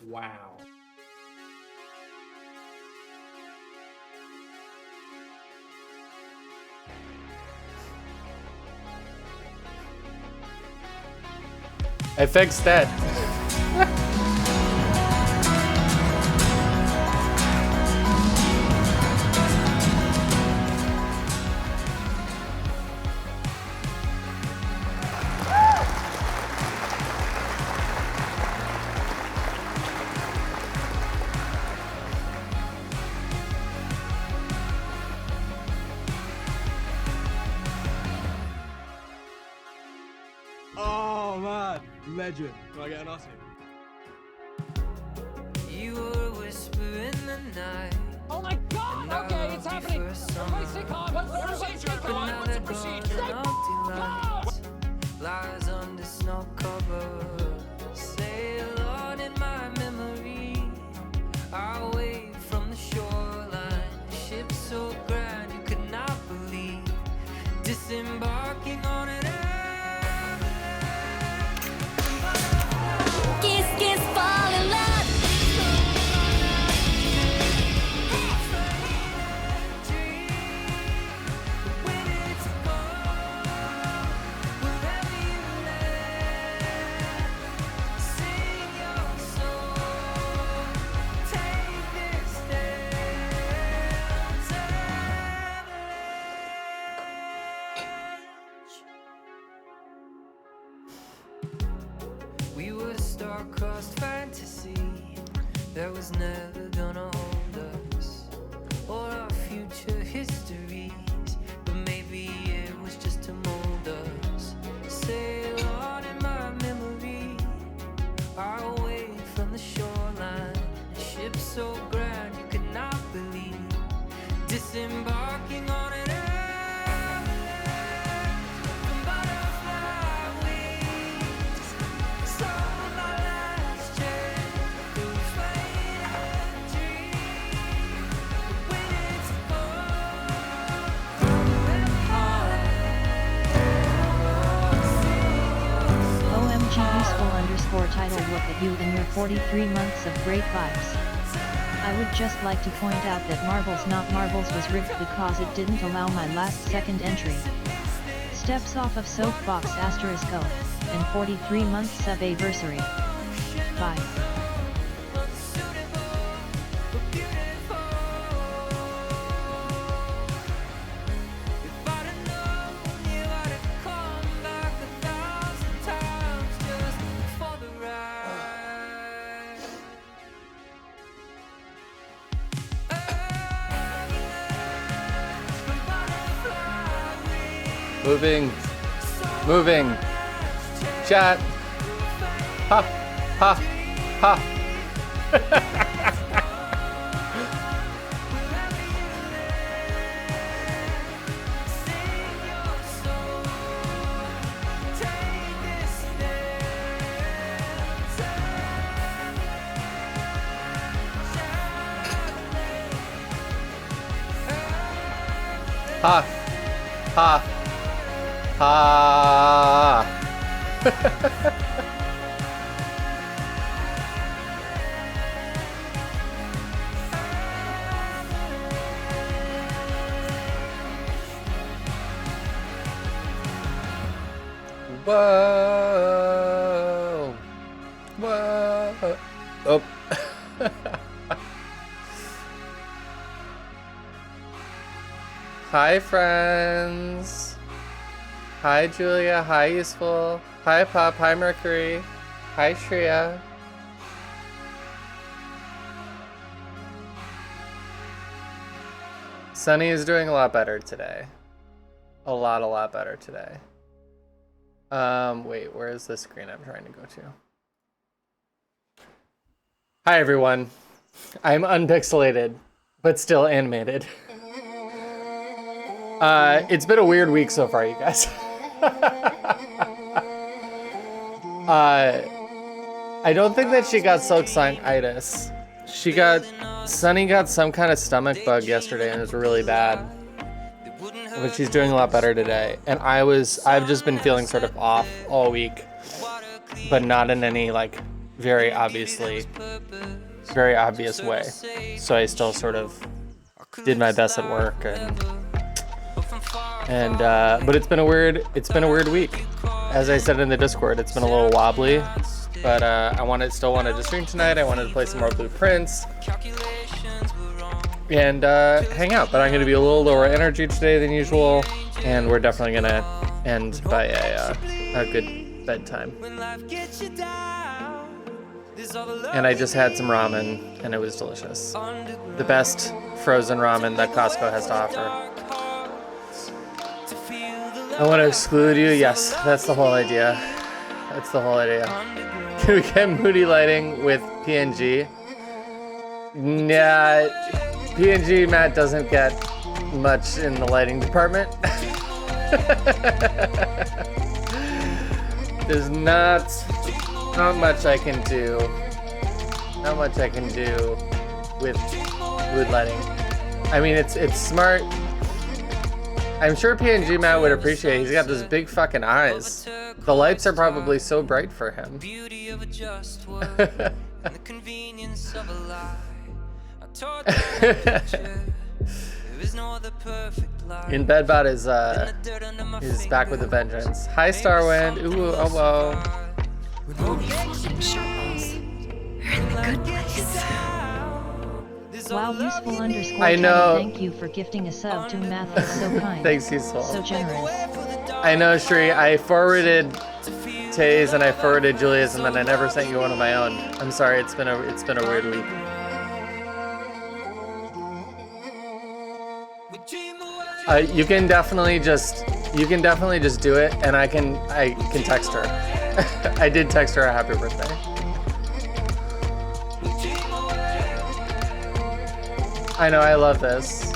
Wow. I fixed that. Oh man, legend. Do I get an Aussie? You were a whisper in the night. Oh my god! Okay, it's happening! Everybody stay calm! Everybody stay calm! What's the procedure? Stay calm! Lies under snow cover. Sail on in my memory. Away from the shoreline. Ship so grand you could not believe. Disembarking on an Kiss, kiss, fall in love. We were a star-crossed fantasy that was never gonna hold us, or our future histories, but maybe it was just to mold us. Sail on in my memory, away from the shoreline. A ship so grand you could not believe, disembarking on an OMG_title look at you in your 43 months of great vibes. I would just like to point out that Marbles Not Marbles was rigged because it didn't allow my last second entry. Steps off of soapbox asterisk O, and 43 months of anniversary. Bye. Moving. Chat. Ha, ha, ha. Ha, ha. Ha! Whoa! Whoa! Oh. Hi, friends. Hi, Julia. Hi, Useful. Hi, Pop. Hi, Mercury. Hi, Shreya. Sunny is doing a lot better today. A lot better today. Wait, where is the screen I'm trying to go to? Hi, everyone. I'm unpixelated, but still animated. It's been a weird week so far, you guys. I don't think that she got silk-itis. Sunny got some kind of stomach bug yesterday and it was really bad. But she's doing a lot better today. And I've just been feeling sort of off all week, but not in any like very obvious way. So I still sort of did my best at work, and but it's been a weird week. As I said in the Discord, it's been a little wobbly, but I still wanted to stream tonight. I wanted to play some more Blueprints and hang out, but I'm going to be a little lower energy today than usual, and we're definitely going to end by a good bedtime. And I just had some ramen, and it was delicious. The best frozen ramen that Costco has to offer. I want to exclude you? Yes, that's the whole idea. That's the whole idea. Can we get moody lighting with PNG? Nah, PNG Matt doesn't get much in the lighting department. There's not much I can do. Not much I can do with mood lighting. I mean, it's smart. I'm sure PNG Matt would appreciate it. He's got those big fucking eyes. The lights are probably so bright for him. In Bedbot is back with a vengeance. Hi Starwind. Ooh, oh whoa. Wow, useful underscore. I know. Thank you for gifting a sub to Math. Is so kind. Thanks, useful. So generous. I know, Shri. I forwarded Tay's and I forwarded Julia's, and then I never sent you one of my own. I'm sorry. It's been a weird week. You can definitely just do it, and I can text her. I did text her a happy birthday. I know, I love this.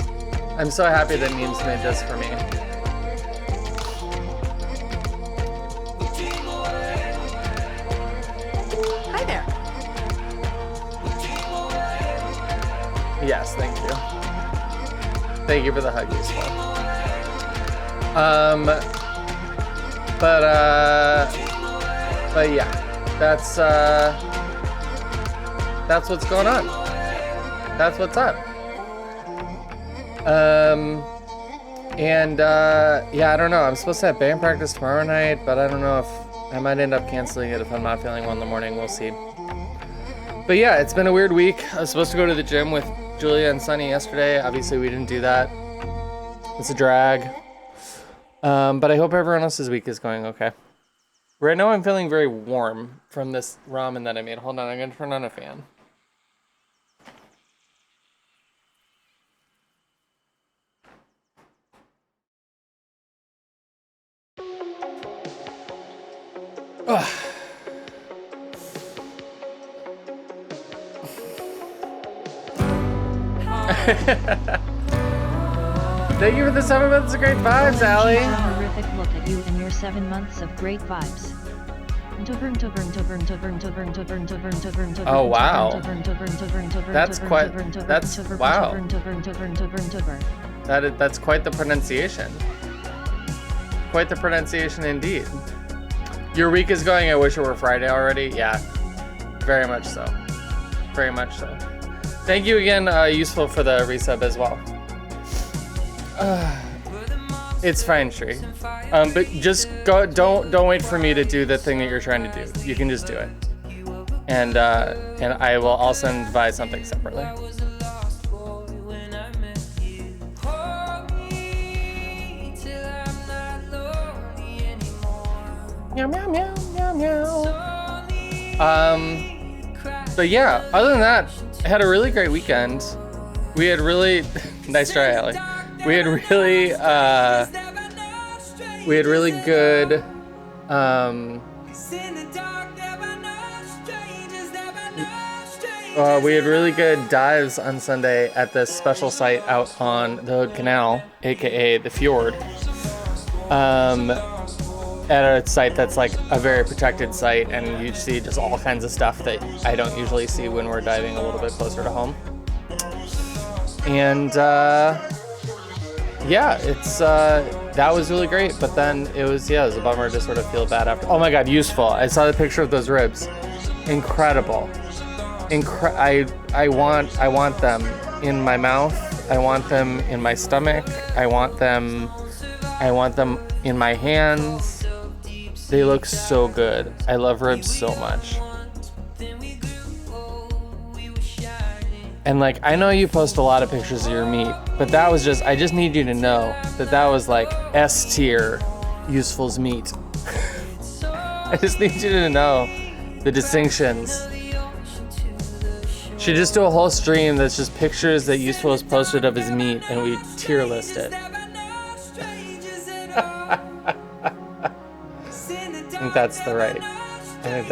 I'm so happy that memes made this for me. Hi there. Yes, thank you. Thank you for the hug, useful. But yeah, that's what's going on. That's what's up. Yeah, I don't know. I'm supposed to have band practice tomorrow night, but I don't know if I might end up canceling it if I'm not feeling well in the morning. We'll see. But yeah, it's been a weird week. I was supposed to go to the gym with Julia and Sunny yesterday. Obviously, we didn't do that. It's a drag. But I hope everyone else's week is going okay. Right now, I'm feeling very warm from this ramen that I made. Hold on, I'm gonna turn on a fan. Ugh. Thank you for the 7 months of great vibes, Allie. Horrific look at you and your 7 months of great vibes. Oh wow. That's wow. That's quite the pronunciation. Quite the pronunciation indeed. Your week is going, I wish it were Friday already. Yeah, very much so. Very much so. Thank you again, Useful, for the resub as well. It's fine, Shri. But just go. Don't wait for me to do the thing that you're trying to do. You can just do it, and I'll send Vi something separately. Meow meow meow meow meow. But yeah, other than that, I had a really great weekend. We had really nice try, Allie. We had really good we had really good dives on Sunday at this special site out on the Hood Canal, aka the Fjord. At a site that's like a very protected site, and you see just all kinds of stuff that I don't usually see when we're diving a little bit closer to home. And yeah, it's that was really great, but then it was a bummer to sort of feel bad after. Oh my god, useful. I saw the picture of those ribs. incredible. I want them in my mouth. I want them in my stomach. I want them in my hands. They look so good. I love ribs so much. And like, I know you post a lot of pictures of your meat, but that was just, I just need you to know that was like S tier Useful's meat. I just need you to know the distinctions. Should just do a whole stream that's just pictures that Useful has posted of his meat and we tier list it. I think that's the right thing.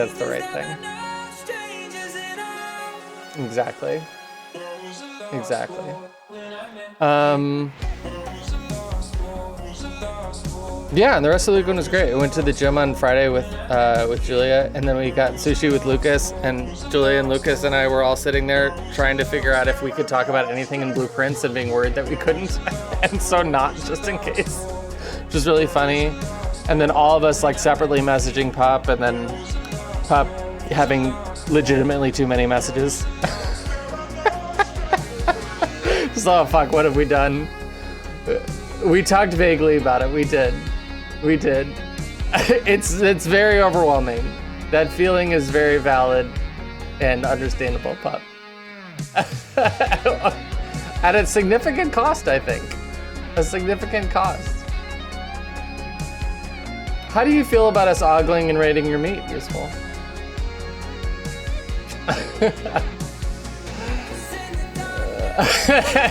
Exactly. Yeah, and the rest of the weekend was great. I went to the gym on Friday with Julia, and then we got sushi with Lucas, and Julia and Lucas and I were all sitting there trying to figure out if we could talk about anything in Blueprints and being worried that we couldn't, and so not, just in case, which was really funny. And then all of us like separately messaging Pup, and then Pup having legitimately too many messages. So fuck, what have we done? We talked vaguely about it. We did. It's very overwhelming. That feeling is very valid and understandable, Pup. At a significant cost, I think. A significant cost. How do you feel about us ogling and rating your meat, Useful?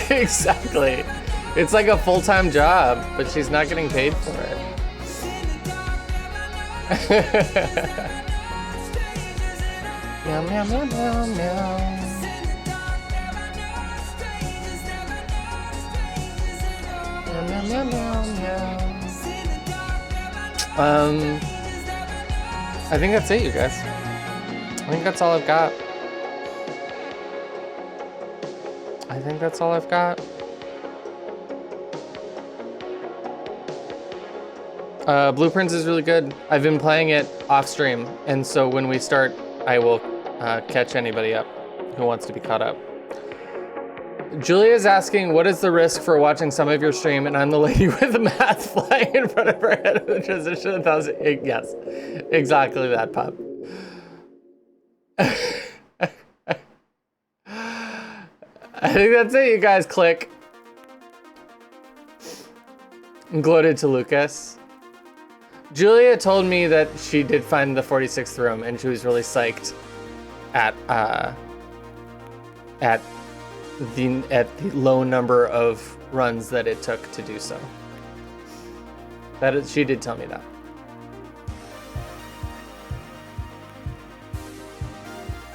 Exactly. It's like a full-time job, but she's not getting paid for it. Meow, meow, meow, meow, meow. Meow, meow, meow, meow, meow. I think that's it, you guys. I think that's all I've got. Blueprints is really good. I've been playing it off stream, and so when we start, I will catch anybody up who wants to be caught up. Julia is asking, what is the risk for watching some of your stream and I'm the lady with the math flying in front of her head of the transition 1,000? Yes, exactly that, Pup. I think that's it, you guys. Click. Gloated to Lucas. Julia told me that she did find the 46th room and she was really psyched at the low number of runs that it took to do so. She did tell me that.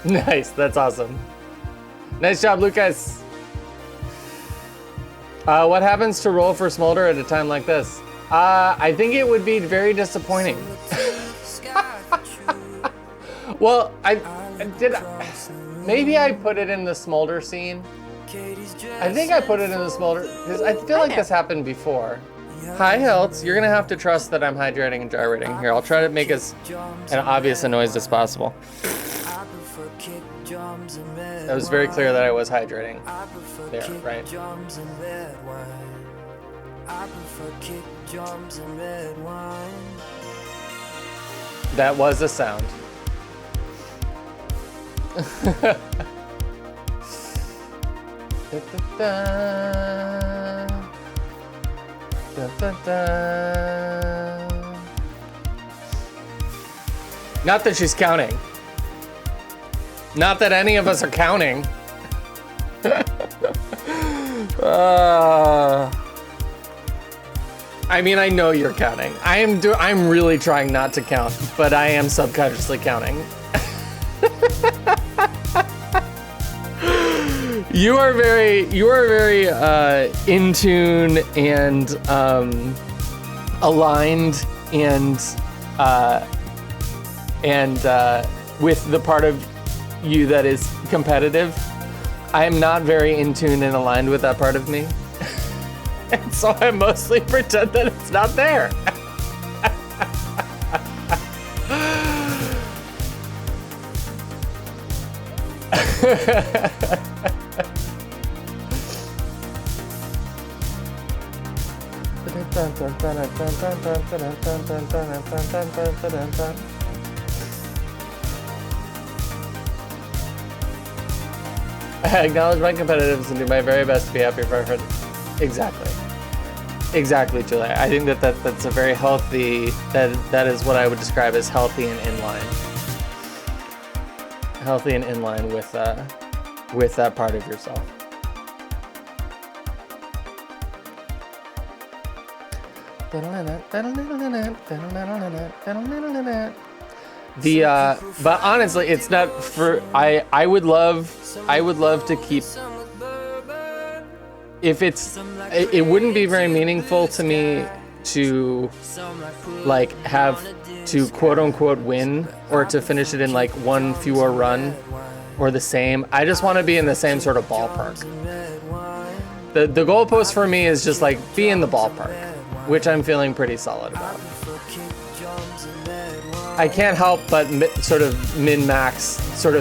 Nice, that's awesome. Nice job, Lucas. What happens to roll for Smolder at a time like this? I think it would be very disappointing. Well, maybe I put it in the Smolder scene. I think I put it in the Smolder, because I feel like this happened before. Hi, Hiltz. You're gonna have to trust that I'm hydrating and gyrating. Here, I'll try to make as an obvious a noise as possible. It was very clear that I was hydrating. There, right? That was a sound. Not that she's counting. Not that any of us are counting. I mean, I know you're counting. I'm really trying not to count, but I am subconsciously counting. You are very in tune and aligned and with the part of you that is competitive. I am not very in tune and aligned with that part of me. And so I mostly pretend that it's not there. I acknowledge my competitiveness and do my very best to be happy for everyone. Exactly. Exactly, Julia. I think that's a very healthy, that is what I would describe as healthy and in line. Healthy and in line with that part of yourself. But honestly, it's not for, I would love to keep, if it wouldn't be very meaningful to me to like have to quote unquote win or to finish it in like one fewer run or the same. I just want to be in the same sort of ballpark. The goalpost for me is just like be in the ballpark, which I'm feeling pretty solid about. I can't help but sort of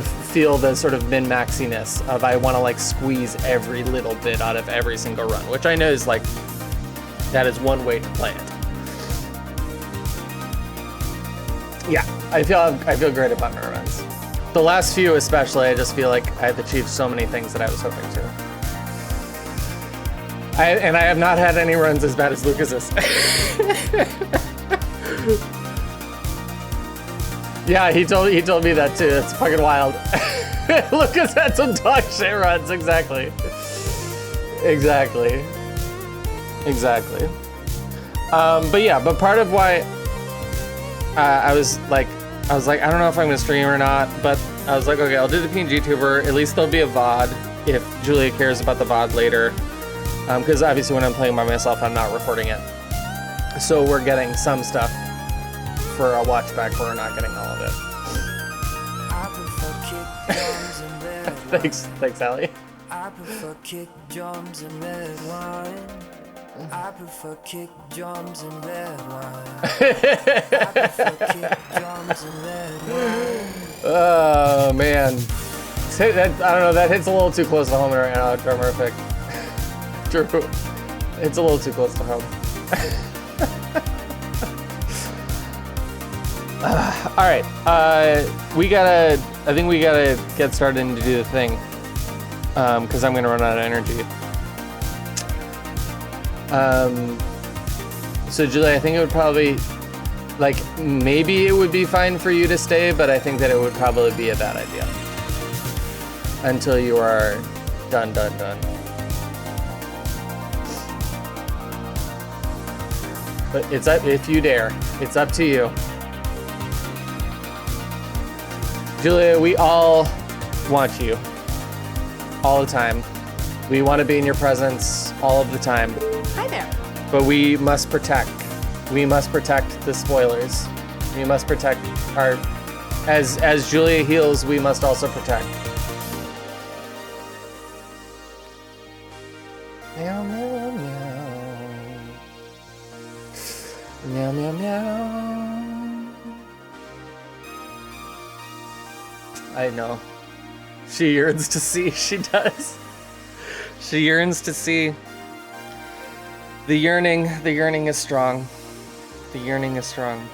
feel the sort of min-maxiness of I want to like squeeze every little bit out of every single run, which I know is like, that is one way to play it. Yeah, I feel great about my runs. The last few especially, I just feel like I've achieved so many things that I was hoping to. And I have not had any runs as bad as Lucas's. Yeah, he told me that too. It's fucking wild. Lucas had some dog shit runs, exactly. But yeah, but part of why I was like, I don't know if I'm gonna stream or not, but I was like, okay, I'll do the PNG tuber. At least there'll be a VOD if Julia cares about the VOD later. Because obviously when I'm playing by myself, I'm not recording it. So we're getting some stuff for a watch back, but we're not getting all of it. Thanks, Allie. I prefer kick drums and red wine. I prefer kick drums and red wine. I prefer kick drums and red wine. Oh man, I don't know. That hits a little too close to home right now. Drummerific. True. It's a little too close to home. All right. I think we gotta get started and do the thing. Because I'm gonna run out of energy. So Julie, I think it would probably, like, maybe it would be fine for you to stay, but I think that it would probably be a bad idea. Until you are done. But it's up, if you dare. It's up to you. Julia, we all want you. All the time. We want to be in your presence all of the time. Hi there. But we must protect. We must protect the spoilers. We must protect our... As Julia heals, we must also protect. Meow, meow, meow. Meow, meow, meow. I know. She yearns to see. She does. She yearns to see. The yearning is strong. The yearning is strong.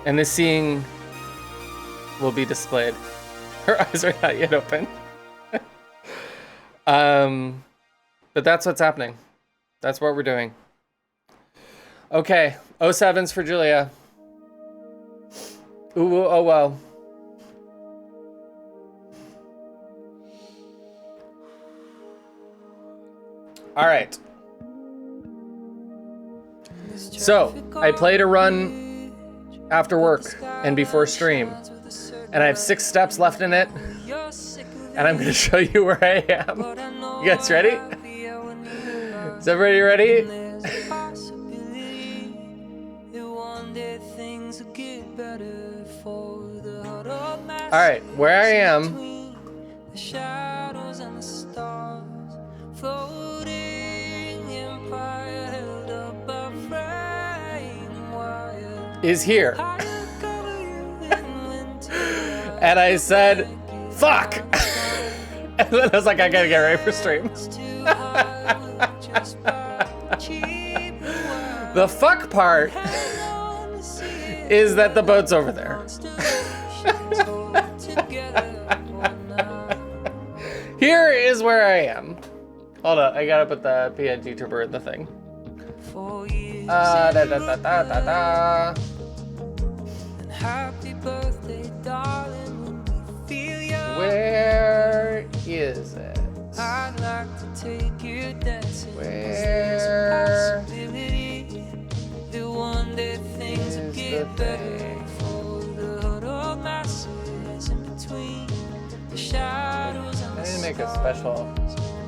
And the seeing will be displayed. Her eyes are not yet open. But that's what's happening. That's what we're doing. Okay, 07s for Julia. Ooh, oh well. All right. So, I played a run after work and before stream, and I have 6 steps left in it, and I'm gonna show you where I am. You guys ready? Is everybody ready? All right, where I am is here. And I said fuck! And then I was like, I gotta get ready for stream. The fuck part is that the boat's over there. Here is where I am. Hold on, I gotta put the PNG tuber in the thing. Da, da, da, da, da, da. Happy birthday, darling, when we feel young. Where is it? I'd like to take you dancing. Where the one day things will is the get better thing? for the huddle masses in between the shadows and I the need to make a special.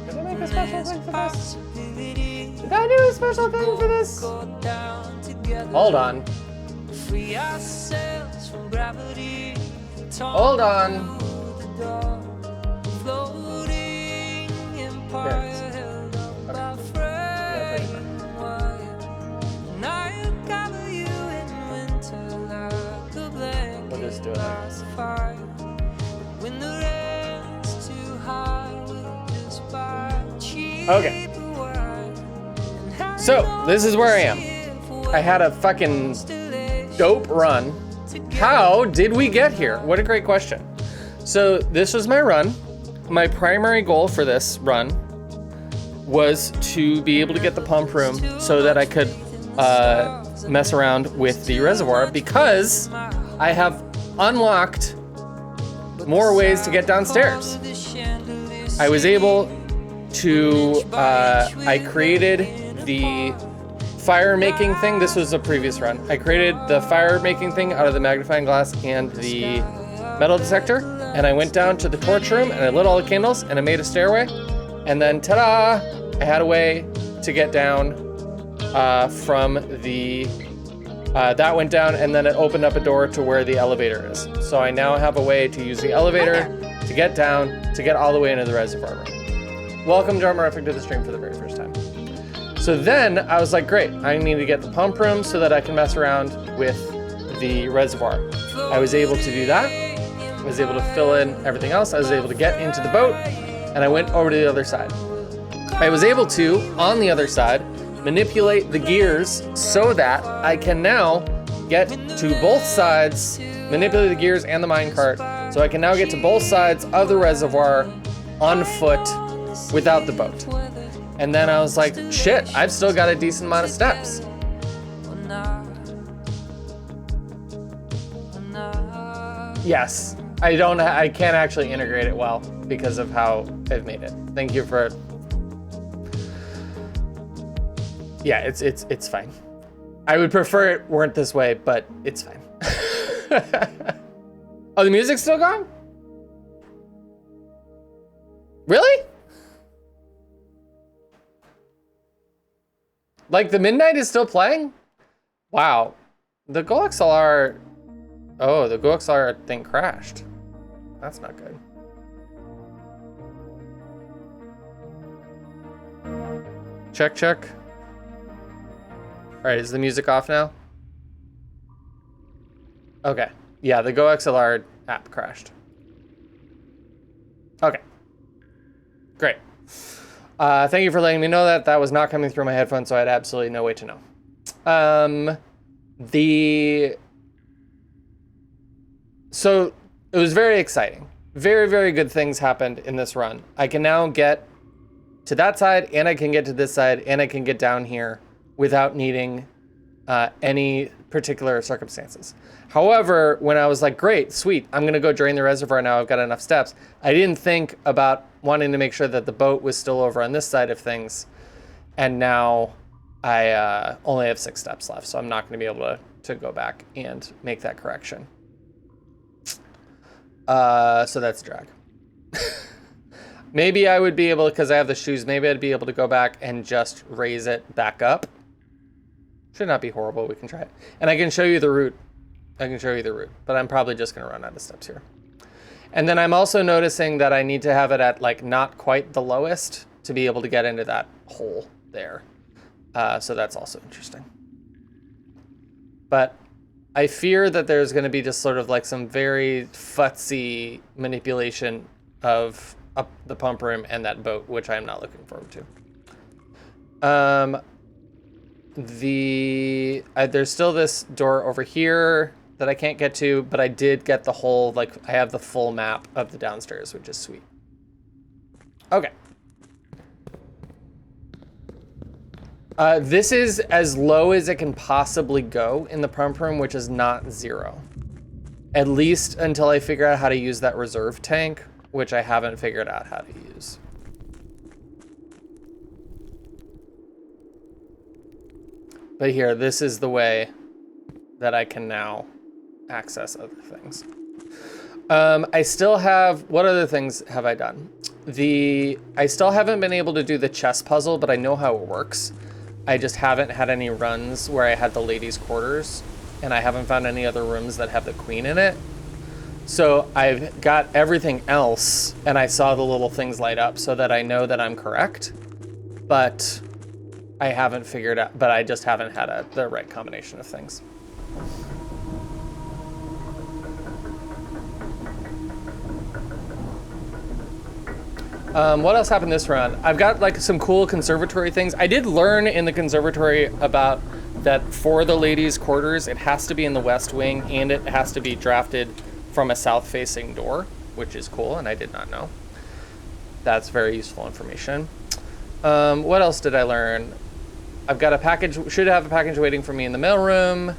Did I make a special thing for this? possibility. Did I do a special thing for this? Go down together. Hold on. Free ourselves from gravity. Hold on. Floating empire held up by frame wire. And I cover you in winter like a blanket. We'll just do it like this. fire. When the rent's too high, we'll just buy cheap Okay. wine. So, this is where I am. I had a fucking dope run. How did we get here? What a great question. So this was my run. My primary goal for this run was to be able to get the pump room so that I could mess around with the reservoir, because I have unlocked more ways to get downstairs. I was able to, I created the fire making thing. This was a previous run. I created the fire making thing out of the magnifying glass and the metal detector, and I went down to the torch room and I lit all the candles and I made a stairway, and then ta-da, I had a way to get down from the that went down, and then it opened up a door to where the elevator is. So I now have a way to use the elevator to get down, to get all the way into the reservoir room. Welcome, Jarmarific, to the stream for the very first time. So then I was like, great, I need to get the pump room so that I can mess around with the reservoir. I was able to do that. I was able to fill in everything else. I was able to get into the boat, and I went over to the other side. I was able to, on the other side, manipulate the gears so that I can now get to both sides, manipulate the gears and the minecart, so I can now get to both sides of the reservoir on foot without the boat. And then I was like, shit, I've still got a decent amount of steps. Yes, I can't actually integrate it well because of how I've made it. Thank you for, yeah, it's fine. I would prefer it weren't this way, but it's fine. Oh, the music's still gone? Really? Like, the midnight is still playing? Wow. The GoXLR... Oh, the GoXLR thing crashed. That's not good. Check, check. All right, is the music off now? Okay. Yeah, the GoXLR app crashed. Okay. Great. Thank you for letting me know that. That was not coming through my headphones, so I had absolutely no way to know. So it was very exciting. Very, very good things happened in this run. I can now get to that side, and I can get to this side, and I can get down here without needing any particular circumstances. However, when I was like, great, sweet, I'm gonna go drain the reservoir now, I've got enough steps, I didn't think about wanting to make sure that the boat was still over on this side of things. And now I only have 6 steps left, so I'm not gonna be able to go back and make that correction. So that's a drag. Maybe I would be able, because I have the shoes, maybe I'd be able to go back and just raise it back up. Should not be horrible, we can try it. And I can show you the route. I can show you the route, but I'm probably just gonna run out of steps here. And then I'm also noticing that I need to have it at like not quite the lowest to be able to get into that hole there. So that's also interesting. But I fear that there's going to be just sort of like some very futzy manipulation of the pump room and that boat, which I'm not looking forward to. There's still this door over here that I can't get to, but I did get the whole, like, I have the full map of the downstairs, which is sweet. Okay. This is as low as it can possibly go in the pump room, which is not 0. At least until I figure out how to use that reserve tank, which I haven't figured out how to use. But here, this is the way that I can now access other things. I still have, what other things have I done? I still haven't been able to do the chess puzzle, but I know how it works. I just haven't had any runs where I had the ladies' quarters, and I haven't found any other rooms that have the queen in it. So I've got everything else, and I saw the little things light up so that I know that I'm correct, but I haven't figured out, but I just haven't had the right combination of things. What else happened this round? I've got like some cool conservatory things. I did learn in the conservatory about that for the ladies' quarters, it has to be in the west wing and it has to be drafted from a south-facing door, which is cool, and I did not know. That's very useful information. What else did I learn? I've got a package, should have a package waiting for me in the mailroom.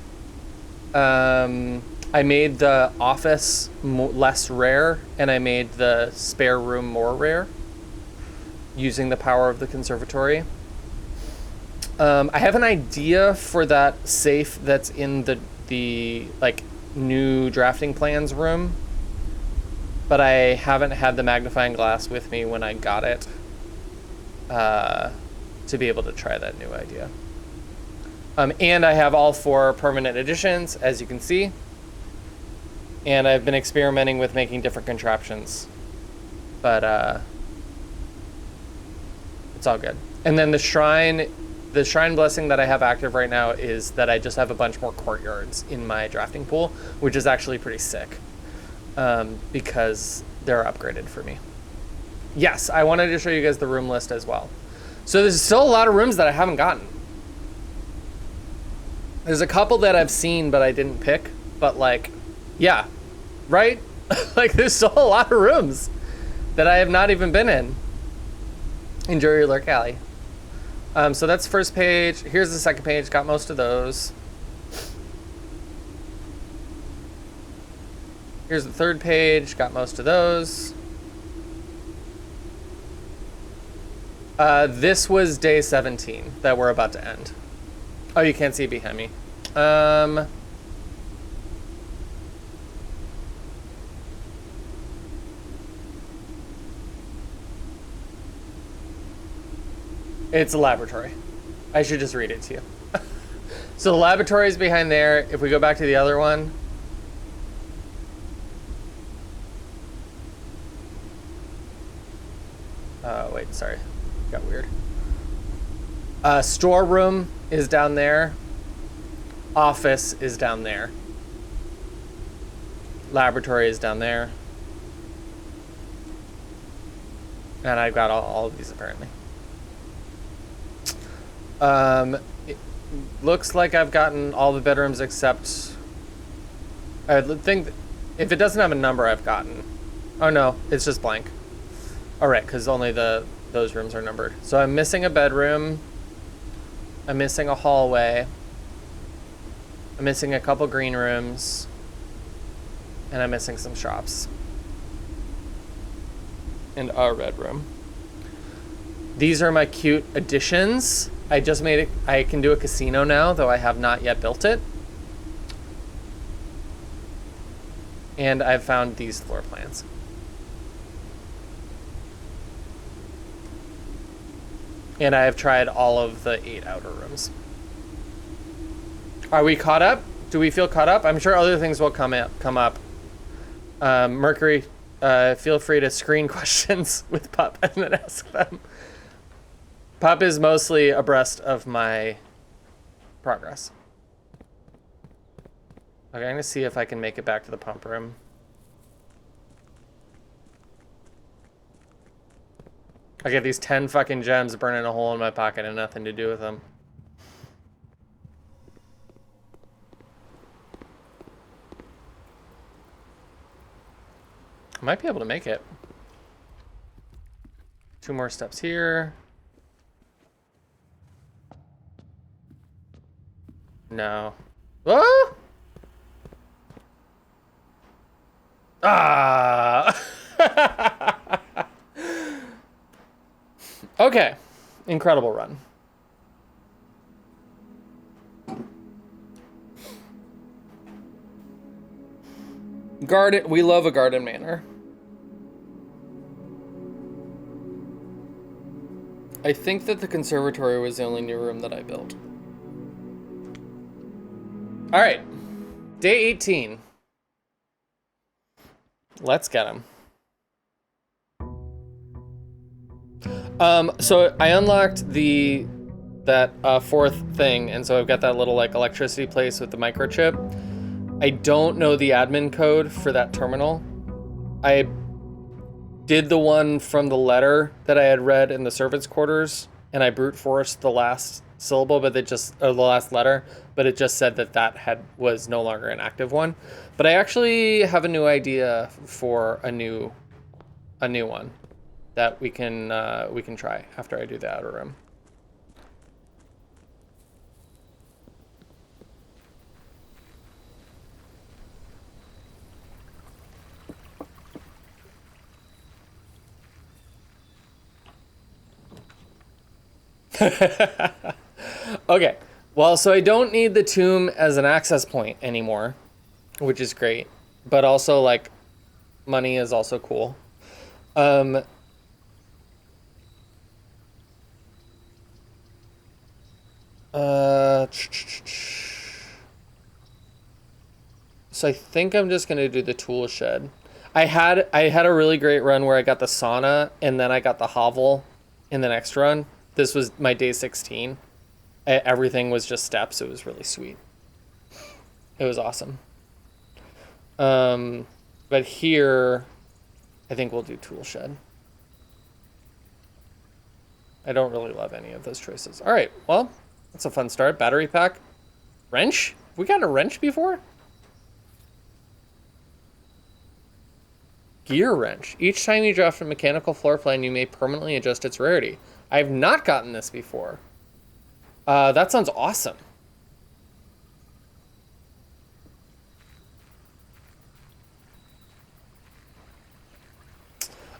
I made the office less rare, and I made the spare room more rare, using the power of the conservatory. I have an idea for that safe that's in the like new drafting plans room, but I haven't had the magnifying glass with me when I got it to be able to try that new idea. And I have all 4 permanent additions, as you can see. And I've been experimenting with making different contraptions, but it's all good. And then the shrine blessing that I have active right now is that I just have a bunch more courtyards in my drafting pool, which is actually pretty sick, because they're upgraded for me. Yes, I wanted to show you guys the room list as well. So there's still a lot of rooms that I haven't gotten. There's a couple that I've seen but I didn't pick, but like, yeah, right? Like there's still a lot of rooms that I have not even been in. Enjoy your lurk alley. So that's first page. Here's the second page, got most of those. Here's the third page, got most of those. This was day 17 that we're about to end. Oh, you can't see behind me. It's a laboratory. I should just read it to you. So the laboratory is behind there. If we go back to the other one. Wait, sorry. Got weird. Storeroom is down there. Office is down there. Laboratory is down there. And I've got all of these apparently. It looks like I've gotten all the bedrooms except, I think if it doesn't have a number I've gotten. Oh no, it's just blank. All right, because only those rooms are numbered. So I'm missing a bedroom. I'm missing a hallway. I'm missing a couple green rooms. And I'm missing some shops. And a red room. These are my cute additions. I just made it. I can do a casino now, though I have not yet built it. And I've found these floor plans. And I have tried all of the 8 outer rooms. Are we caught up? Do we feel caught up? I'm sure other things will come up. Mercury, feel free to screen questions with Pup and then ask them. Pup is mostly abreast of my progress. Okay, I'm gonna see if I can make it back to the pump room. I get these 10 fucking gems burning a hole in my pocket and nothing to do with them. I might be able to make it. 2 more steps here. No. Oh! Ah! Okay. Incredible run. Garden. We love a garden manor. I think that the conservatory was the only new room that I built. All right. Day 18. Let's get him. So I unlocked that fourth thing, and so I've got that little like electricity place with the microchip. I don't know the admin code for that terminal. I did the one from the letter that I had read in the servants' quarters, and I brute forced the last syllable, but the last letter, but it just said that was no longer an active one. But I actually have a new idea for a new one that we can try after I do the outer room. Okay, well, so I don't need the tomb as an access point anymore, which is great, but also like money is also cool. So I think I'm just gonna do the tool shed. I had a really great run where I got the sauna and then I got the hovel in the next run. This was my day 16. Everything was just steps. It was really sweet. It was awesome. But here, I think we'll do tool shed. I don't really love any of those choices. All right, well, that's a fun start. Battery pack. Wrench? We got a wrench before? Gear wrench. Each time you draft a mechanical floor plan, you may permanently adjust its rarity. I have not gotten this before. That sounds awesome.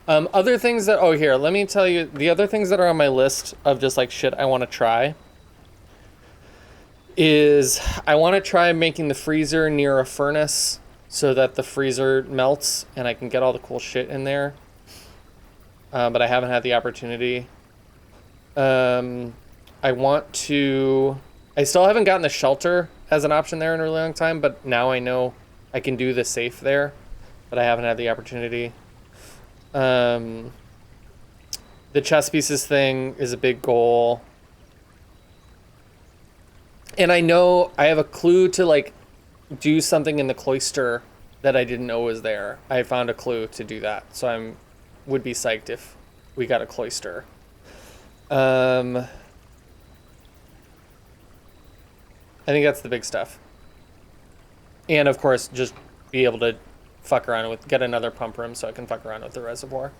Other things that, oh, here, let me tell you, the other things that are on my list of just like shit I want to try is I want to try making the freezer near a furnace so that the freezer melts and I can get all the cool shit in there. But I haven't had the opportunity. I still haven't gotten the shelter as an option there in a really long time, but now I know I can do the safe there, but I haven't had the opportunity. The chess pieces thing is a big goal. And I know I have a clue to like do something in the cloister that I didn't know was there. I found a clue to do that. So would be psyched if we got a cloister. I think that's the big stuff. And of course, just be able to fuck around get another pump room so I can fuck around with the reservoir.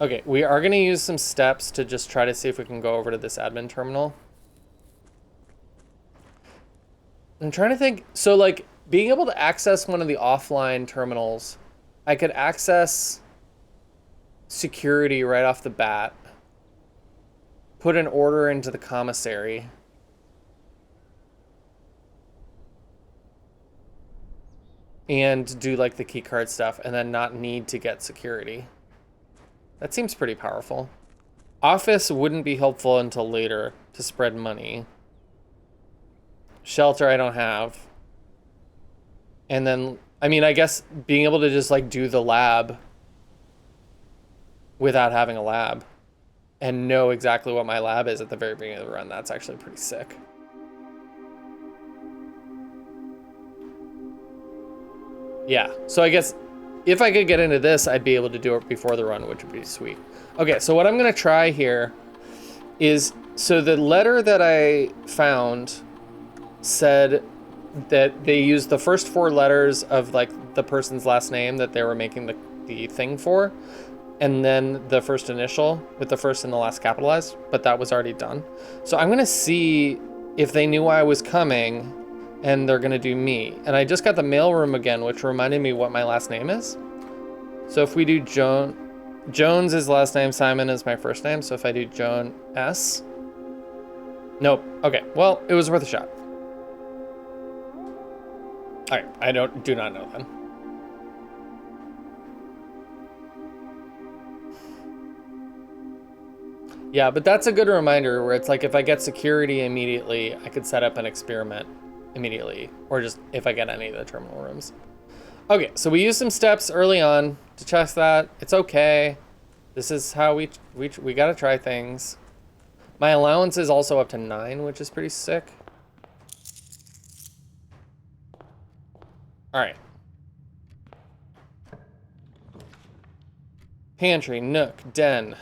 Okay, we are going to use some steps to just try to see if we can go over to this admin terminal. I'm trying to think. So like being able to access one of the offline terminals, I could access security right off the bat, put an order into the commissary, and do like the key card stuff and then not need to get security. That seems pretty powerful. Office wouldn't be helpful until later to spread money. Shelter I don't have. And then, I mean, I guess being able to just like do the lab without having a lab and know exactly what my lab is at the very beginning of the run, that's actually pretty sick. Yeah, so I guess if I could get into this, I'd be able to do it before the run, which would be sweet. Okay, so what I'm gonna try here is, so the letter that I found said that they used the first 4 letters of like the person's last name that they were making the thing for, and then the first initial with the first and the last capitalized, but that was already done. So I'm gonna see if they knew I was coming and they're gonna do me. And I just got the mailroom again, which reminded me what my last name is. So if we do Jones is last name, Simon is my first name. So if I do Joan S. Nope. Okay, well, it was worth a shot. All right, I do not know then. Yeah, but that's a good reminder where it's like if I get security immediately, I could set up an experiment immediately, or just if I get any of the terminal rooms. Okay, so we used some steps early on to test that. It's okay. This is how we gotta try things. My allowance is also up to 9, which is pretty sick. All right. Pantry, nook, den.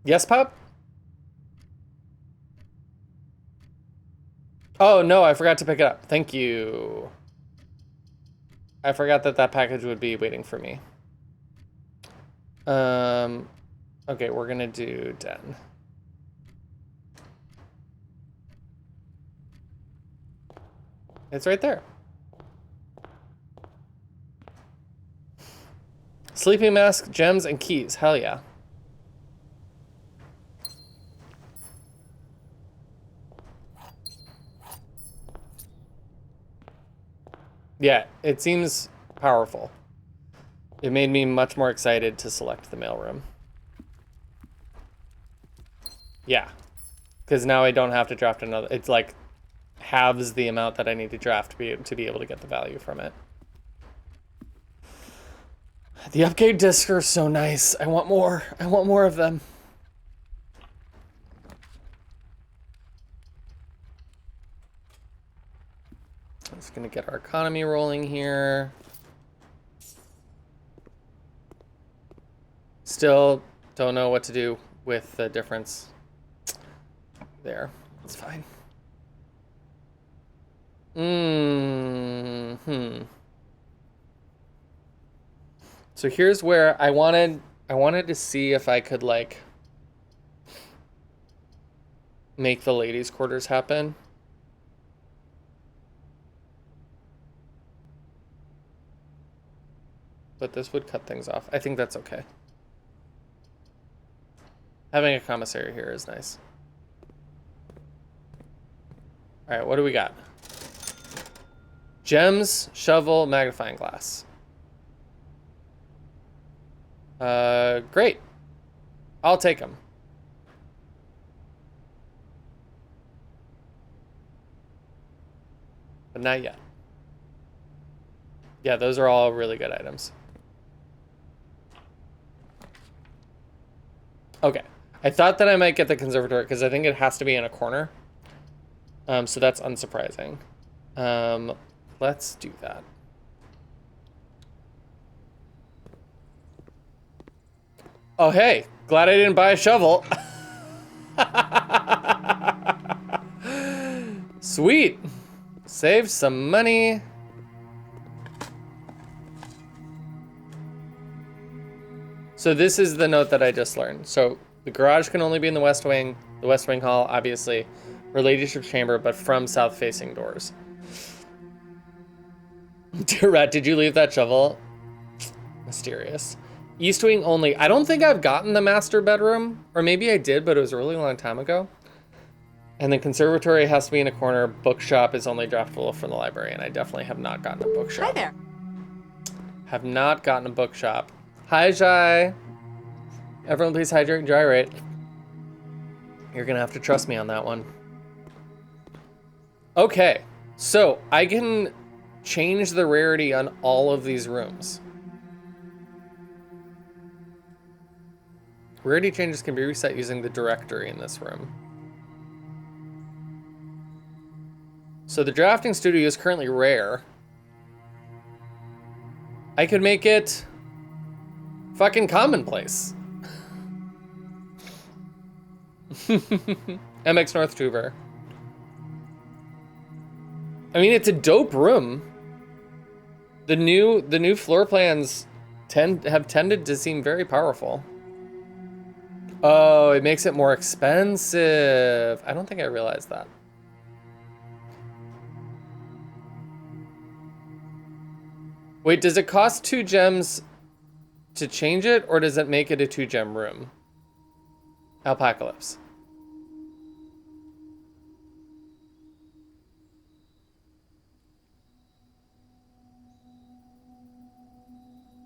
Yes, Pop? Oh, no, I forgot to pick it up. Thank you. I forgot that that package would be waiting for me. Okay, we're gonna do den. It's right there. Sleeping mask, gems, and keys. Hell yeah. Yeah, it seems powerful. It made me much more excited to select the mailroom. Yeah, because now I don't have to draft another. It's like halves the amount that I need to draft to be able to get the value from it. The upgrade discs are so nice. I want more. I want more of them. I'm just gonna get our economy rolling here. Still don't know what to do with the difference there. It's fine. So here's where I wanted to see if I could like make the ladies' quarters happen. But this would cut things off. I think that's okay. Having a commissary here is nice. All right, what do we got? Gems, shovel, magnifying glass. Great. I'll take them. But not yet. Yeah, those are all really good items. Okay. I thought that I might get the conservatory because I think it has to be in a corner. So that's unsurprising. Let's do that. Oh, hey, glad I didn't buy a shovel. Sweet. Save some money. So this is the note that I just learned. So the garage can only be in the West Wing hall, obviously, or ladyship's chamber, but from south-facing doors. Dear Rat, did you leave that shovel? Mysterious. East Wing only. I don't think I've gotten the master bedroom, or maybe I did, but it was a really long time ago. And the conservatory has to be in a corner. Bookshop is only draftable from the library, and I definitely have not gotten a bookshop. Hi there. Have not gotten a bookshop. Hi, Jai. Everyone please hydrate and gyrate. You're gonna have to trust me on that one. Okay, so I can change the rarity on all of these rooms. Rarity changes can be reset using the directory in this room. So the drafting studio is currently rare. I could make it fucking commonplace. MX North Tuber. I mean, it's a dope room. The new floor plans have tended to seem very powerful. Oh, it makes it more expensive. I don't think I realized that. Wait, does it cost 2 gems to change it, or does it make it a 2-gem room? Alpacalypse.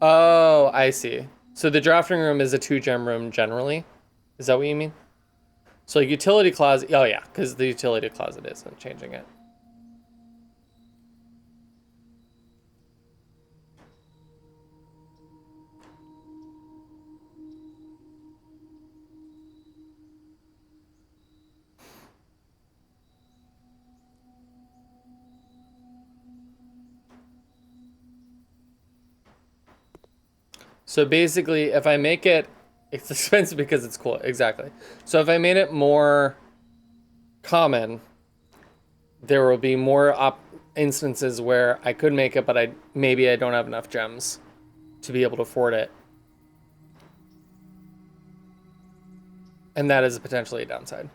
Oh, I see. So the drafting room is a 2-gem room generally? Is that what you mean? So like utility closet, oh yeah, because the utility closet isn't changing it. So basically, if I make it, it's expensive because it's cool. Exactly. So if I made it more common, there will be more instances where I could make it, but maybe I don't have enough gems to be able to afford it. And that is potentially a downside.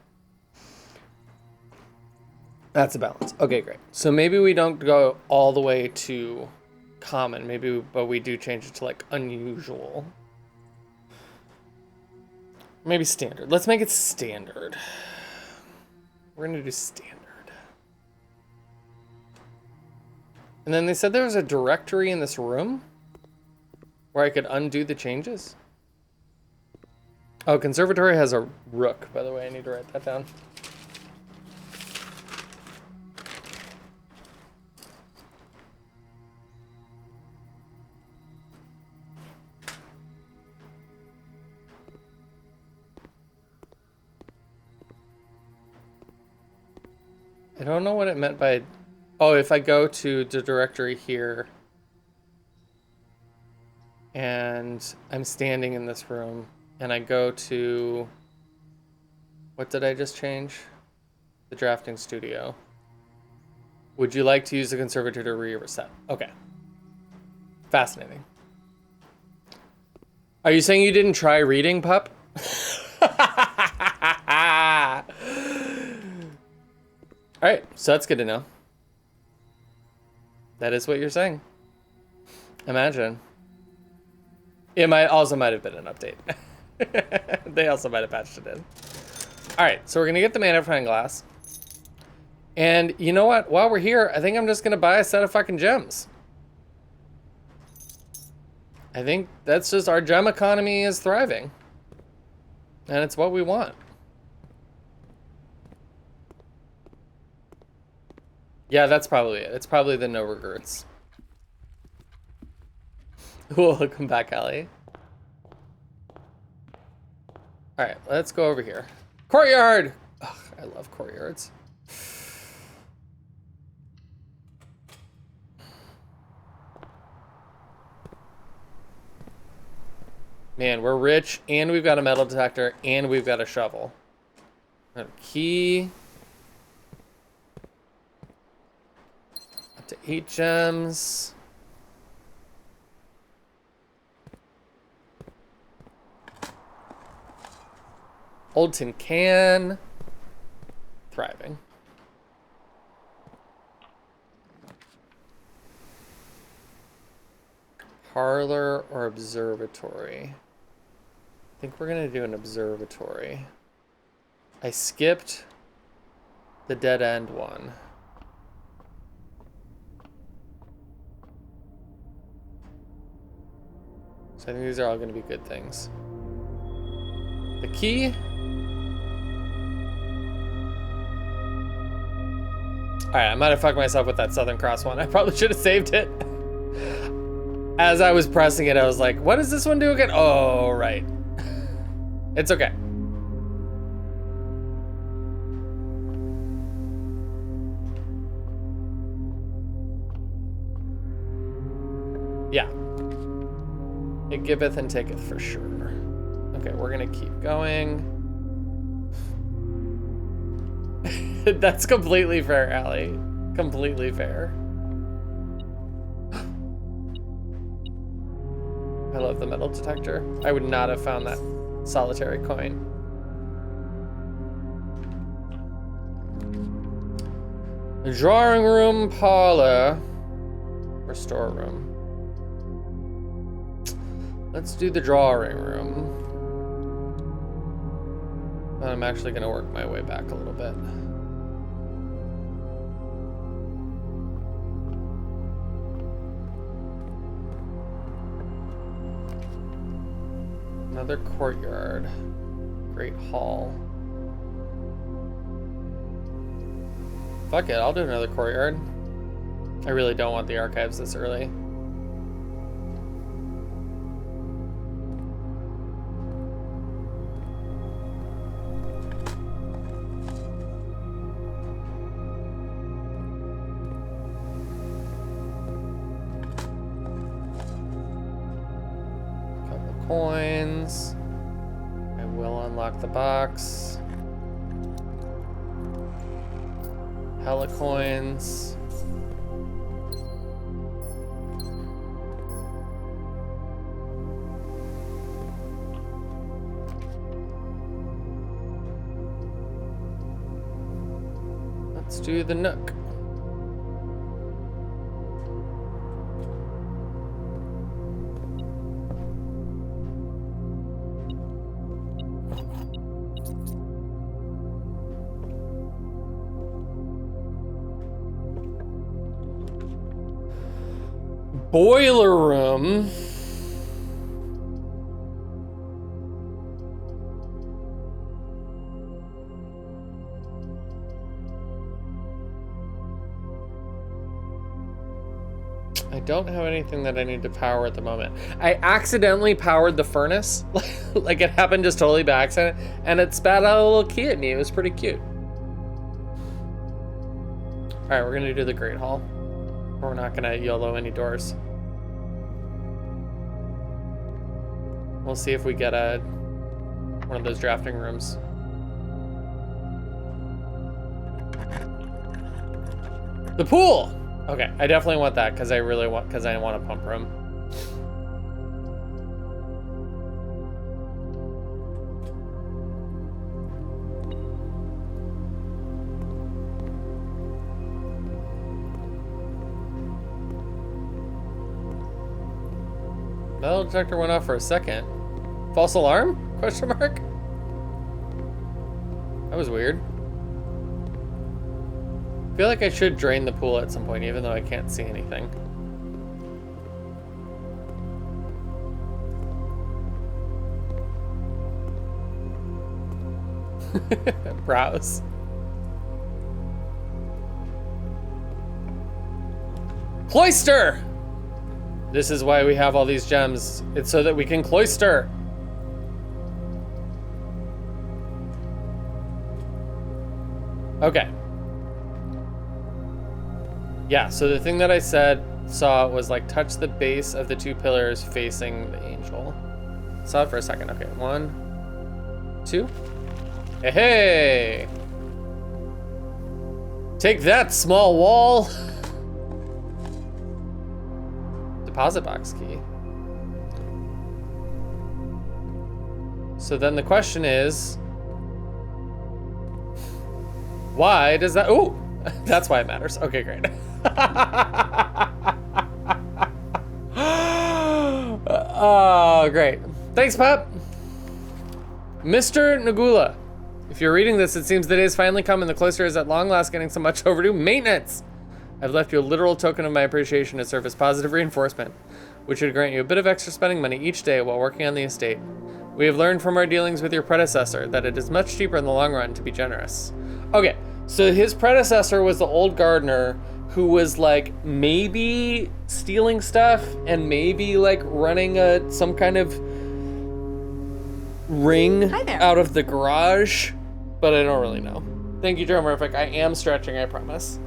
That's a balance. Okay, great. So maybe we don't go all the way to common, maybe, but we do change it to like unusual. Maybe standard. Let's make it standard. We're gonna do standard. And then they said there was a directory in this room where I could undo the changes. Oh, conservatory has a rook, by the way. I need to write that down. I don't know what it meant by... Oh, if I go to the directory here and I'm standing in this room and I go to... What did I just change? The drafting studio. Would you like to use the conservatory to reset? Okay. Fascinating. Are you saying you didn't try reading, pup? All right, so that's good to know. That is what you're saying. Imagine. It might have been an update. They also might have patched it in. All right, so we're gonna get the magnifying glass. And you know what? While we're here, I think I'm just gonna buy a set of fucking gems. I think that's just our gem economy is thriving. And it's what we want. Yeah, that's probably it. It's probably the no regrets. Welcome back, Ellie. All right, let's go over here. Courtyard! Ugh, I love courtyards. Man, we're rich, and we've got a metal detector, and we've got a shovel. A key. Up to 8 gems. Old tin can. Thriving. Parlor or observatory? I think we're gonna do an observatory. I skipped the dead end one. So I think these are all gonna be good things. The key. Alright, I might have fucked myself with that Southern Cross one. I probably should have saved it. As I was pressing it, I was like, what does this one do again? Oh, right. It's okay. Yeah. It giveth and taketh for sure. Okay, we're gonna keep going. That's completely fair, Allie. Completely fair. I love the metal detector. I would not have found that solitary coin. The drawing room, parlor, or storeroom. Let's do the drawing room. But I'm actually gonna work my way back a little bit. Another courtyard. Great hall. Fuck it, I'll do another courtyard. I really don't want the archives this early. Coins. I will unlock the box. Hella coins. Let's do the Nook. Boiler room. I don't have anything that I need to power at the moment. I accidentally powered the furnace. Like it happened just totally by accident. And it spat out a little key at me. It was pretty cute. All right, we're gonna do the Great Hall. We're not gonna YOLO any doors. We'll see if we get one of those drafting rooms. The pool! Okay, I definitely want that because I want a pump room. Metal detector went off for a second. False alarm? Question mark? That was weird. I feel like I should drain the pool at some point, even though I can't see anything. Browse. Cloister! This is why we have all these gems. It's so that we can cloister. Okay. Yeah, so the thing that I saw was like touch the base of the two pillars facing the angel. Saw it for a second. Okay, 1, 2. Hey, hey! Take that, small wall! Deposit box key. So then the question is, why does that, oh, that's why it matters. Okay, great. Oh, great. Thanks, Pop. Mr. Nagula, if you're reading this, it seems the day has finally come and the cloister is at long last getting some much overdue maintenance. I've left you a literal token of my appreciation to serve as positive reinforcement, which would grant you a bit of extra spending money each day while working on the estate. We have learned from our dealings with your predecessor that it is much cheaper in the long run to be generous. Okay, so his predecessor was the old gardener who was like maybe stealing stuff and maybe like running some kind of ring out of the garage, but I don't really know. Thank you, Drumerific. I am stretching, I promise.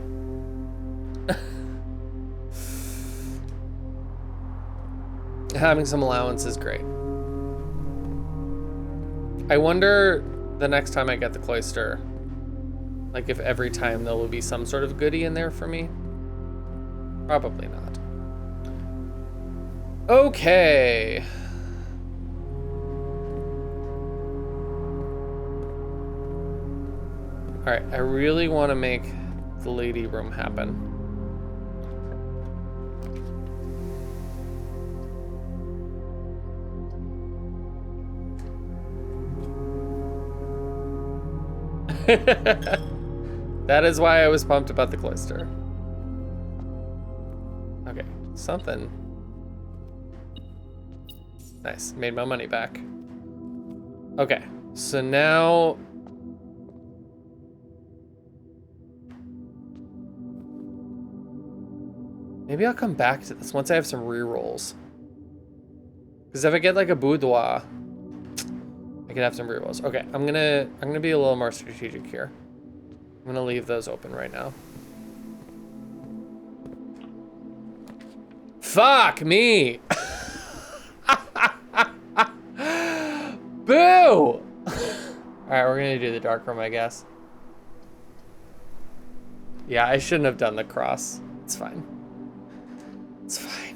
Having some allowance is great. I wonder the next time I get the cloister, like if every time there will be some sort of goodie in there for me. Probably not. Okay. All right, I really want to make the lady room happen. That is why I was pumped about the cloister. Okay, something. Nice, made my money back. Okay, so now... maybe I'll come back to this once I have some rerolls. Because if I get like a boudoir, I could have some rerolls. Okay, I'm gonna be a little more strategic here. I'm gonna leave those open right now. Fuck me! Boo! Alright, we're gonna do the dark room, I guess. Yeah, I shouldn't have done the cross. It's fine. It's fine.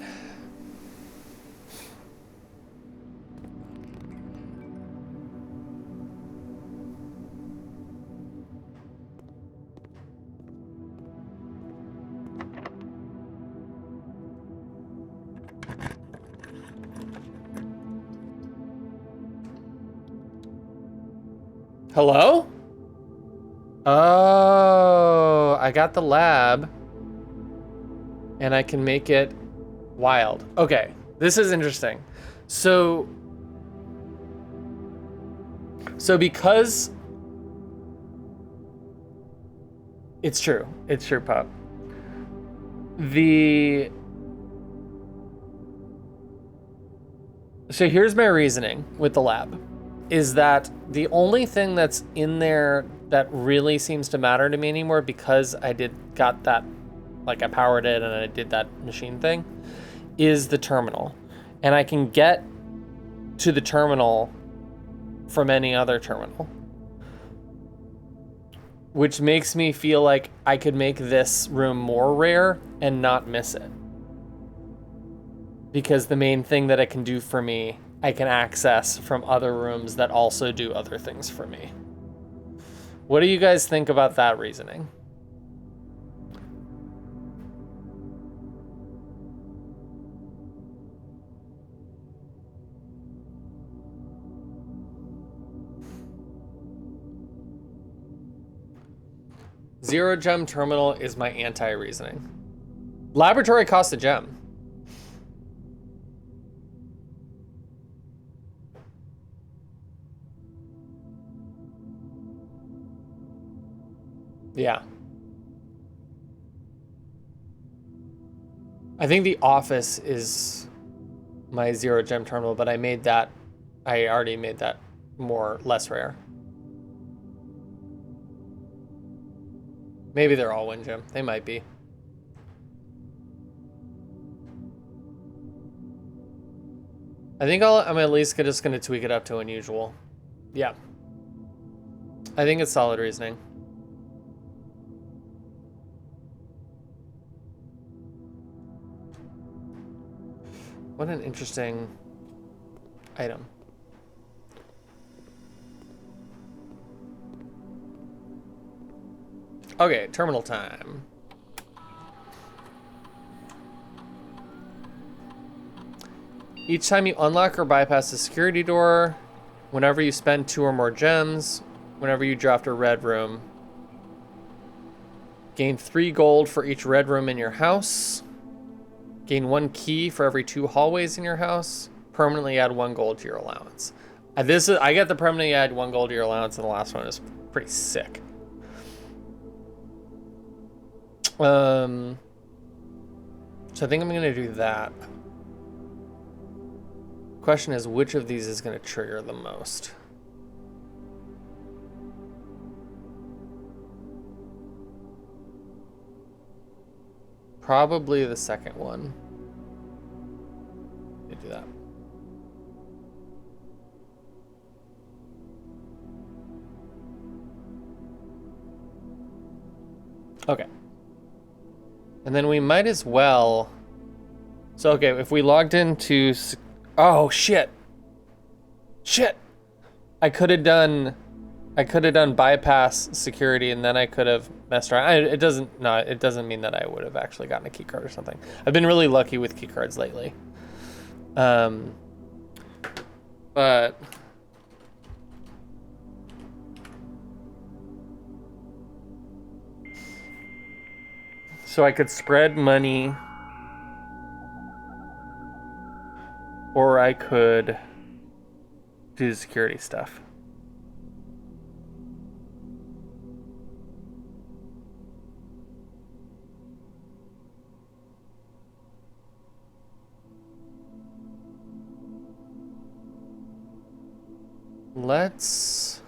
Hello? Oh, I got the lab. And I can make it wild. Okay, this is interesting. So because it's true, Pop. So here's my reasoning with the lab, is that the only thing that's in there that really seems to matter to me anymore, because I got that, like I powered it and I did that machine thing, is the terminal. And I can get to the terminal from any other terminal, which makes me feel like I could make this room more rare and not miss it. Because the main thing that it can do for me, I can access from other rooms that also do other things for me. What do you guys think about that reasoning? Zero gem terminal is my anti-reasoning. Laboratory costs a gem. Yeah. I think the office is my zero gem terminal, but I already made that less rare. Maybe they're all one gem. They might be. I think I'm at least just gonna tweak it up to unusual. Yeah. I think it's solid reasoning. What an interesting item. Okay, terminal time. Each time you unlock or bypass a security door, whenever you spend 2 or more gems, whenever you draft a red room, gain 3 gold for each red room in your house, gain 1 key for every 2 hallways in your house, permanently add 1 gold to your allowance. I get the permanently add 1 gold to your allowance, and the last one is pretty sick. So I think I'm gonna do that. Question is, which of these is gonna trigger the most? Probably the second one me do that. Okay. And then we might as well... So, okay, if we logged into... Oh, shit. Shit. I could have done bypass security, and then I could have messed around. It doesn't mean that I would have actually gotten a key card or something. I've been really lucky with key cards lately. But... So I could spread money, or I could do the security stuff. Let's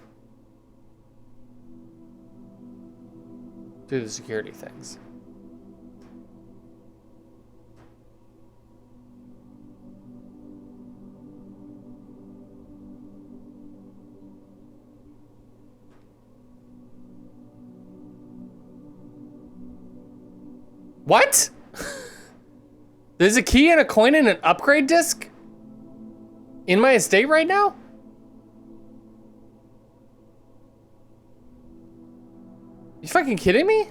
do the security things. What? There's a key and a coin and an upgrade disc in my estate right now? You fucking kidding me?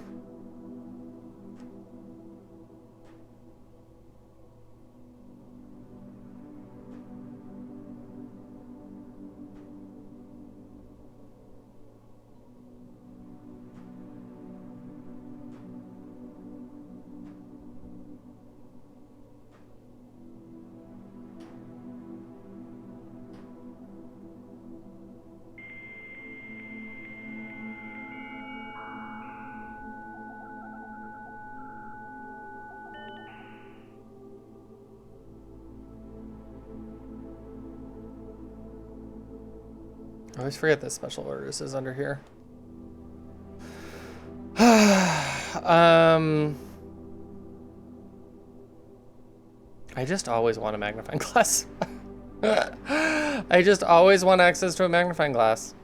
I always forget that special orders is under here. I just always want a magnifying glass. I just always want access to a magnifying glass.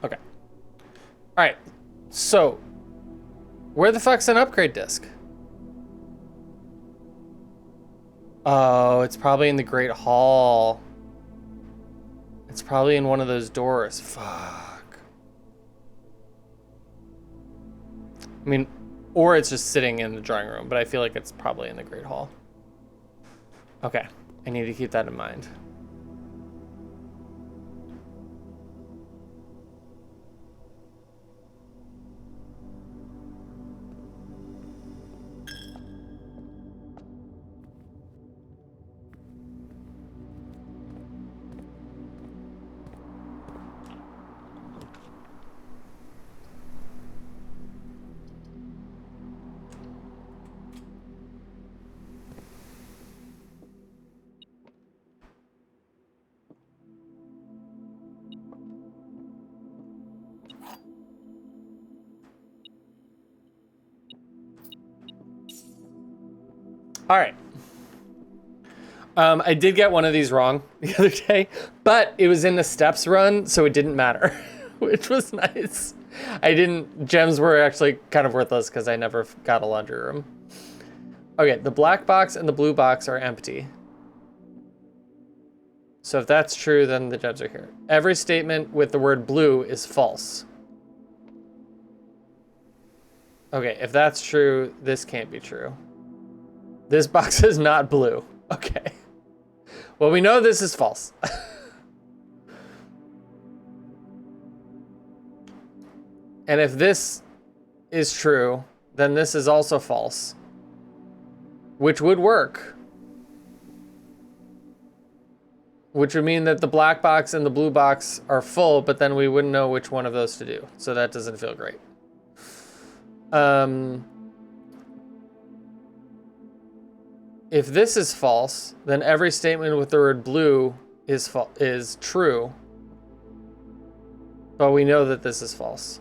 Okay. All right. So, where the fuck's an upgrade disc? Oh, it's probably in the Great Hall. It's probably in one of those doors. Fuck. I mean, or it's just sitting in the drawing room, but I feel like it's probably in the Great Hall. Okay, I need to keep that in mind. All right. I did get one of these wrong the other day, but it was in the steps run, so it didn't matter, which was nice. Gems were actually kind of worthless because I never got a laundry room. Okay, the black box and the blue box are empty. So if that's true, then the gems are here. Every statement with the word blue is false. Okay, if that's true, this can't be true. This box is not blue. Okay. Well, we know this is false. And if this is true, then this is also false. Which would work. Which would mean that the black box and the blue box are full, but then we wouldn't know which one of those to do. So that doesn't feel great. If this is false, then every statement with the word blue is true. But we know that this is false.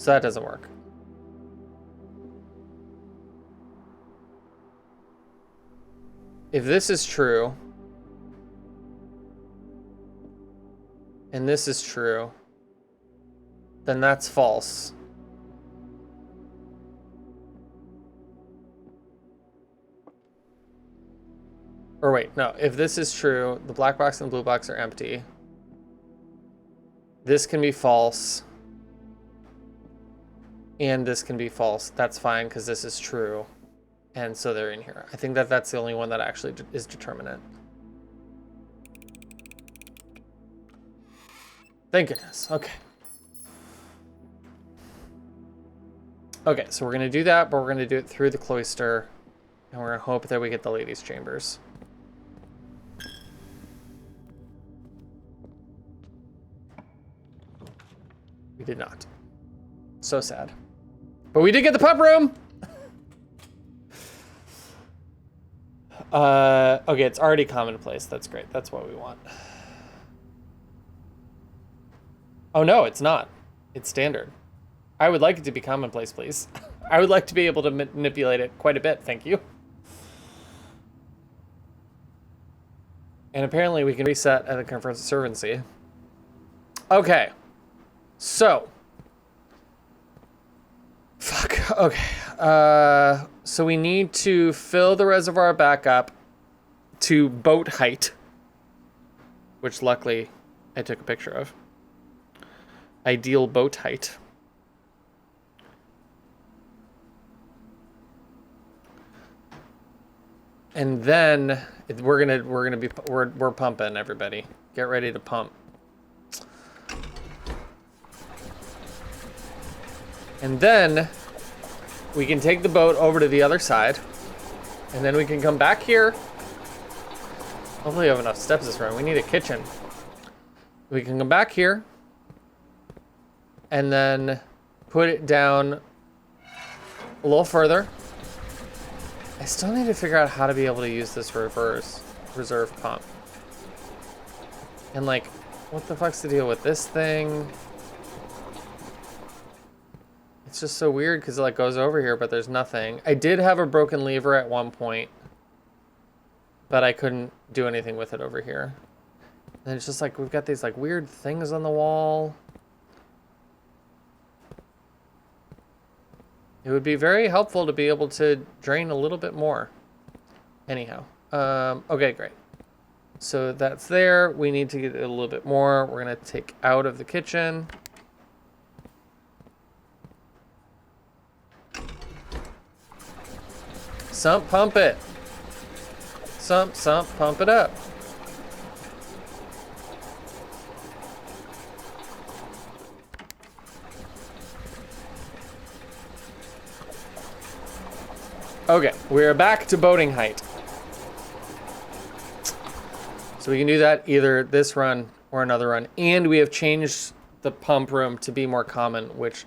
So that doesn't work. If this is true, and this is true, then that's false. Or wait, no, if this is true, the black box and the blue box are empty. This can be false. And this can be false. That's fine, because this is true. And so they're in here. I think that that's the only one that actually is determinate. Thank goodness. Okay. Okay, so we're going to do that, but we're going to do it through the cloister. And we're going to hope that we get the ladies' chambers. We did not. So sad. But we did get the pub room! Okay, it's already commonplace. That's great. That's what we want. Oh no, it's not. It's standard. I would like it to be commonplace, please. I would like to be able to manipulate it quite a bit, thank you. And apparently we can reset at the conference of servancy. Okay. So. Fuck. Okay. So we need to fill the reservoir back up to boat height, which luckily I took a picture of. Ideal boat height. And then we're pumping, everybody. Get ready to pump. And then we can take the boat over to the other side, and then we can come back here. Hopefully we have enough steps this round. We need a kitchen. We can come back here and then put it down a little further. I still need to figure out how to be able to use this reserve pump. And like, what the fuck's the deal with this thing? It's just so weird because it like goes over here, but there's nothing. I did have a broken lever at one point, but I couldn't do anything with it over here. And it's just like, we've got these like weird things on the wall. It would be very helpful to be able to drain a little bit more. Anyhow, okay, great. So that's there. We need to get a little bit more. We're gonna take out of the kitchen. Sump, pump it. Sump, pump it up. Okay, we're back to boating height. So we can do that either this run or another run. And we have changed the pump room to be more common, which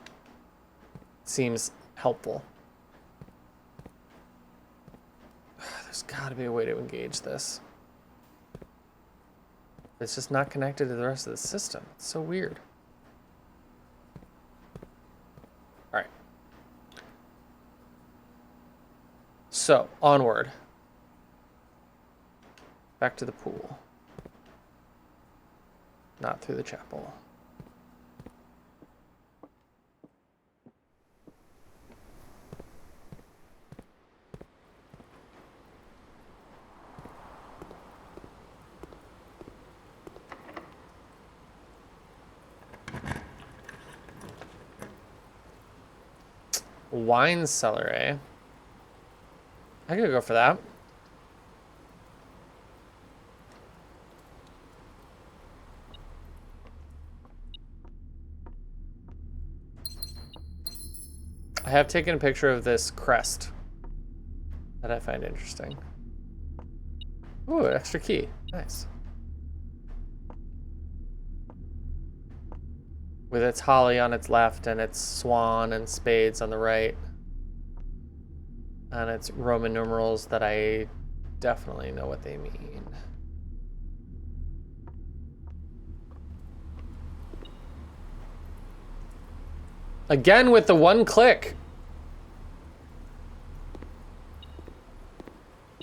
seems helpful. There's gotta be a way to engage this. It's just not connected to the rest of the system. It's so weird. All right. So, onward. Back to the pool. Not through the chapel. Wine cellar, eh? I could go for that. I have taken a picture of this crest that I find interesting. Ooh, an extra key. Nice. With its holly on its left and its swan and spades on the right. And its Roman numerals that I definitely know what they mean. Again with the one click.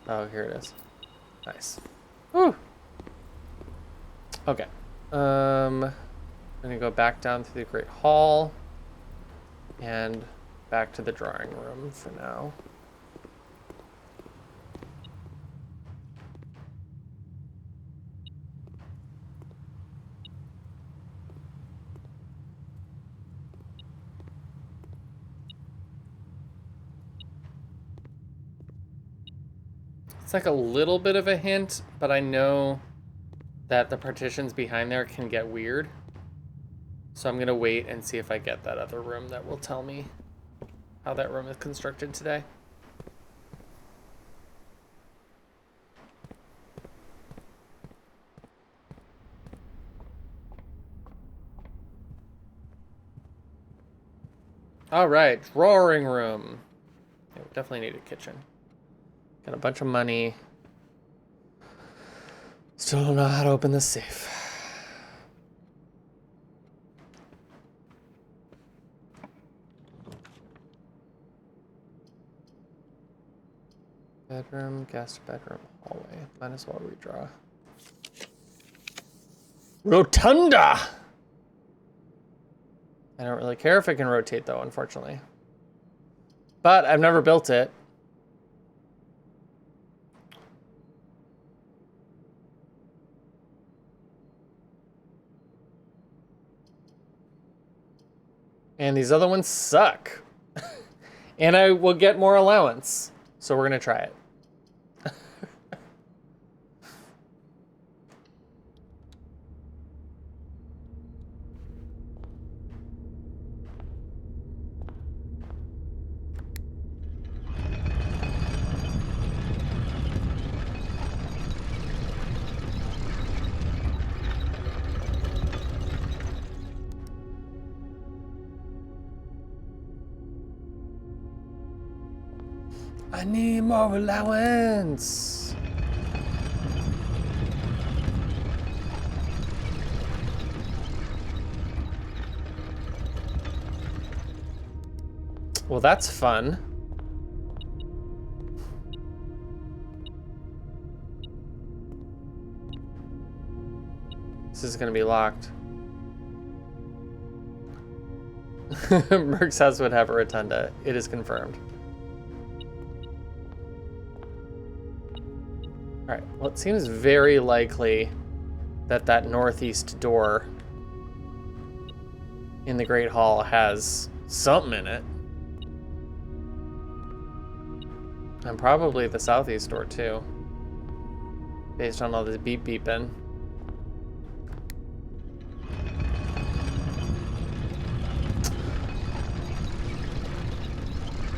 Oh, here it is. Nice. Whew. Okay. I'm gonna go back down through the Great Hall and back to the drawing room for now. It's like a little bit of a hint, but I know that the partitions behind there can get weird. So I'm gonna wait and see if I get that other room that will tell me how that room is constructed today. All right, drawing room. Yeah, we definitely need a kitchen. Got a bunch of money. Still don't know how to open this safe. Bedroom, guest bedroom, hallway. Might as well redraw. Rotunda! I don't really care if it can rotate though, unfortunately. But I've never built it. And these other ones suck. And I will get more allowance. So we're gonna try it. I need more allowance. Well, that's fun. This is gonna be locked. Merck's house would have a rotunda. It is confirmed. All right, well, it seems very likely that that northeast door in the Great Hall has something in it. And probably the southeast door too, based on all this beep beeping.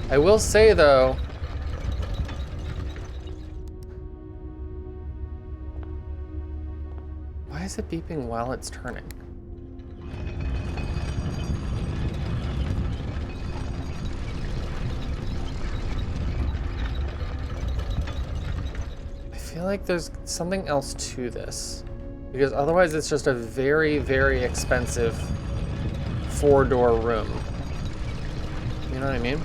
I will say though, why is it beeping while it's turning? I feel like there's something else to this, because otherwise it's just a very, very expensive 4-door room. You know what I mean?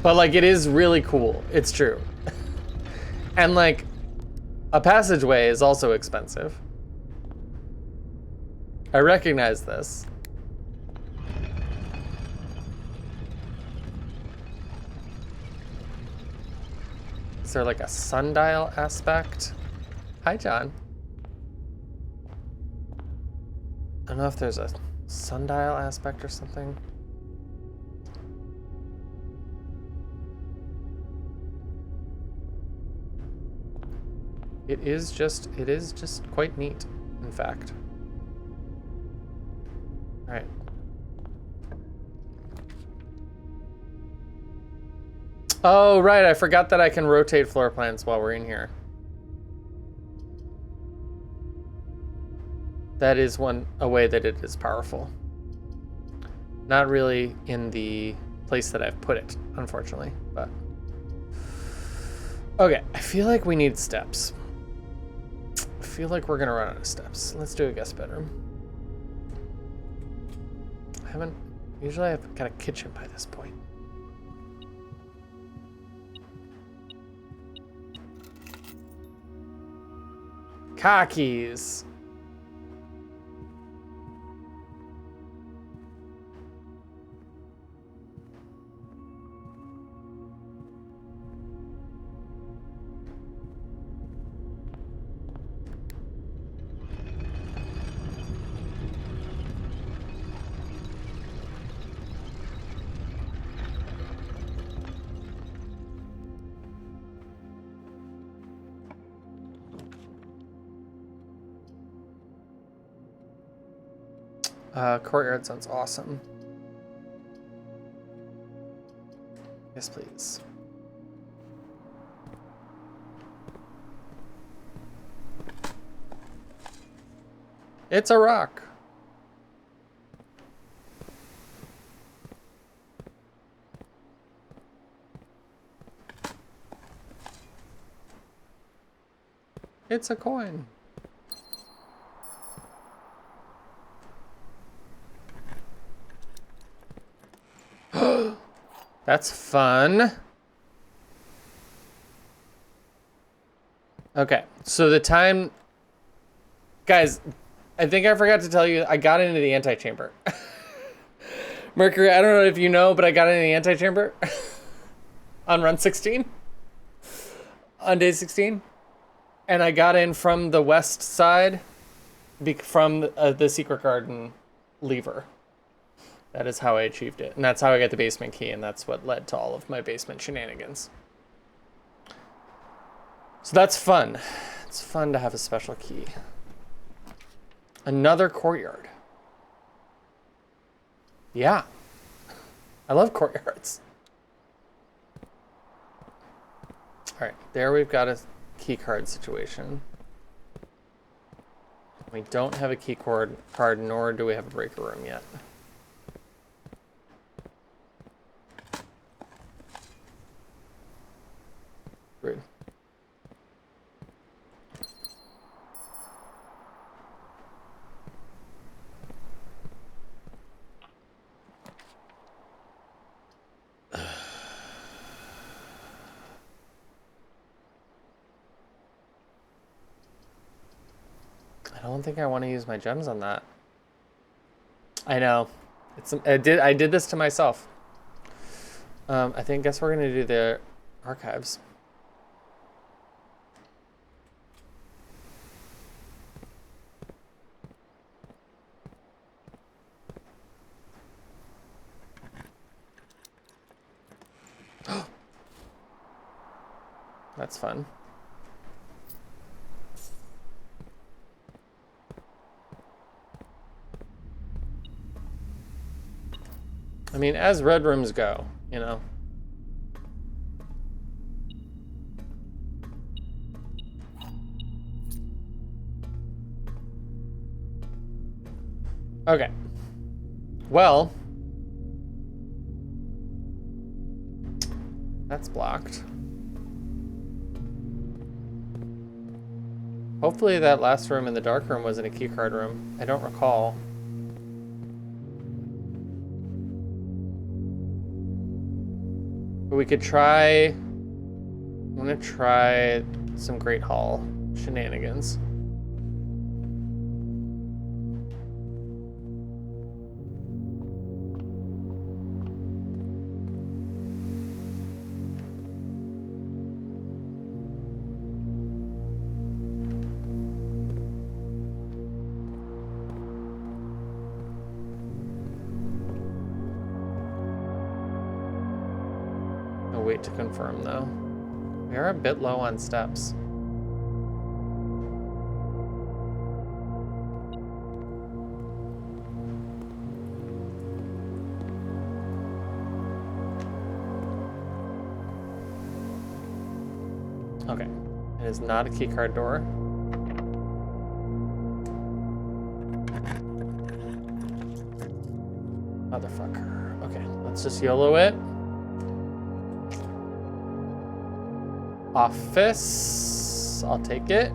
But like, it is really cool. It's true. And like, a passageway is also expensive. I recognize this. Is there like a sundial aspect? Hi, John. I don't know if there's a sundial aspect or something. It is just quite neat, in fact. All right. Oh, right, I forgot that I can rotate floor plans while we're in here. That is a way that it is powerful. Not really in the place that I've put it, unfortunately, but Okay, I feel like we need steps. I feel like we're gonna run out of steps. Let's do a guest bedroom. Usually I've got a kitchen by this point. Car keys. Courtyard sounds awesome. Yes, please. It's a rock. It's a coin. That's fun. Okay, so the time... Guys, I think I forgot to tell you, I got into the antechamber. Mercury, I don't know if you know, but I got into the antechamber on run 16. On day 16. And I got in from the west side, from the secret garden lever. That is how I achieved it. And that's how I got the basement key, and that's what led to all of my basement shenanigans. So that's fun. It's fun to have a special key. Another courtyard. Yeah. I love courtyards. All right, there we've got a key card situation. We don't have a key card, nor do we have a breaker room yet. Rude. I don't think I want to use my gems on that. I know. I did this to myself. I guess we're gonna do the archives. That's fun. I mean, as red rooms go, you know. Okay. Well, that's blocked. Hopefully that last room in the dark room wasn't a keycard room. I don't recall. But we could try... I'm gonna try some Great Hall shenanigans. To confirm though. We are a bit low on steps. Okay, it is not a keycard door. Motherfucker. Okay, let's just YOLO it. Office. I'll take it.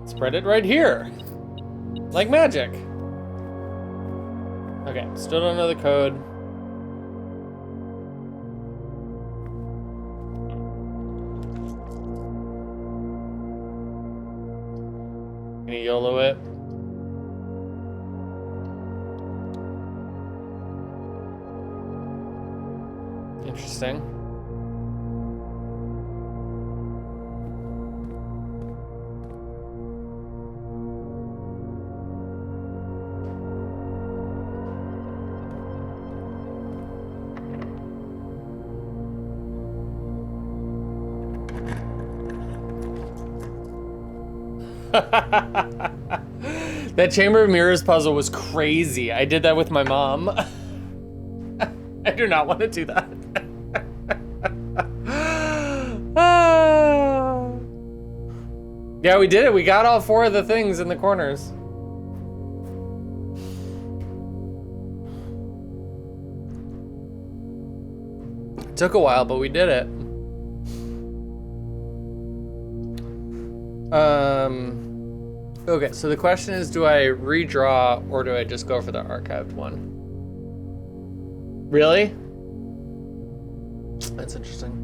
Spread it right here. Like magic. Okay, still don't know the code. Can you YOLO it? Interesting. That Chamber of Mirrors puzzle was crazy. I did that with my mom. I do not want to do that. Yeah, we did it. We got all 4 of the things in the corners. It took a while, but we did it. Okay, so the question is, do I redraw or do I just go for the archived one? Really? That's interesting.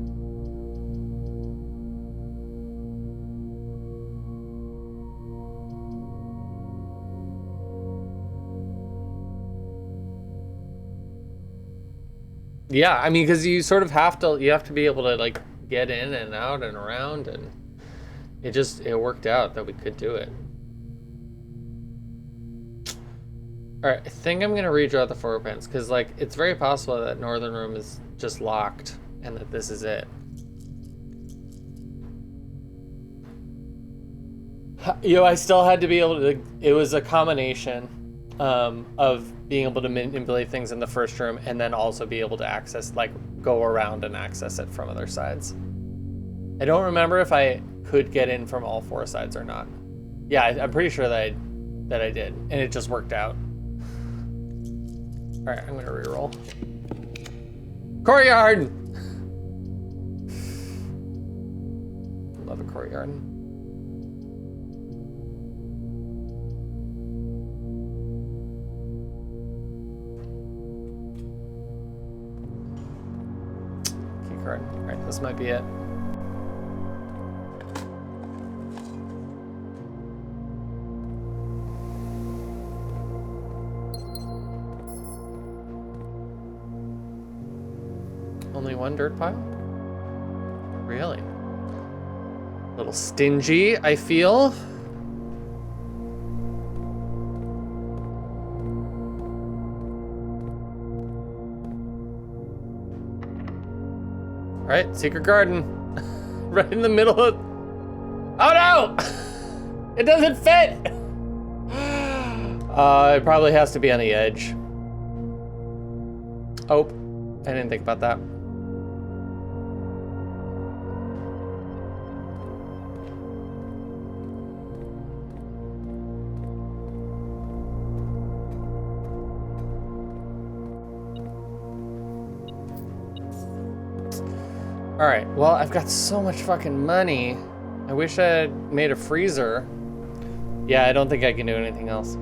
Yeah, I mean, because you sort of have to be able to like get in and out and around, and it worked out that we could do it. All right, I think I'm gonna redraw the 4 pins because like it's very possible that northern room is just locked and that this is it. I still had to be able to. It was a combination of being able to manipulate things in the first room and then also be able to access, like, go around and access it from other sides. I don't remember if I could get in from all 4 sides or not. Yeah, I'm pretty sure that I did, and it just worked out. All right, I'm gonna reroll. Courtyard! Love a courtyard. Key card. All right, this might be it. Only 1 dirt pile? Really? A little stingy, I feel. All right, secret garden. Right in the middle of... Oh no! It doesn't fit! It probably has to be on the edge. Oh, I didn't think about that. All right, well, I've got so much fucking money. I wish I had made a freezer. Yeah, I don't think I can do anything else.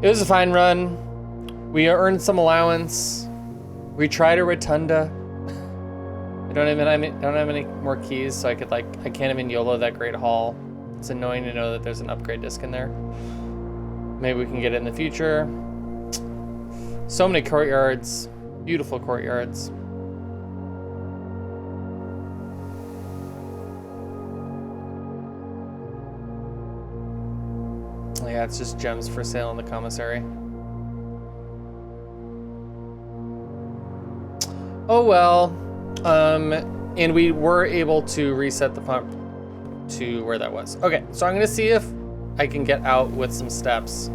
It was a fine run. We earned some allowance. We tried a rotunda. I don't have any more keys, so I can't even YOLO that Great Hall. It's annoying to know that there's an upgrade disc in there. Maybe we can get it in the future. So many courtyards, beautiful courtyards. Yeah, it's just gems for sale in the commissary. Oh well. And we were able to reset the pump to where that was. Okay, so I'm gonna see if I can get out with some steps.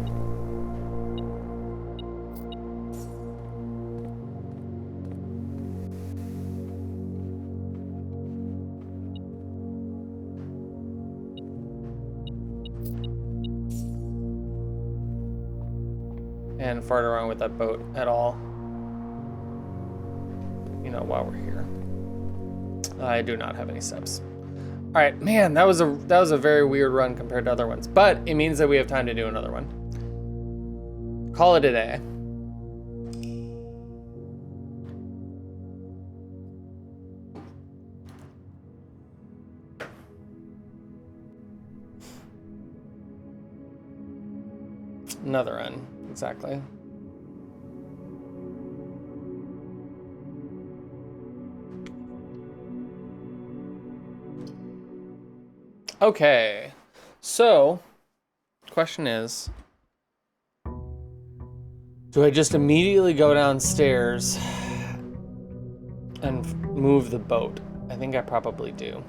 And fart around with that boat at all. You know, while we're here. I do not have any steps. All right, man, that was a very weird run compared to other ones, but it means that we have time to do another one. Call it a day. Another run, exactly. Okay, so question is, do I just immediately go downstairs and move the boat? I think I probably do.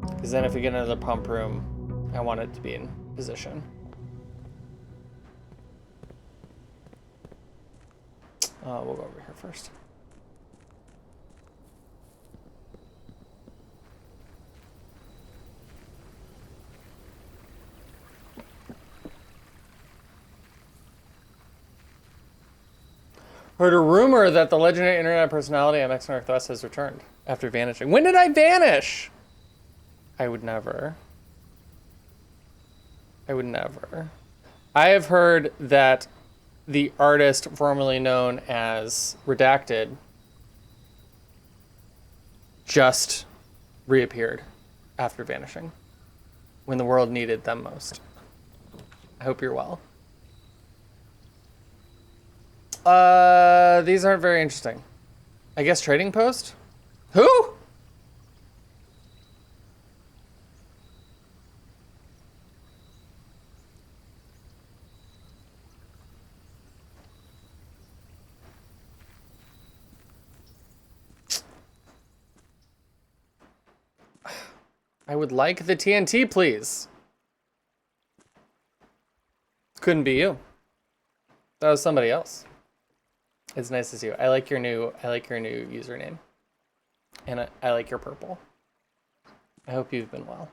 Because then if we get into the pump room, I want it to be in position. We'll go over here first. Heard a rumor that the legendary internet personality MX Northwest has returned after vanishing. When did I vanish? I would never. I would never. I have heard that the artist formerly known as Redacted just reappeared after vanishing when the world needed them most. I hope you're well. These aren't very interesting. I guess Trading Post? Who? I would like the TNT, please. Couldn't be you. That was somebody else. It's nice to see you. I like your new username. And I like your purple. I hope you've been well.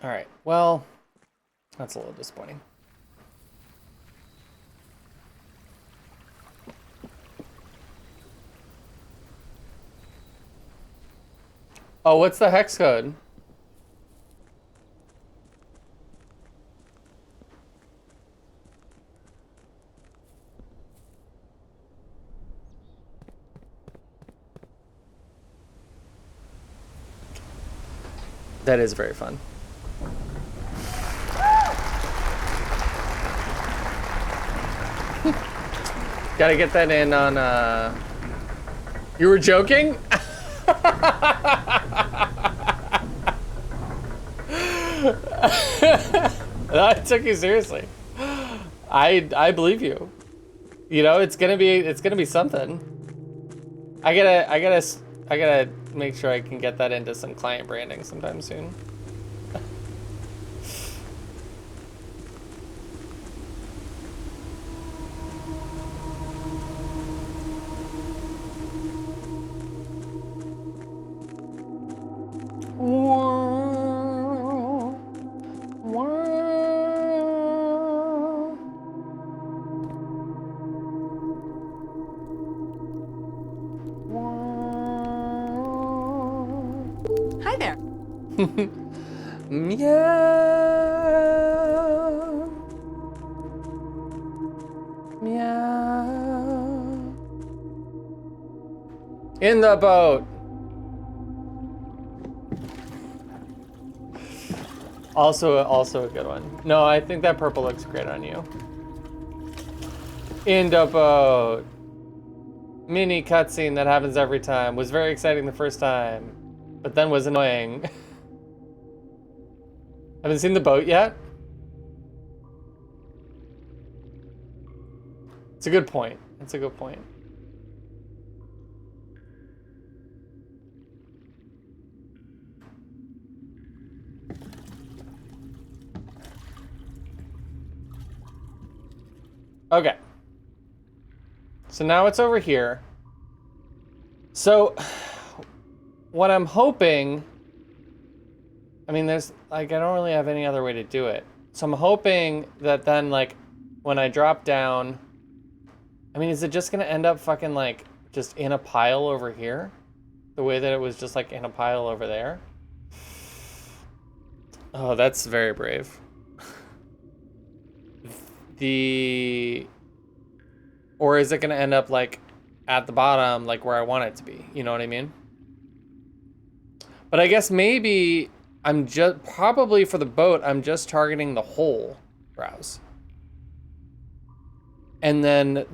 All right. Well, that's a little disappointing. Oh, what's the hex code? That is very fun. Gotta get that in on, You were joking? I took you seriously. I believe you. You know, it's gonna be something. I gotta make sure I can get that into some client branding sometime soon. Hi there. Meow. Meow. In the boat. Also a good one. No, I think that purple looks great on you. In the boat. Mini cutscene that happens every time. Was very exciting the first time, but then was annoying. Haven't seen the boat yet? It's a good point. It's a good point. Okay. So now it's over here. So what I'm hoping, I mean, there's like, I don't really have any other way to do it. So I'm hoping that then like when I drop down, I mean, is it just gonna end up fucking like just in a pile over here? The way that it was just like in a pile over there? Oh, that's very brave. Or is it gonna end up like at the bottom, like where I want it to be? You know what I mean? But I guess maybe I'm just, probably for the boat, I'm just targeting the whole browse. And then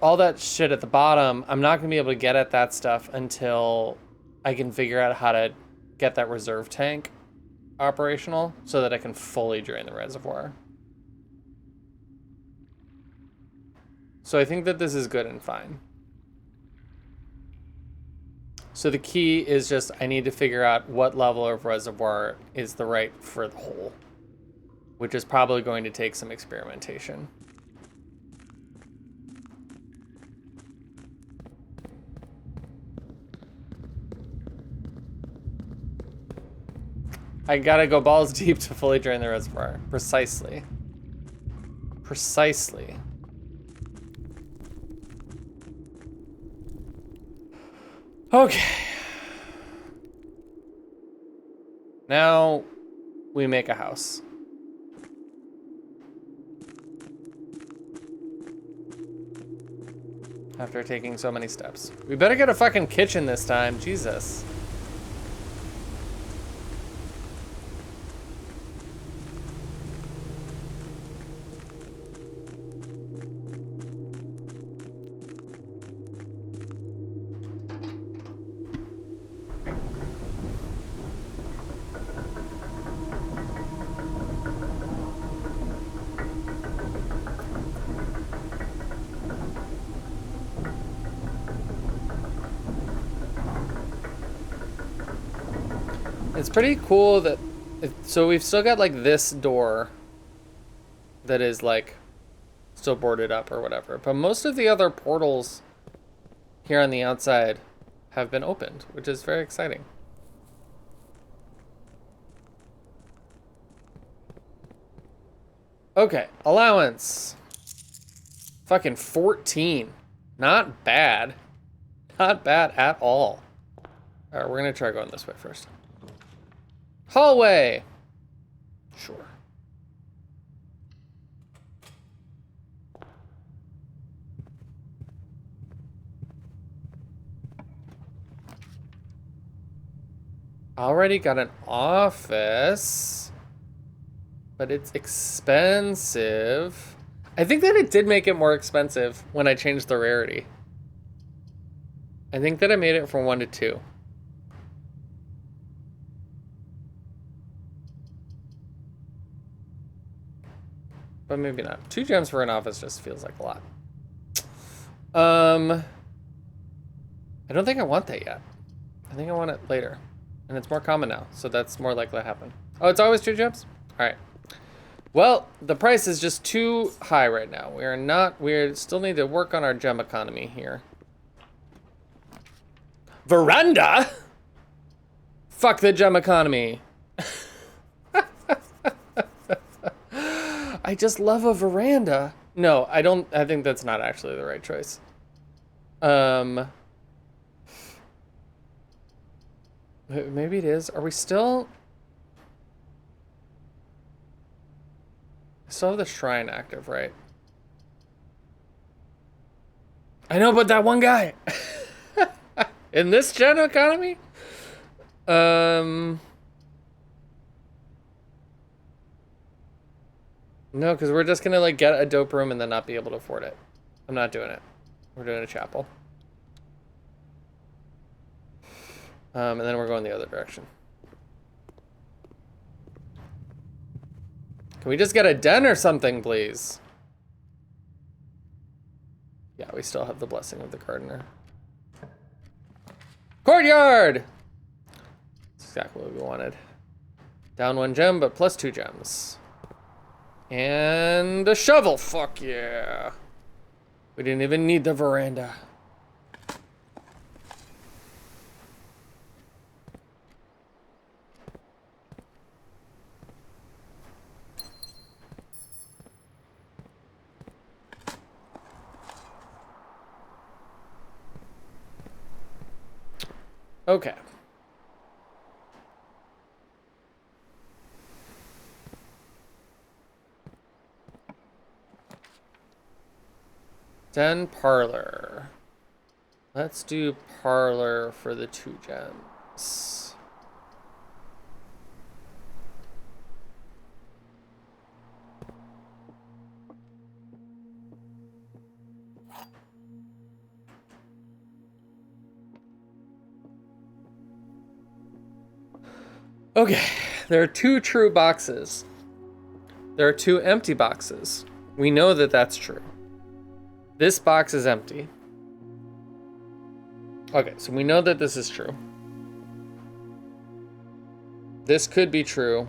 all that shit at the bottom, I'm not gonna be able to get at that stuff until I can figure out how to get that reserve tank operational so that I can fully drain the reservoir. So I think that this is good and fine. So the key is just I need to figure out what level of reservoir is the right for the hole, which is probably going to take some experimentation. I gotta go balls deep to fully drain the reservoir. Precisely. Precisely. Okay. Now we make a house. After taking so many steps. We better get a fucking kitchen this time. Jesus. It's pretty cool that, so we've still got like this door that is like still boarded up or whatever, but most of the other portals here on the outside have been opened, which is very exciting. Okay, allowance. Fucking 14. Not bad. Not bad at all. All right, we're gonna try going this way first. Hallway. Sure. Already got an office, but it's expensive. I think that it did make it more expensive when I changed the rarity. I think that I made it from 1 to 2. But maybe not. 2 gems for an office just feels like a lot. I don't think I want that yet. I think I want it later. And it's more common now, so that's more likely to happen. Oh, it's always 2 gems? All right. Well, the price is just too high right now. We still need to work on our gem economy here. Veranda? Fuck the gem economy. I just love a veranda. No, I don't. I think that's not actually the right choice. Maybe it is. Are we still? I still have the shrine active, right? I know, but that one guy. In this gen economy? No, because we're just gonna like get a dope room and then not be able to afford it. I'm not doing it. We're doing a chapel. And then we're going the other direction. Can we just get a den or something, please? we still have the blessing of the gardener. Courtyard! That's exactly what we wanted. Down 1 gem, but plus 2 gems. And a shovel, fuck yeah. We didn't even need the veranda. Okay. Den parlor. Let's do parlor for the 2 gems. Okay, there are 2 true boxes. There are 2 empty boxes. We know that that's true. This box is empty. Okay, so we know that this is true. This could be true.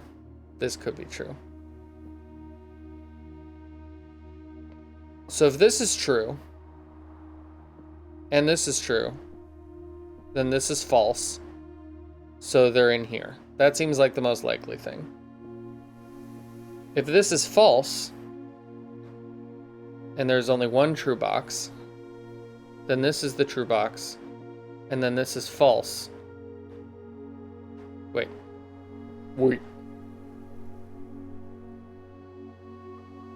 This could be true. So if this is true, and this is true, then this is false. So they're in here. That seems like the most likely thing. If this is false, and there's only 1 true box, then this is the true box, and then this is false. Wait.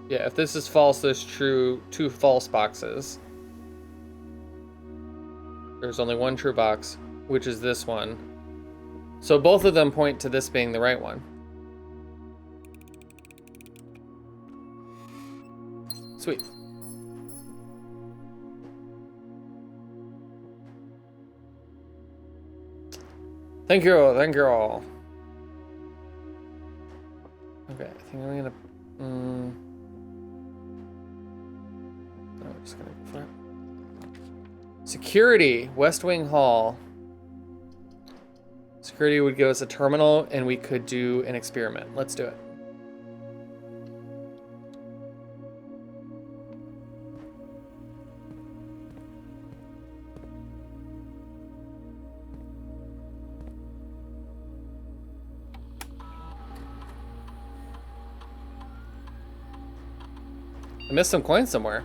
Yeah, if this is false, there's 2 false boxes. There's only 1 true box, which is this one. So both of them point to this being the right one. Sweet. Thank you all, thank you all. Okay, I think I'm gonna... No, I'm just gonna go for it. Security, West Wing Hall. Security would give us a terminal and we could do an experiment. Let's do it. I missed some coins somewhere.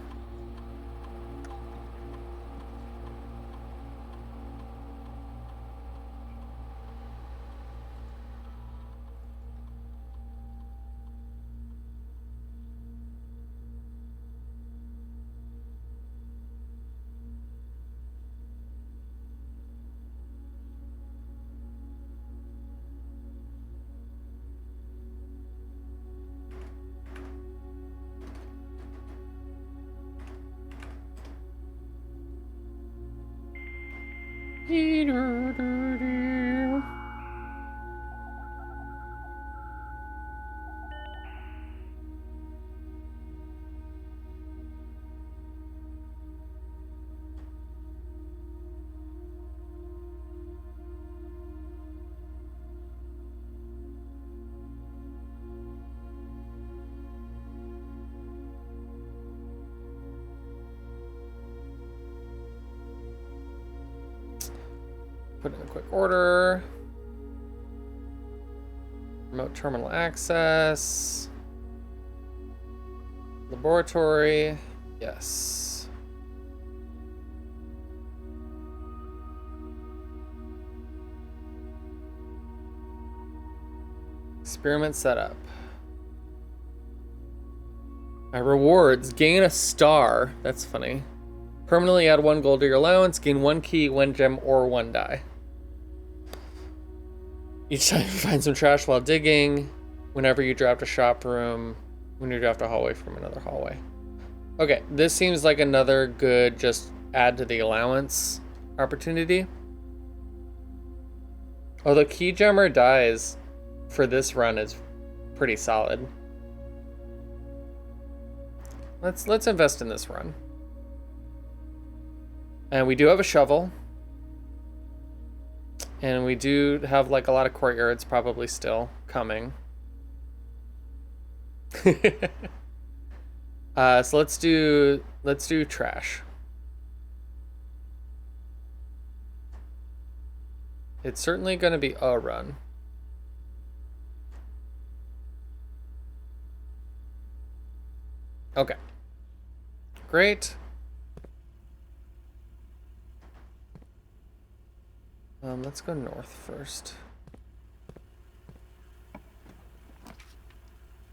Put in a quick order. Remote terminal access. Laboratory. Yes. Experiment setup. My rewards. Gain a star. That's funny. Permanently add 1 gold to your allowance. Gain 1 key, 1 gem, or 1 die. Each time you find some trash while digging. Whenever you draft a shop room. When you draft a hallway from another hallway. Okay, this seems like another good just add to the allowance opportunity. Although key gemmer dies for this run is pretty solid. Let's invest in this run. And we do have a shovel. And we do have like a lot of courtyards probably still coming. So let's do trash. It's certainly going to be a run. Okay. Great. Let's go north first.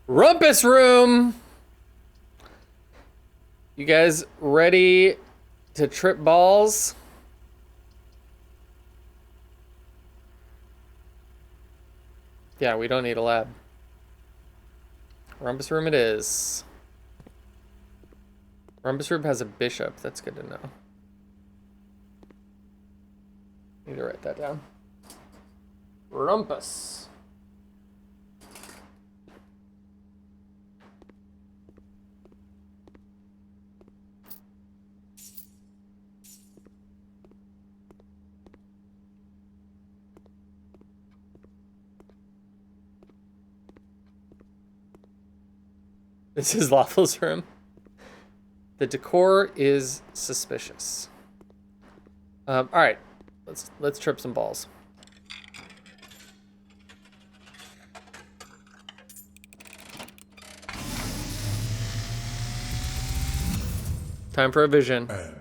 Rumpus room! You guys ready to trip balls? Yeah, we don't need a lab. Rumpus room it is. Rumpus room has a bishop. That's good to know. Need to write that down. Rumpus. This is Lawful's room. The decor is suspicious. All right, let's trip some balls. Time for a vision. And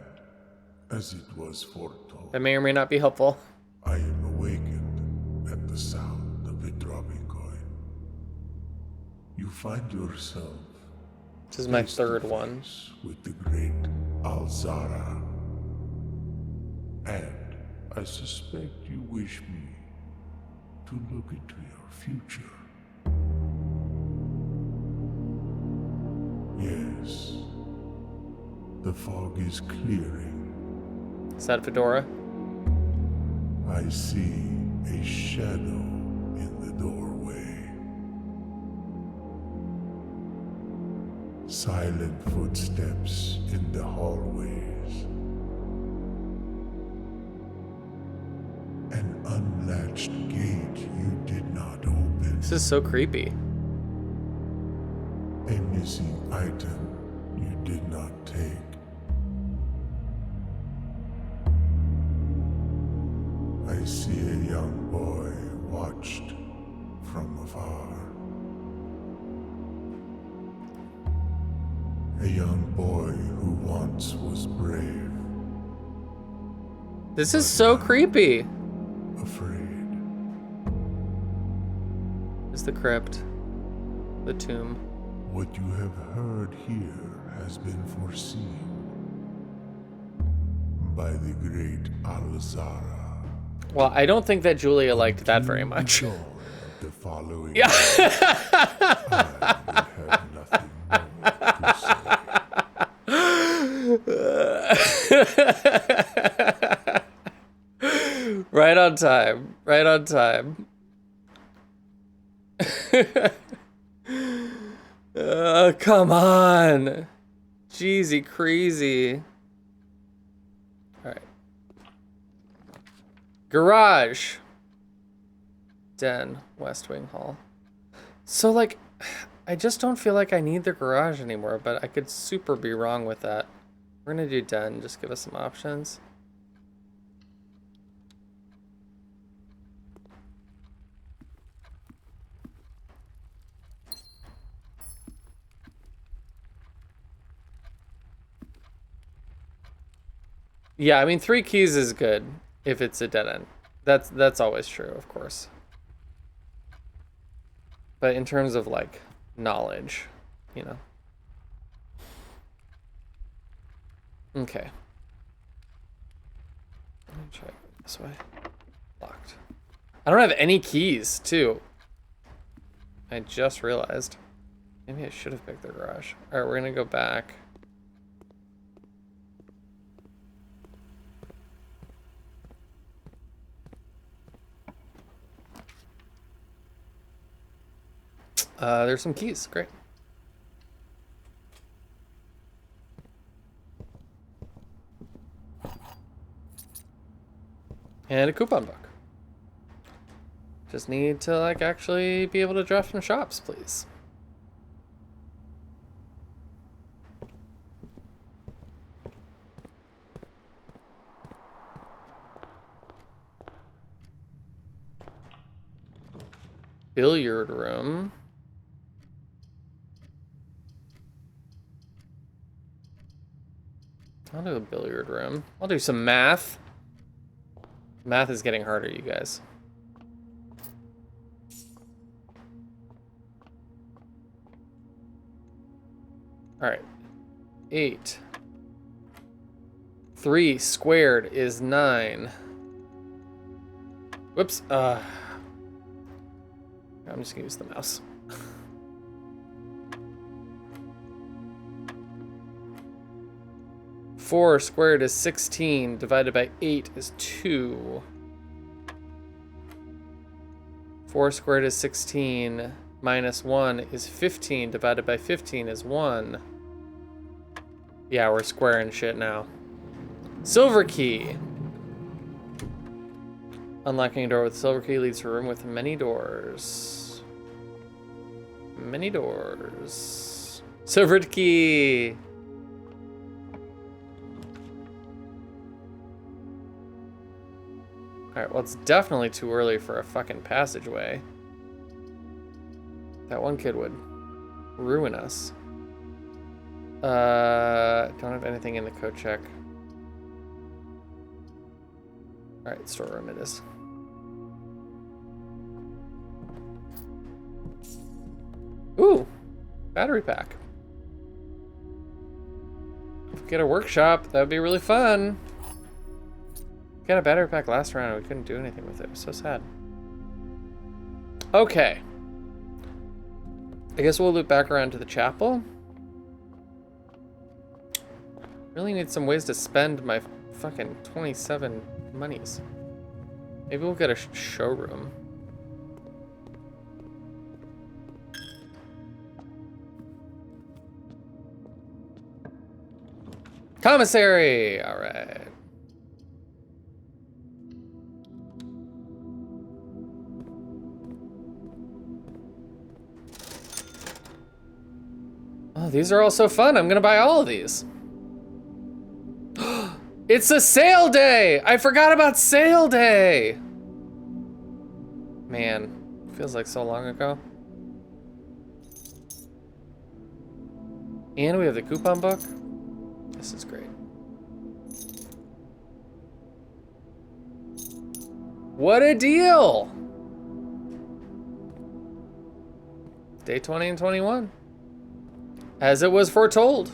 as it was foretold, That may or may not be helpful. I am awakened at the sound of a dropping coin. You find yourself This is my face to third one. face with the great Alzara. And I suspect you wish me to look into your future. Yes. The fog is clearing. Is that Fedora? I see a shadow in the doorway. Silent footsteps in the hallways. An unlatched gate you did not open. This is so creepy. A missing item you did not take. I see a young boy watched from afar. A young boy who once was brave, This is so creepy. afraid. Is the crypt, the tomb. What you have heard here has been foreseen by the great Alzara. Well, I don't think that Julia liked that very much. Dawn of the following Yeah. I will have nothing more to say. Right on time. Right on time. Come on. Jeezy crazy. All right. Garage. Den, West Wing Hall. So, like, I just don't feel like I need the garage anymore, but I could super be wrong with that. We're gonna do den, just give us some options. Yeah, I mean, 3 keys is good if it's a dead end. That's always true, of course. But in terms of, like, knowledge, you know. Okay. Let me try it this way. Locked. I don't have any keys, too. I just realized. Maybe I should have picked the garage. Alright, we're gonna go back. There's some keys. Great. And a coupon book. Just need to, like, actually be able to draft some shops, please. Billiard room. I'll do a billiard room. I'll do some math. Math is getting harder, you guys. All right. 8. 3 squared is 9. Whoops. I'm just gonna use the mouse. 4 squared is 16, divided by 8 is 2. 4 squared is 16, minus 1 is 15, divided by 15 is 1. Yeah, we're squaring shit now. Silver key. Unlocking a door with a silver key leads to a room with many doors. Many doors. Silver key. Alright, well, it's definitely too early for a fucking passageway. That one kid would ruin us. Don't have anything in the code check. Alright, storeroom it is. Ooh, battery pack. If we get a workshop, that would be really fun. We got a battery pack last round and we couldn't do anything with it. It was so sad. Okay. I guess we'll loop back around to the chapel. Really need some ways to spend my fucking 27 monies. Maybe we'll get a showroom. Commissary! Alright. Oh, these are all so fun. I'm gonna buy all of these. It's a sale day! I forgot about sale day! Man, feels like so long ago. And we have the coupon book. This is great. What a deal! Day 20 and 21. As it was foretold.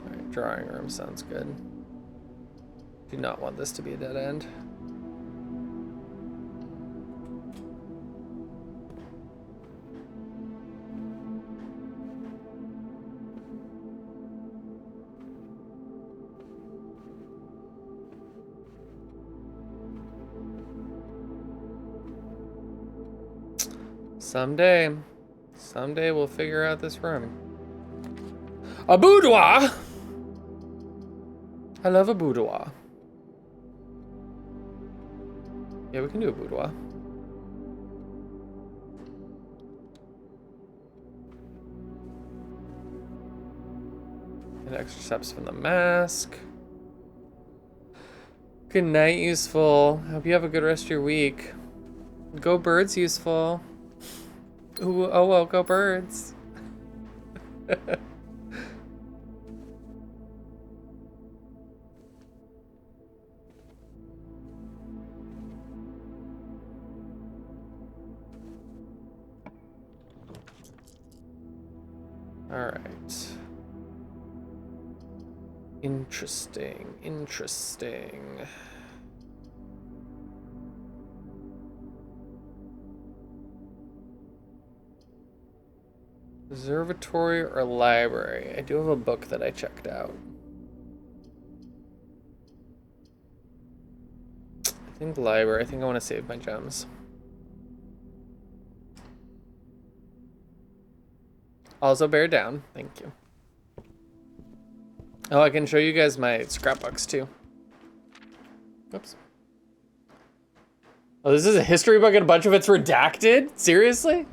Alright, drawing room sounds good. Do not want this to be a dead end. Someday we'll figure out this room. A boudoir! I love a boudoir. Yeah, we can do a boudoir. And extra steps from the mask. Good night, useful. Hope you have a good rest of your week. Go birds, useful. Ooh, oh well, go birds. All right. Interesting, interesting. Observatory or library? I do have a book that I checked out. I think library. I think I want to save my gems. Also bear down. Thank you. Oh, I can show you guys my scrapbooks too. Oops. Oh, this is a history book and a bunch of it's redacted? Seriously?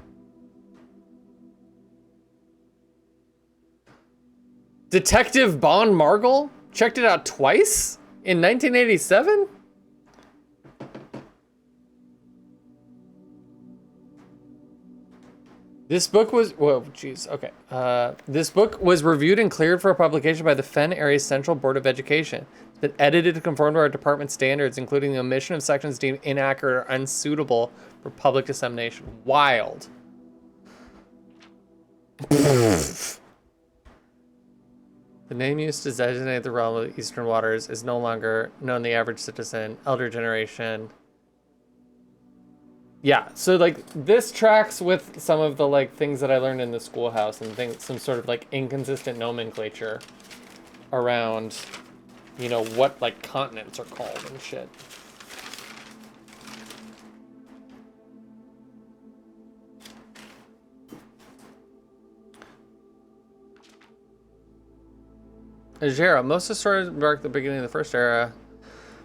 Detective Bon Margle? Checked it out twice? In 1987? This book was, whoa, jeez, okay. This book was reviewed and cleared for publication by the Fen Area Central Board of Education. It's been edited to conform to our department standards, including the omission of sections deemed inaccurate or unsuitable for public dissemination. Wild. The name used to designate the realm of the Eastern Waters is no longer known to the average citizen, elder generation. Yeah, so like this tracks with some of the like things that I learned in the schoolhouse and things, some sort of like inconsistent nomenclature around, you know, what like continents are called and shit. Ajera, most historians mark the beginning of the first era,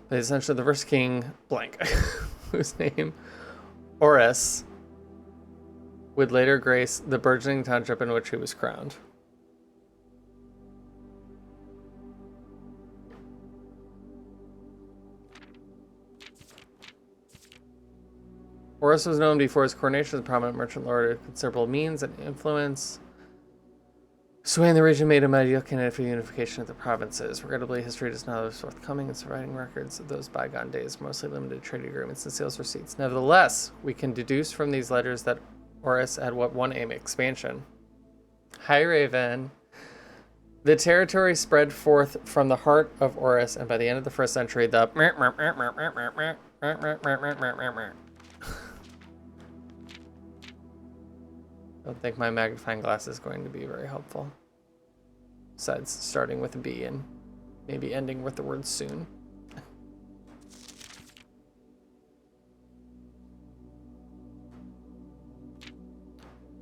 but essentially the first king, blank, whose name, Horus, would later grace the burgeoning township in which he was crowned. Horus was known before his coronation as a prominent merchant lord of considerable means and influence. Swaying the region made him an ideal candidate for the unification of the provinces. Regrettably, history does not have forthcoming and surviving records of those bygone days, mostly limited to trade agreements and sales receipts. Nevertheless, we can deduce from these letters that Horus had what one aim: expansion. Hi, Raven. The territory spread forth from the heart of Horus, and by the end of the first century, the I don't think my magnifying glass is going to be very helpful. Besides starting with a B and maybe ending with the word soon.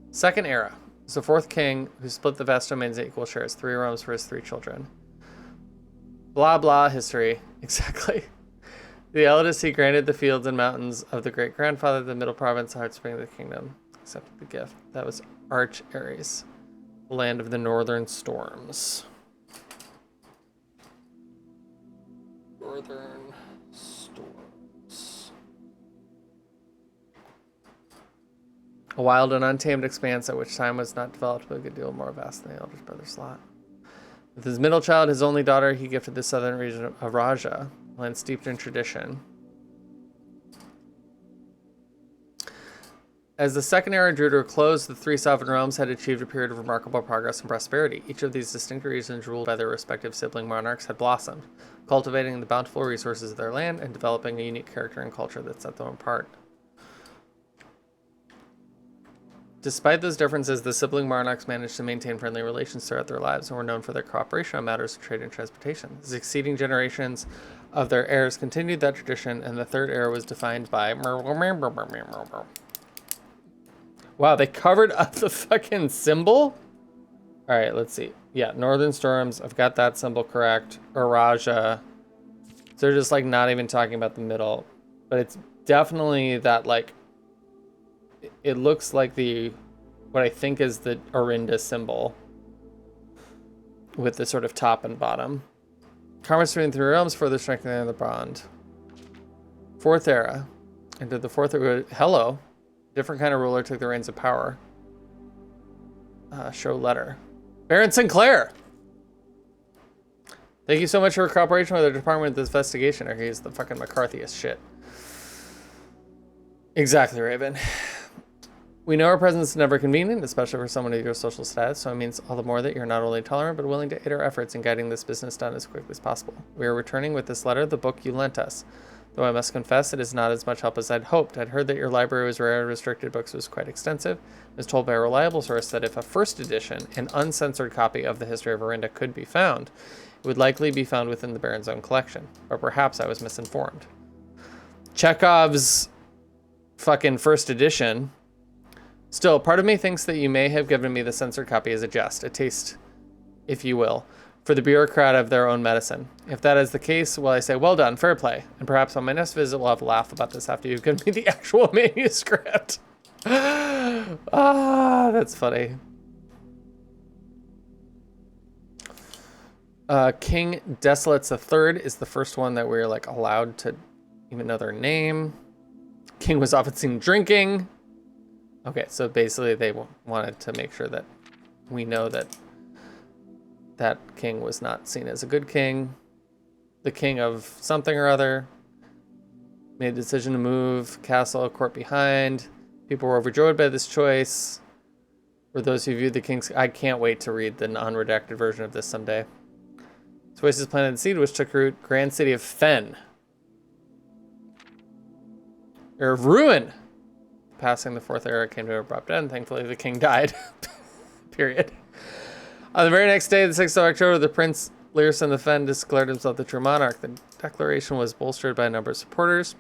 Second era was the fourth king who split the vast domains in equal shares, 3 realms for his 3 children. Blah blah history. Exactly. The eldest he granted the fields and mountains of the great grandfather, the middle province, the heart spring of the kingdom. Accepted the gift. That was Arch Ares, the land of the northern storms. Northern storms. A wild and untamed expanse at which time was not developed, but a good deal more vast than the eldest brother's lot. With his middle child, his only daughter, he gifted the southern region of Raja, a land steeped in tradition. As the second era drew to a close, the 3 sovereign realms had achieved a period of remarkable progress and prosperity. Each of these distinct regions, ruled by their respective sibling monarchs, had blossomed, cultivating the bountiful resources of their land and developing a unique character and culture that set them apart. Despite those differences, the sibling monarchs managed to maintain friendly relations throughout their lives and were known for their cooperation on matters of trade and transportation. The succeeding generations of their heirs continued that tradition, and the third era was defined by... Wow, they covered up the fucking symbol? Alright, let's see. Yeah, Northern Storms. I've got that symbol correct. Araja. So they're just like not even talking about the middle. But it's definitely that like... It looks like the... What I think is the Orinda symbol. With the sort of top and bottom. Commerce between the 3 realms further strengthening the bond. Fourth era. Into the fourth era... Hello. Different kind of ruler took the reins of power. Show letter. Baron Sinclair! Thank you so much for your cooperation with the Department of Investigation. Or he's the fucking McCarthyist shit. Exactly, Raven. We know our presence is never convenient, especially for someone of your social status, so it means all the more that you're not only tolerant, but willing to aid our efforts in getting this business done as quickly as possible. We are returning with this letter the book you lent us. Though I must confess, it is not as much help as I'd hoped. I'd heard that your library was rare and restricted books was quite extensive. I was told by a reliable source that if a first edition, an uncensored copy of the history of Orinda could be found, it would likely be found within the Baron's own collection. But perhaps I was misinformed. Chekhov's fucking first edition Still, part of me thinks that you may have given me the censored copy as a jest, a taste, if you will, for the bureaucrat of their own medicine. If that is the case, well, I say, well done, fair play. And perhaps on my next visit, we'll have a laugh about this after you've given me the actual manuscript. Ah, that's funny. King Desolates III is the first one that we're like allowed to even know their name. King was often seen drinking. Okay, so basically they wanted to make sure that we know that that king was not seen as a good king. The king of something or other made a decision to move castle, court behind. People were overjoyed by this choice. For those who viewed the king's... I can't wait to read the non-redacted version of this someday. Choices planted the seed, which took root. Grand city of Fen. Or of ruin. Passing the fourth era came to an abrupt end. Thankfully, the king died. Period. On the very next day, the 6th of October, the Prince Learson the Fen declared himself the true monarch. The declaration was bolstered by a number of supporters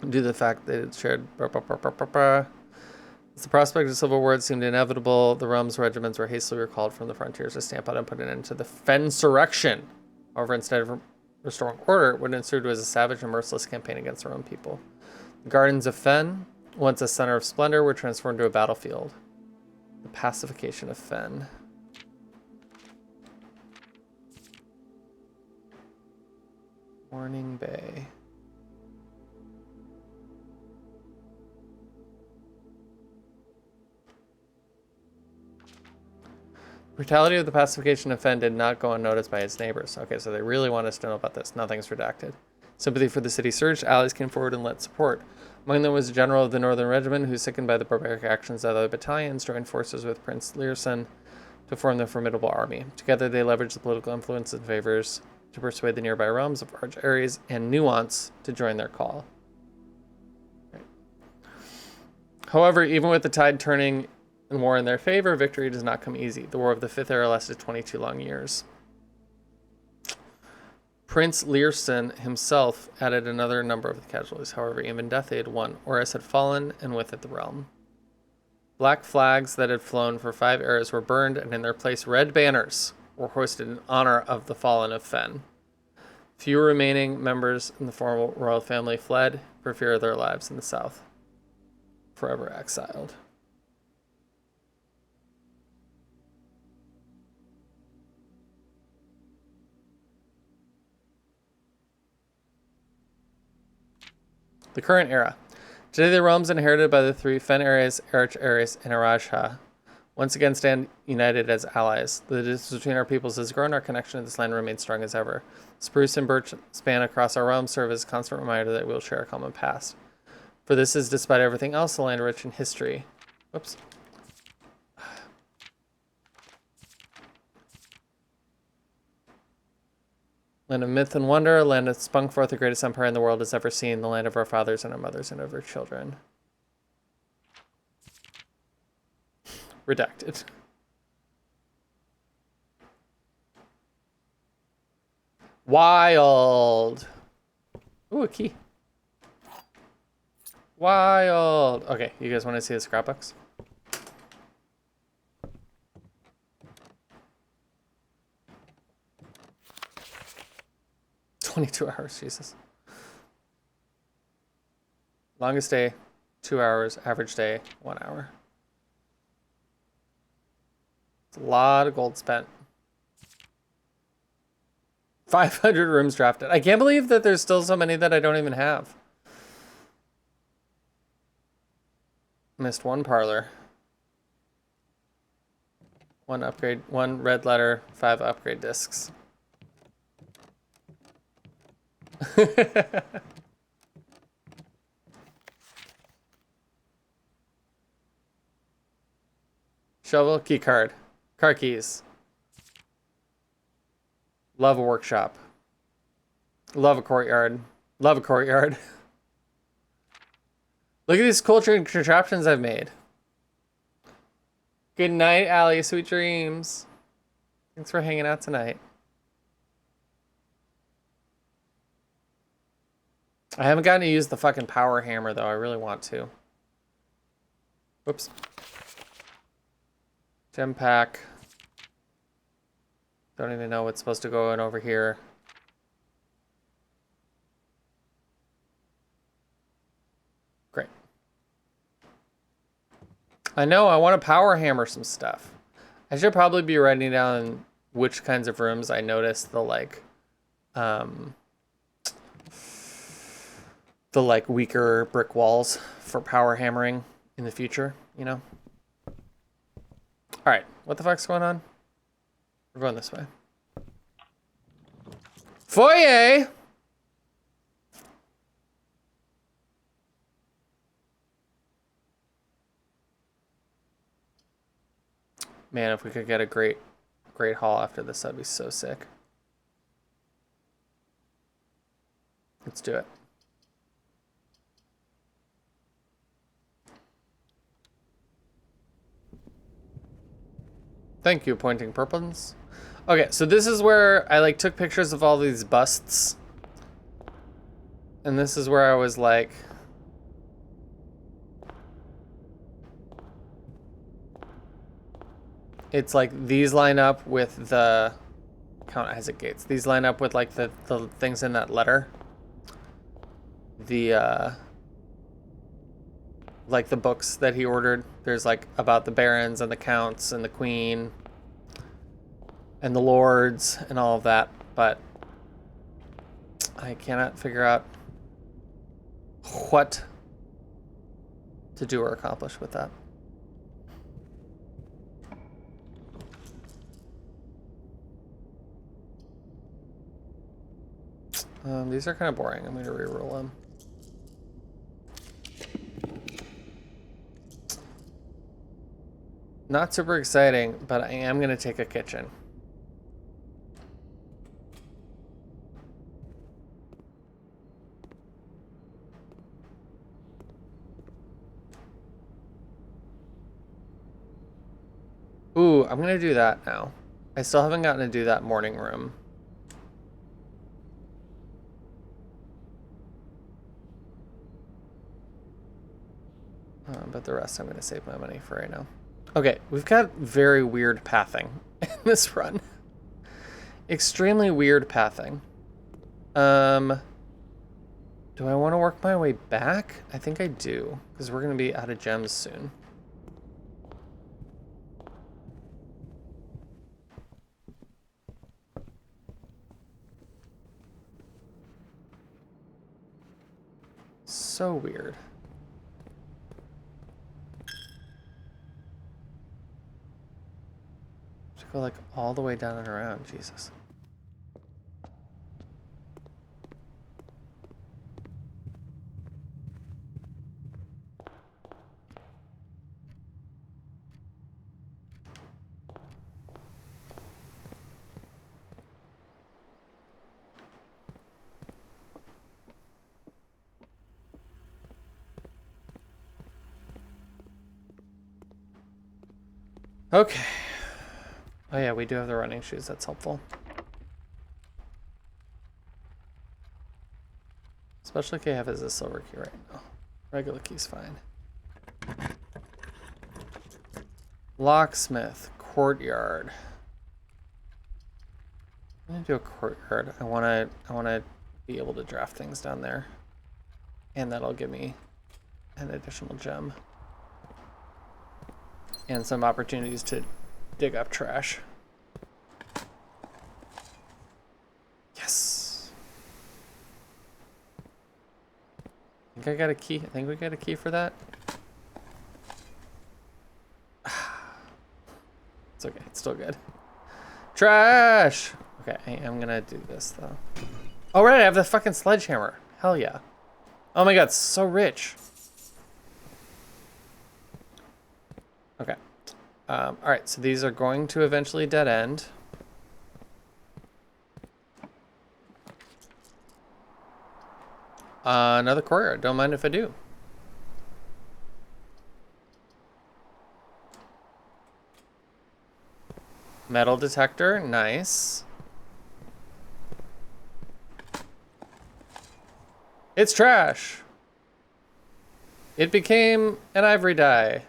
due to the fact that it shared... As the prospect of civil war seemed inevitable, the realm's regiments were hastily recalled from the frontiers to stamp out and put an end to the Fensurrection. However, instead of restoring order, what ensued was a savage and merciless campaign against their own people. The gardens of Fen, once a center of splendor, were transformed into a battlefield. The pacification of Fen. Morning Bay. Brutality of the pacification of Fen did not go unnoticed by its neighbors. Okay, so they really want us to know about this. Nothing's redacted. Sympathy for the city surged. Allies came forward and lent support. Among them was a general of the Northern Regiment who, sickened by the barbaric actions of other battalions, joined forces with Prince Learson to form the formidable army. Together, they leveraged the political influence and favors to persuade the nearby realms of Arch Ares and Nuance to join their call. Right. However, even with the tide turning and war in their favor, victory does not come easy. The War of the Fifth Era lasted 22 long years. Prince Learson himself added another number of the casualties. However, even death aid won. Oris had fallen, and with it the realm. Black flags that had flown for 5 eras were burned, and in their place red banners were hoisted in honor of the fallen of Fen. Few remaining members in the former royal family fled for fear of their lives in the south, forever exiled. The current era. Today the realms inherited by the 3 Fen Ares, Arch Ares, and Arajha once again stand united as allies. The distance between our peoples has grown, our connection to this land remains strong as ever. Spruce and birch span across our realms serve as a constant reminder that we will share a common past. For this is, despite everything else, a land rich in history. Whoops. Land of myth and wonder, a land that spun forth the greatest empire in the world has ever seen, the land of our fathers and our mothers and of our children. Redacted. Wild. Ooh, a key. Wild. Okay, you guys want to see the scrapbooks? $22, Jesus. Longest day, 2 hours. Average day, 1 hour. It's a lot of gold spent. 500 rooms drafted. I can't believe that there's still so many that I don't even have. Missed 1 parlor. 1 upgrade, 1 red letter, 5 upgrade discs. Shovel, key card, car keys. Love a workshop. Love a courtyard. Love a courtyard. Look at these cool contraptions I've made. Good night, Allie. Sweet dreams. Thanks for hanging out tonight. I haven't gotten to use the fucking power hammer, though. I really want to. Whoops. Gem pack. Don't even know what's supposed to go in over here. Great. I know, I want to power hammer some stuff. I should probably be writing down which kinds of rooms I noticed the weaker brick walls for power hammering in the future, you know? All right, what the fuck's going on? We're going this way. Foyer! Man, if we could get a great haul after this, that'd be so sick. Let's do it. Thank you, Pointing Purples. Okay, so this is where I took pictures of all these busts. And this is where I was like, it's like these line up with the count Isaac Gates. These line up with like the things in that letter. The like the books that he ordered. There's like about the barons and the counts and the queen and the lords and all of that, but I cannot figure out what to do or accomplish with that. These are kind of boring. I'm going to re-roll them. Not super exciting, but I am going to take a kitchen. Ooh, I'm going to do that now. I still haven't gotten to do that morning room. But the rest I'm going to save my money for right now. Okay, we've got very weird pathing in this run. Extremely weird pathing. Do I want to work my way back? I think I do, because we're going to be out of gems soon. So weird. Go like all the way down and around, Jesus. Okay. Oh yeah, we do have the running shoes. That's helpful. Special key I have is a silver key right now. Regular key's fine. Locksmith, courtyard. I'm gonna do a courtyard. I wanna be able to draft things down there, and that'll give me an additional gem and some opportunities to dig up trash. Yes. I think I got a key. I think we got a key for that. It's okay. It's still good. Trash! Okay, I am gonna do this though. Oh right, I have the fucking sledgehammer. Hell yeah. Oh my god, so rich. Okay. All right, so these are going to eventually dead end. Another courtyard, don't mind if I do. Metal detector, nice. It's trash. It became an ivory dye.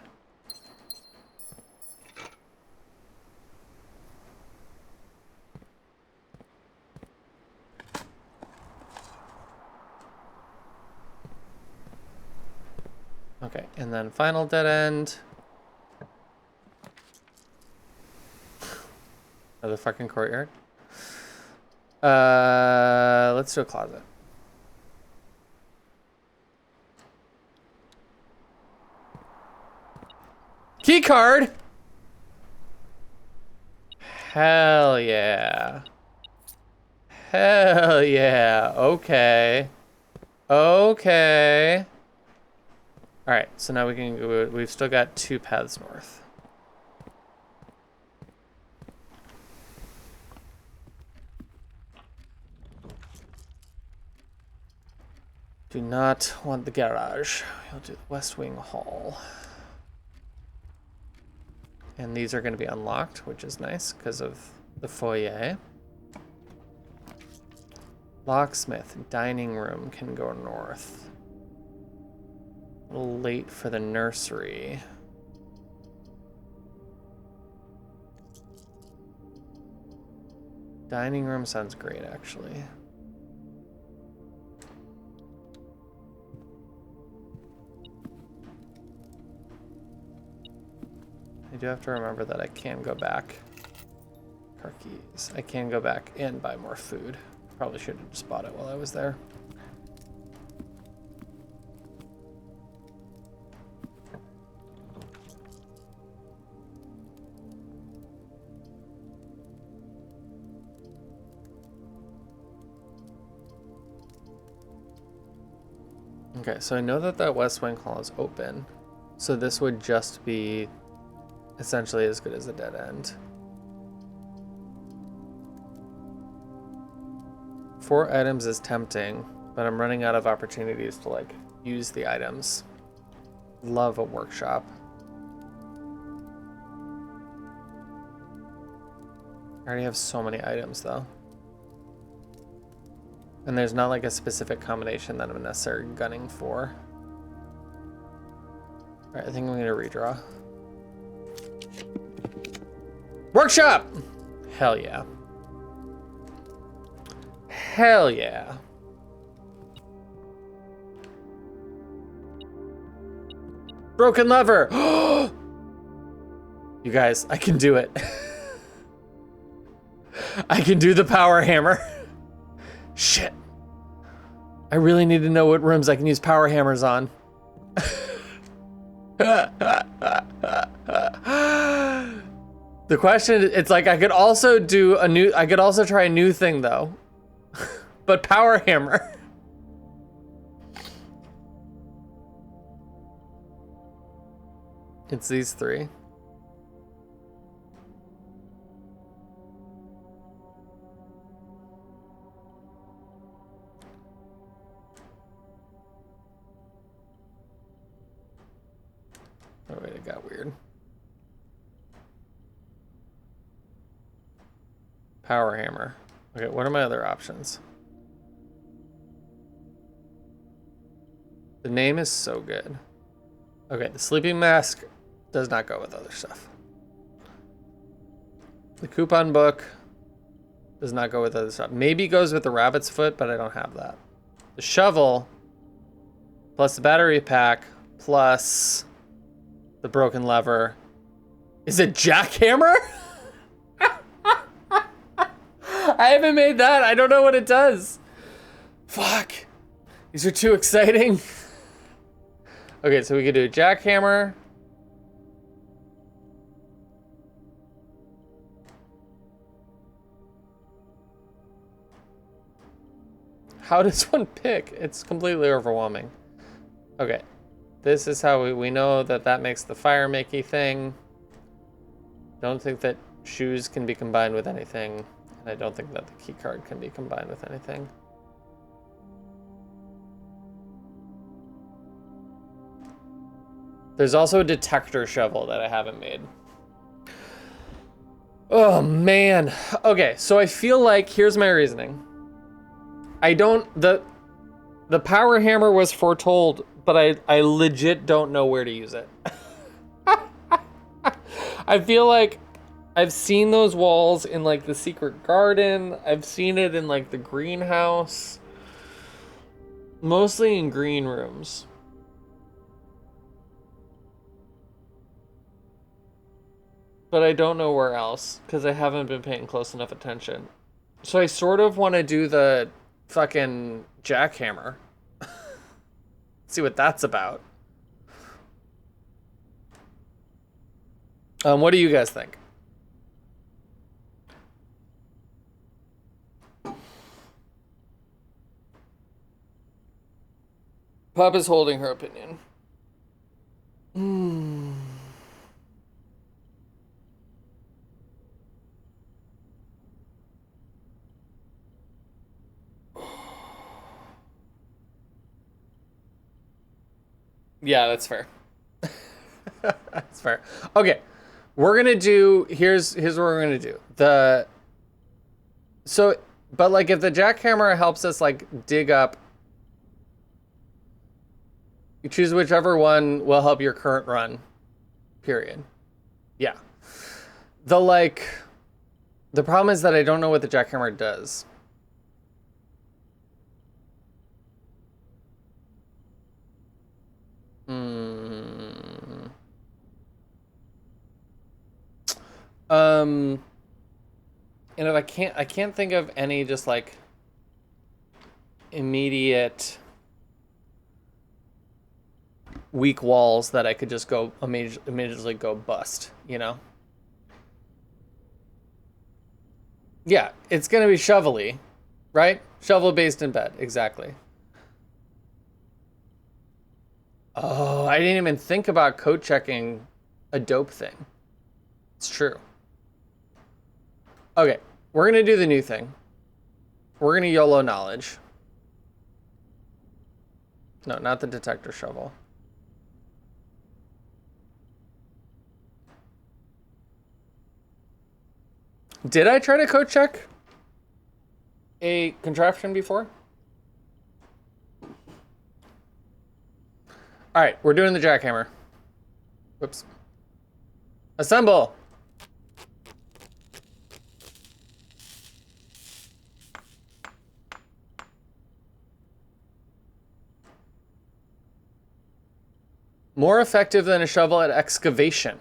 Okay, and then final dead end. Another fucking courtyard. Let's do a closet. Key card. Hell yeah. Hell yeah. Okay. Okay. All right, so now we can go, we've still got 2 paths north. Do not want the garage. We'll do the West Wing Hall. And these are going to be unlocked, which is nice because of the foyer. Locksmith, dining room can go north. A little late for the nursery. Dining room sounds great, actually. I do have to remember that I can go back. Car keys. I can go back and buy more food. Probably should have just bought it while I was there. Okay, so I know that that West Wing Hall is open. So this would just be essentially as good as a dead end. 4 items is tempting, but I'm running out of opportunities to like use the items. Love a workshop. I already have so many items though. And there's not like a specific combination that I'm necessarily gunning for. Alright, I think I'm gonna redraw. Workshop! Hell yeah. Hell yeah. Broken lever! You guys, I can do it. I can do the power hammer. Shit. I really need to know what rooms I can use power hammers on. The question, it's like I could also do I could also try a new thing though. But power hammer. It's these 3. Oh wait, it got weird. Power hammer. Okay, what are my other options? The name is so good. Okay, the sleeping mask does not go with other stuff. The coupon book does not go with other stuff. Maybe goes with the rabbit's foot, but I don't have that. The shovel, plus the battery pack, plus the broken lever. Is it jackhammer? I haven't made that. I don't know what it does. Fuck. These are too exciting. Okay, so we could do a jackhammer. How does one pick? It's completely overwhelming. Okay, this is how we know that that makes the fire makey thing. Don't think that shoes can be combined with anything. And I don't think that the key card can be combined with anything. There's also a detector shovel that I haven't made. Oh man. Okay, so I feel like, here's my reasoning. The power hammer was foretold, but I legit don't know where to use it. I feel like I've seen those walls in like the secret garden. I've seen it in like the greenhouse. Mostly in green rooms. but I don't know where else because I haven't been paying close enough attention. So I sort of want to do the fucking jackhammer. See what that's about. What do you guys think? Papa's holding her opinion. Yeah, that's fair. That's fair. Okay. We're gonna do here's what we're gonna do. But like if the jackhammer helps us like dig up, you choose whichever one will help your current run. Period. Yeah. The problem is that I don't know what the jackhammer does. And if I can't think of any just like immediate weak walls that I could just go immediately go bust, you know? Yeah, it's gonna be shovelly, right? Shovel based in bed, exactly. Oh, I didn't even think about code checking a dope thing. It's true. Okay, we're gonna do the new thing. We're gonna YOLO knowledge. No, not the detector shovel. Did I try to code check a contraption before? All right, we're doing the jackhammer. Whoops. Assemble. More effective than a shovel at excavation.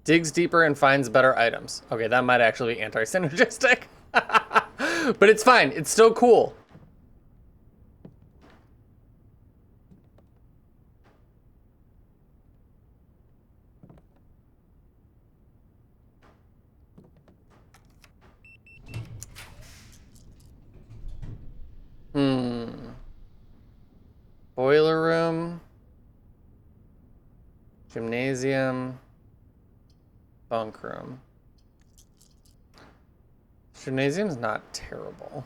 Digs deeper and finds better items. Okay, that might actually be anti-synergistic. But it's fine. It's still cool. Boiler room. Gymnasium. Bunk room. Gymnasium's not terrible.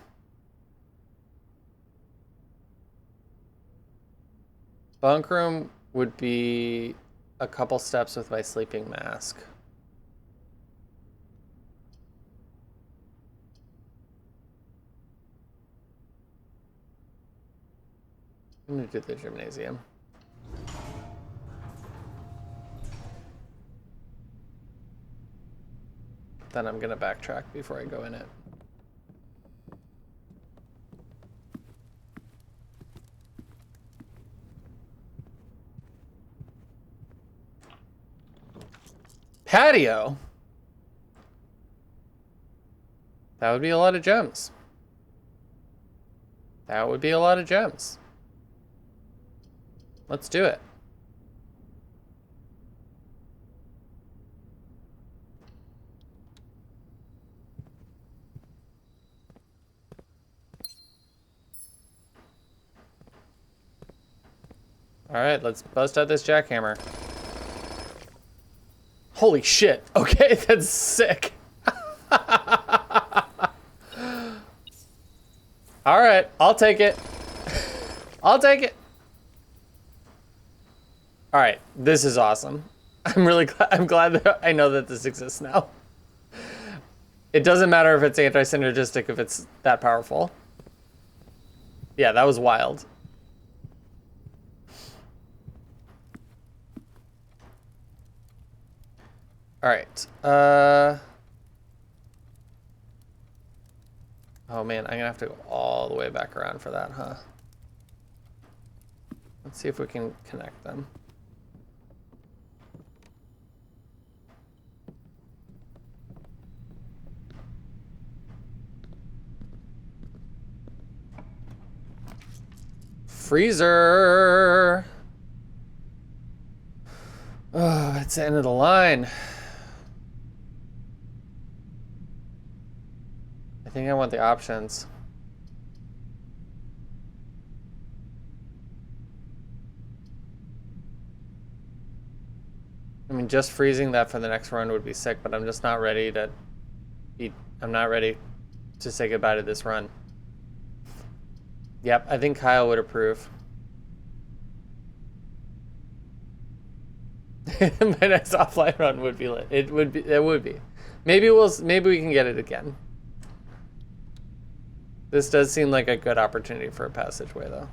Bunk room would be a couple steps with my sleeping mask. I'm gonna do the gymnasium. Then I'm gonna backtrack before I go in it. Patio? That would be a lot of gems. That would be a lot of gems. Let's do it. All right, let's bust out this jackhammer. Holy shit. Okay, that's sick. All right, I'll take it. I'll take it. All right, this is awesome. I'm glad that I know that this exists now. It doesn't matter if it's anti-synergistic if it's that powerful. Yeah, that was wild. All right. Oh man, I'm gonna have to go all the way back around for that, huh? Let's see if we can connect them. freezer. Oh, it's the end of the line. I think I want the options. I mean, just freezing that for the next run would be sick, but I'm just not ready to eat. I'm not ready to say goodbye to this run. Yep, I think Kyle would approve. My next offline run would be lit. It would be. Maybe we can get it again. This does seem like a good opportunity for a passageway though.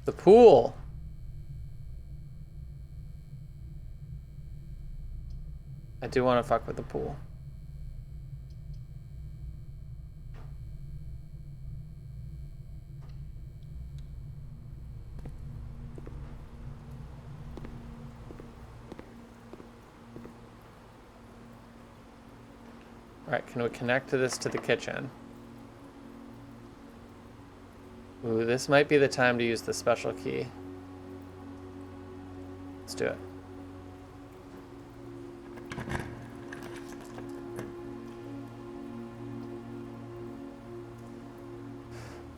The pool. I do want to fuck with the pool. All right, can we connect to this to the kitchen? Ooh, this might be the time to use the special key. Let's do it.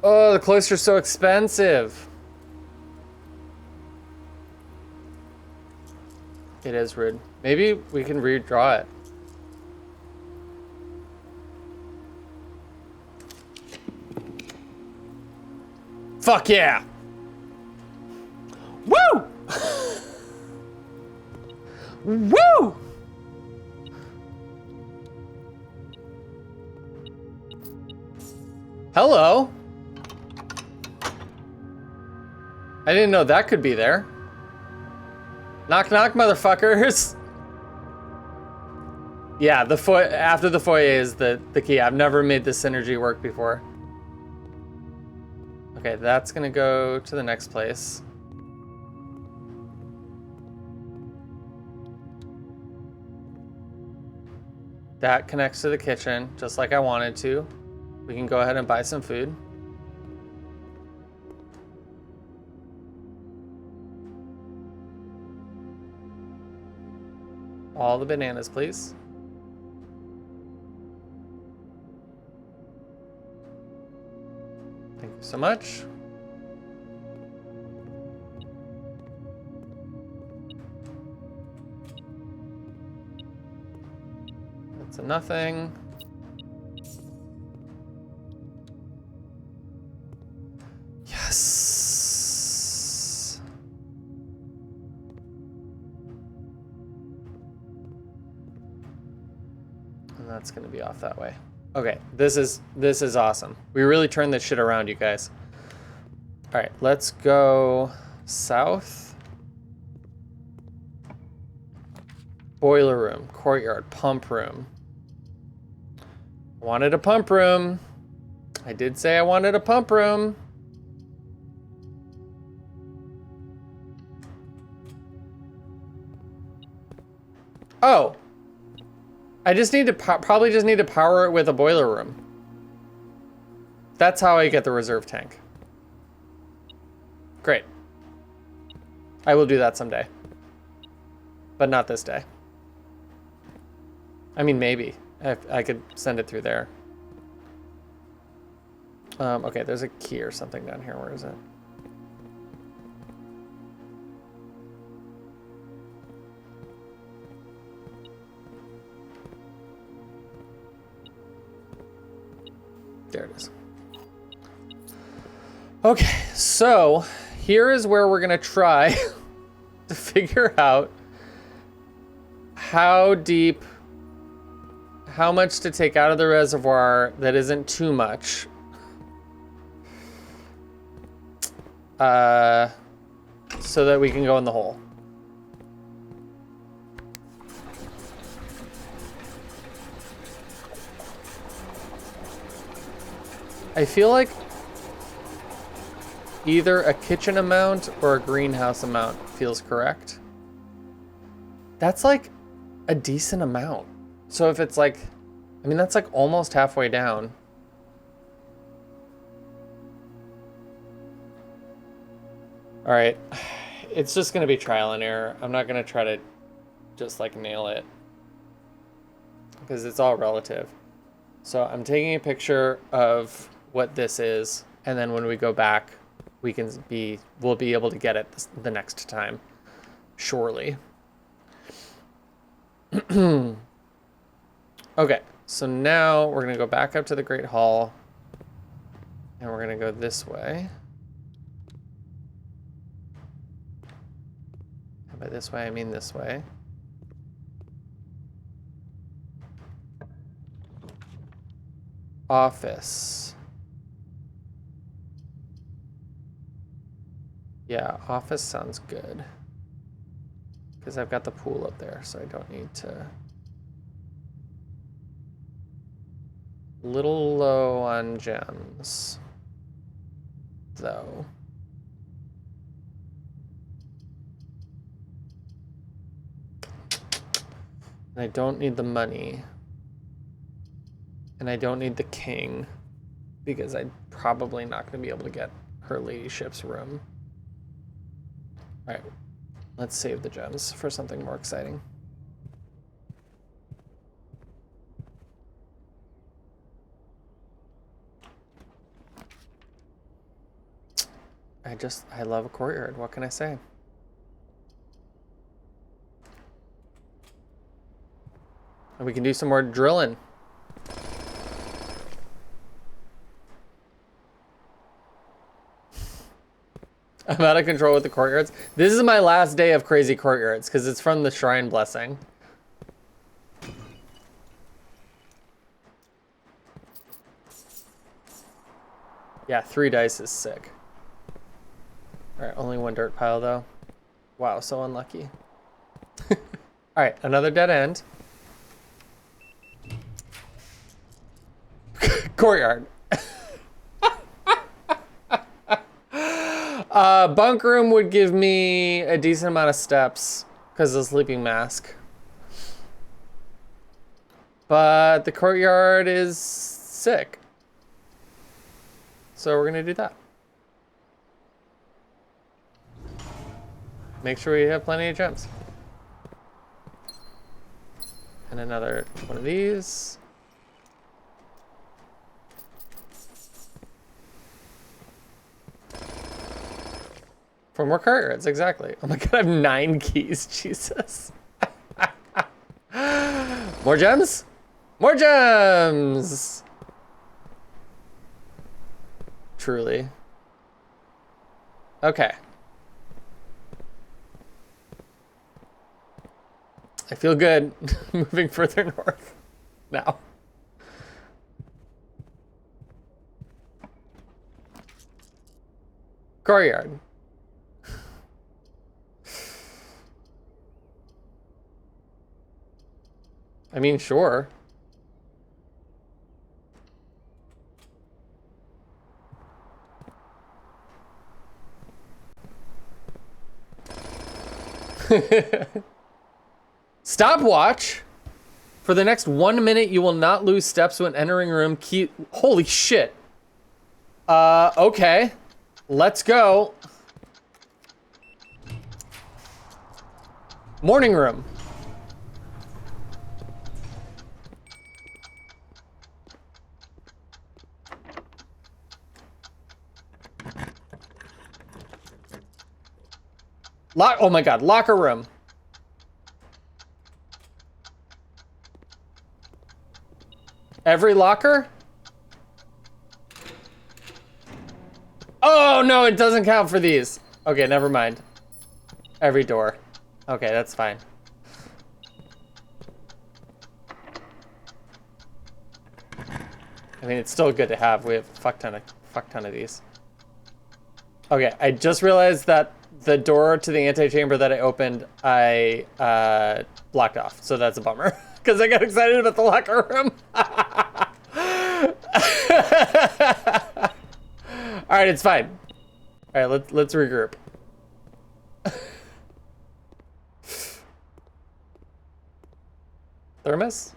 Oh, the cloister's so expensive. It is rude. Maybe we can redraw it. Fuck yeah! Woo! Woo! Hello. I didn't know that could be there. Knock knock, motherfuckers. Yeah, after the foyer is the key. I've never made this synergy work before. Okay, that's gonna go to the next place. That connects to the kitchen, just like I wanted to. We can go ahead and buy some food. All the bananas, please. Thank you so much. That's a nothing. Yes. And that's gonna be off that way. Okay, this is awesome. We really turned this shit around, you guys. All right, let's go south. Boiler room, courtyard, pump room. I wanted a pump room. I did say I wanted a pump room. Oh. I just need to probably just need to power it with a boiler room. That's how I get the reserve tank. Great. I will do that someday. But not this day. I mean, maybe. I could send it through there. Okay, there's a key or something down here. Where is it? There it is. Okay, so here is where we're gonna try to figure out how deep, how much to take out of the reservoir that isn't too much. So that we can go in the hole. I feel like either a kitchen amount or a greenhouse amount feels correct. That's like a decent amount. So if it's like I mean, that's like almost halfway down. All right. It's just going to be trial and error. I'm not going to try to just like nail it because it's all relative. So I'm taking a picture of what this is, and then when we go back, we'll be able to get it the next time, surely. Okay, so now we're gonna go back up to the Great Hall, and we're gonna go this way. And by this way, I mean this way. Office. Yeah, office sounds good. Because I've got the pool up there, so I don't need to. Little low on gems, though. And I don't need the money. And I don't need the king, because I'm probably not going to be able to get her ladyship's room. All right, let's save the gems for something more exciting. I love a courtyard. What can I say? And we can do some more drilling. I'm out of control with the courtyards. This is my last day of crazy courtyards because it's from the Shrine Blessing. Yeah, 3 dice is sick. All right, only 1 dirt pile though. Wow, so unlucky. All right, another dead end. Courtyard. Bunk room would give me a decent amount of steps because of the sleeping mask. But the courtyard is sick. So we're gonna do that. Make sure we have plenty of gems. And another one of these. For more courtyards, exactly. Oh my god, I have 9 keys, Jesus. More gems? More gems! Truly. Okay. I feel good moving further north now. Courtyard. I mean, sure. Stopwatch. For the next 1 minute, you will not lose steps when entering room. Key. Holy shit. Okay. Let's go. Morning room. Oh my god, locker room. Every locker? Oh no, it doesn't count for these. Okay, never mind. Every door. Okay, that's fine. I mean, it's still good to have. We have a fuck ton of these. Okay, I just realized that the door to the antechamber that I opened, I blocked off. So that's a bummer. Because I got excited about the locker room. All right, it's fine. All right, let's regroup. Thermos?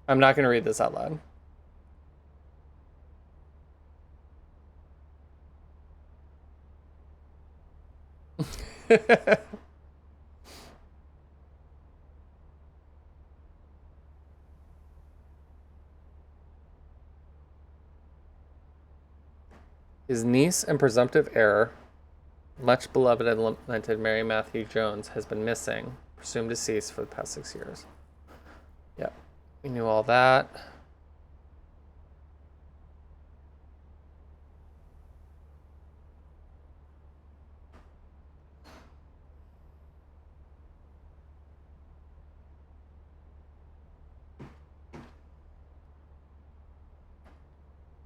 I'm not going to read this out loud. His niece and presumptive heir, much beloved and lamented Mary Matthew Jones, has been missing, presumed deceased for the past 6 years. Yep, we knew all that.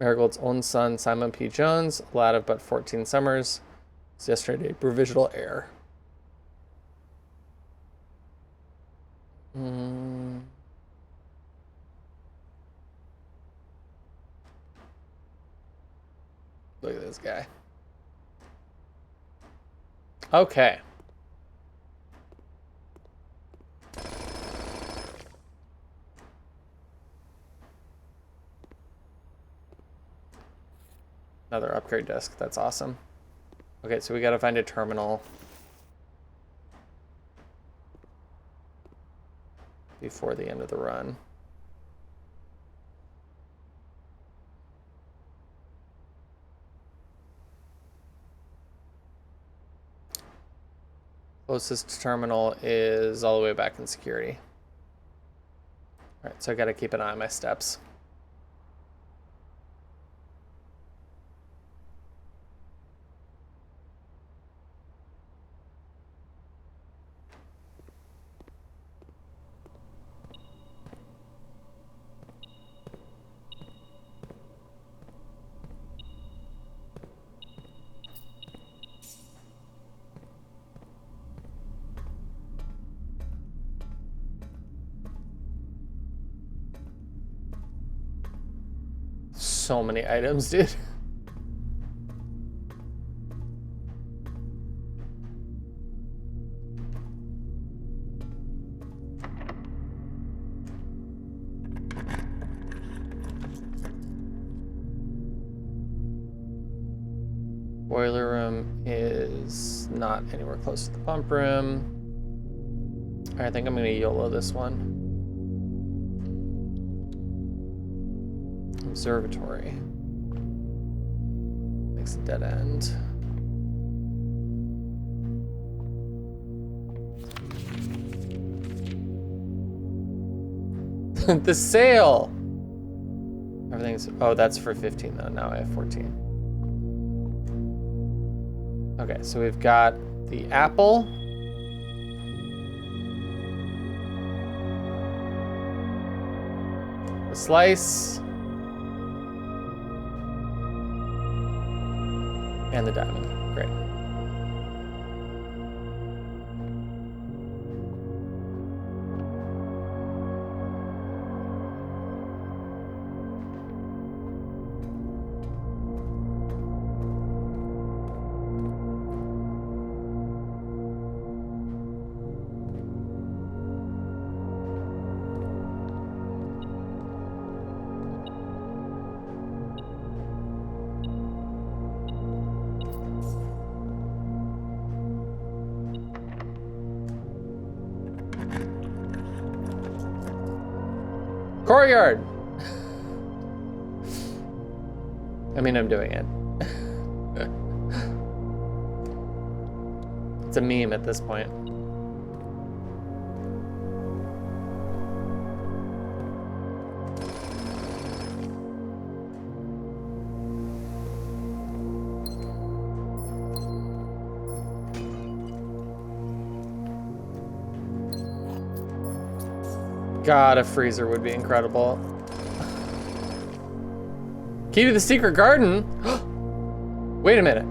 Marigold's own son, Simon P. Jones, a lad of but 14 summers, was yesterday provisional heir. Look at this guy. Okay. Another upgrade disc. That's awesome. Okay, so we gotta find a terminal before the end of the run. Closest terminal is all the way back in security. All right, so I gotta keep an eye on my steps. So many items, dude. Boiler room is not anywhere close to the pump room. I think I'm gonna YOLO this one. Observatory. Makes a dead end. The sale! Everything's... Oh, that's for 15 though. Now I have 14. Okay, so we've got the apple. The slice. And the diamond. Great. Courtyard! I mean, I'm doing it. It's a meme at this point. God, a freezer would be incredible. Key to the secret garden? Wait a minute.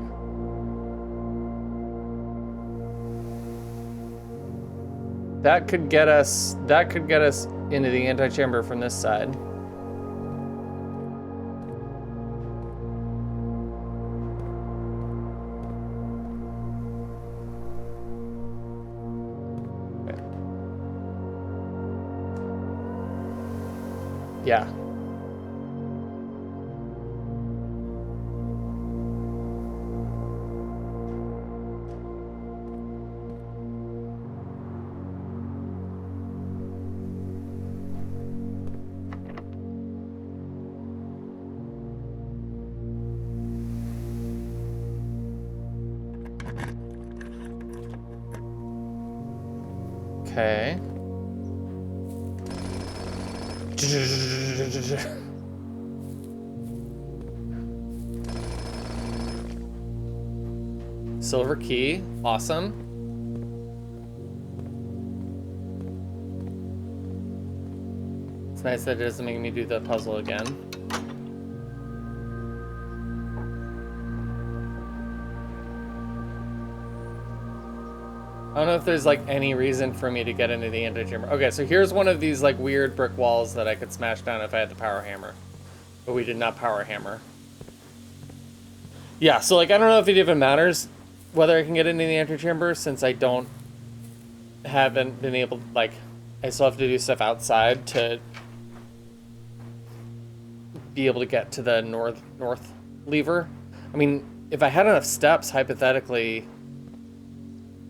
That could get us into the antechamber from this side. Yeah. Okay. Silver key, awesome. It's nice that it doesn't make me do the puzzle again. I don't know if there's like any reason for me to get into the antechamber. Okay, so here's one of these like weird brick walls that I could smash down if I had the power hammer. But we did not power hammer. Yeah, so like I don't know if it even matters whether I can get into the antechamber since I haven't been able, like, I still have to do stuff outside to be able to get to the north lever. I mean, if I had enough steps, hypothetically,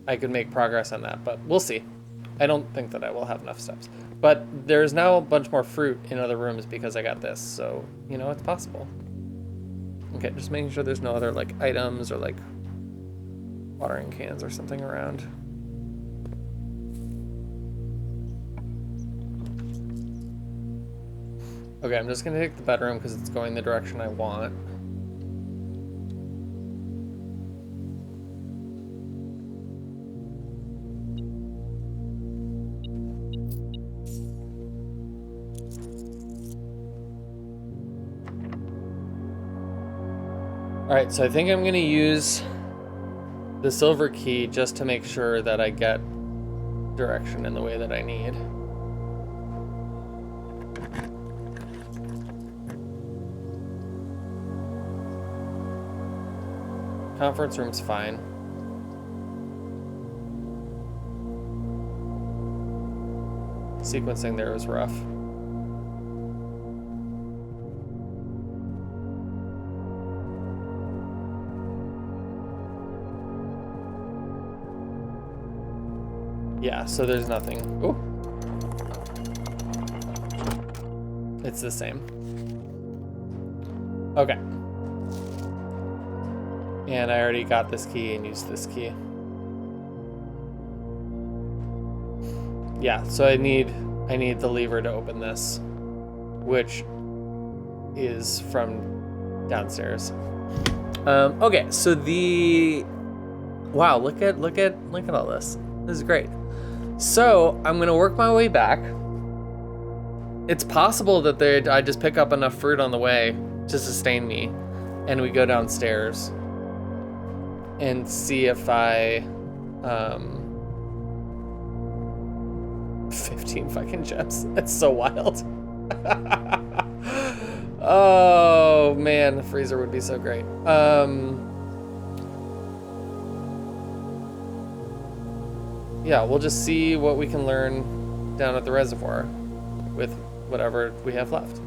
I could make progress on that, but we'll see. I don't think that I will have enough steps. But there's now a bunch more fruit in other rooms because I got this, so, you know, it's possible. Okay, just making sure there's no other, like, items or, like, watering cans or something around. Okay, I'm just gonna take the bedroom because it's going the direction I want. Alright, so I think I'm gonna use the silver key just to make sure that I get direction in the way that I need. Conference room's fine. Sequencing there was rough. Yeah, so there's nothing. Ooh. It's the same. Okay. And I already got this key and used this key. Yeah, so I need the lever to open this, which is from downstairs. Okay, so wow, look at all this. This is great. So I'm gonna work my way back. It's possible that I just pick up enough fruit on the way to sustain me, and we go downstairs and see if I 15 fucking gems. That's so wild. Oh man, the freezer would be so great. Yeah, we'll just see what we can learn down at the reservoir with whatever we have left.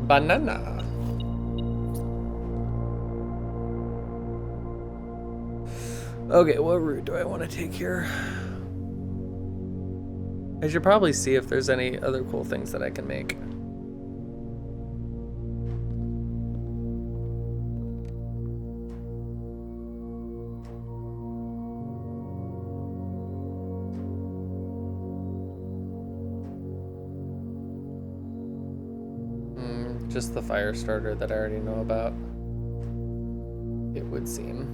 Banana. Okay, what route do I want to take here? I should probably see if there's any other cool things that I can make. Just the fire starter that I already know about, it would seem.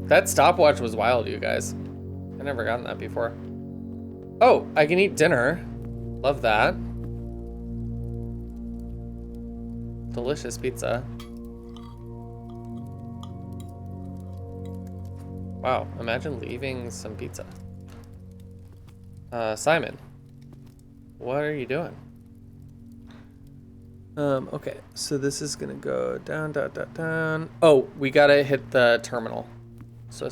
That stopwatch was wild, you guys. I've never gotten that before. Oh, I can eat dinner. Love that. Delicious pizza. Wow, imagine leaving some pizza. Simon. What are you doing? Okay, so this is gonna go down, down, down, down. Oh, we gotta hit the terminal. So,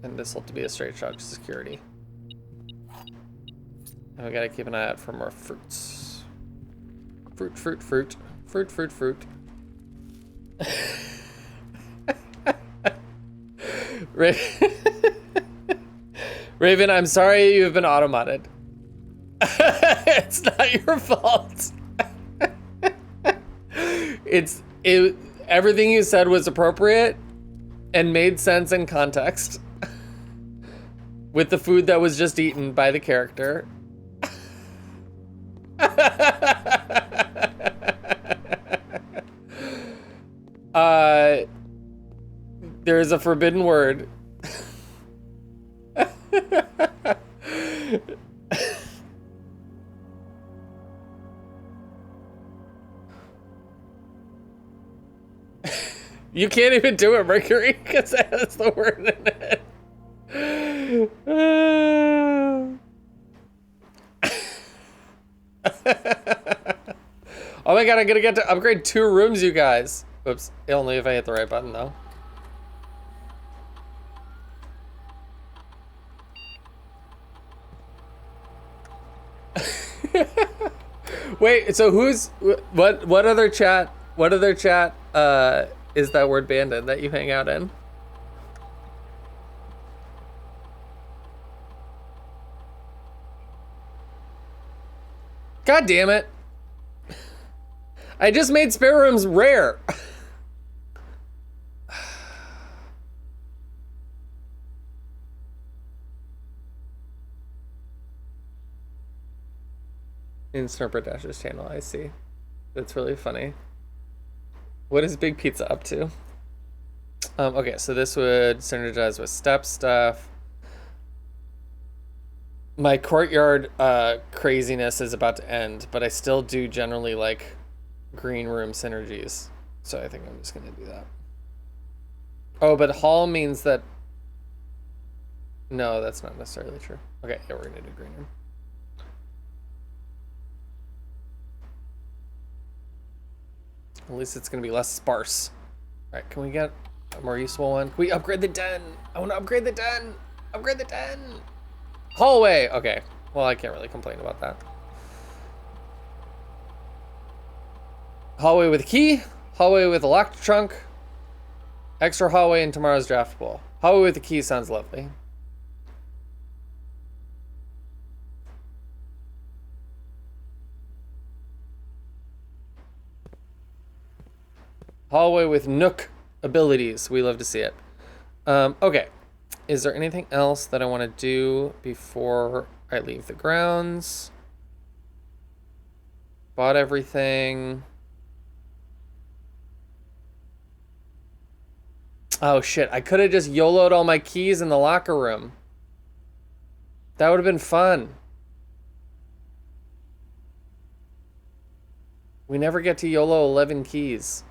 and this will be a straight shot to security. And we gotta keep an eye out for more fruits. Fruit, fruit, fruit. Fruit, fruit, fruit. Raven, I'm sorry you've been automated. It's not your fault. Everything you said was appropriate and made sense in context with the food that was just eaten by the character. There is a forbidden word. You can't even do it, Mercury, because it has the word in it. Oh my god, I'm gonna get to upgrade 2 rooms, you guys. Oops, only if I hit the right button, though. Wait, so what other chat is that word banned in that you hang out in? God damn it. I just made spare rooms rare. In Snurper Dash's channel, I see. That's really funny. What is Big Pizza up to? Okay, so this would synergize with step stuff. My courtyard craziness is about to end, but I still do generally like green room synergies. So I think I'm just gonna do that. Oh, but hall means that... No, that's not necessarily true. Okay, yeah, we're gonna do green room. At least it's gonna be less sparse. All right, can we get a more useful one? Can we upgrade the den? I wanna upgrade the den! Upgrade the den! Hallway! Okay, well, I can't really complain about that. Hallway with a key, hallway with a locked trunk, extra hallway in tomorrow's draft pool. Hallway with a key sounds lovely. Hallway with Nook abilities. We love to see it. Okay. Is there anything else that I want to do before I leave the grounds? Bought everything. Oh shit, I could have just YOLO'd all my keys in the locker room. That would have been fun. We never get to YOLO 11 keys.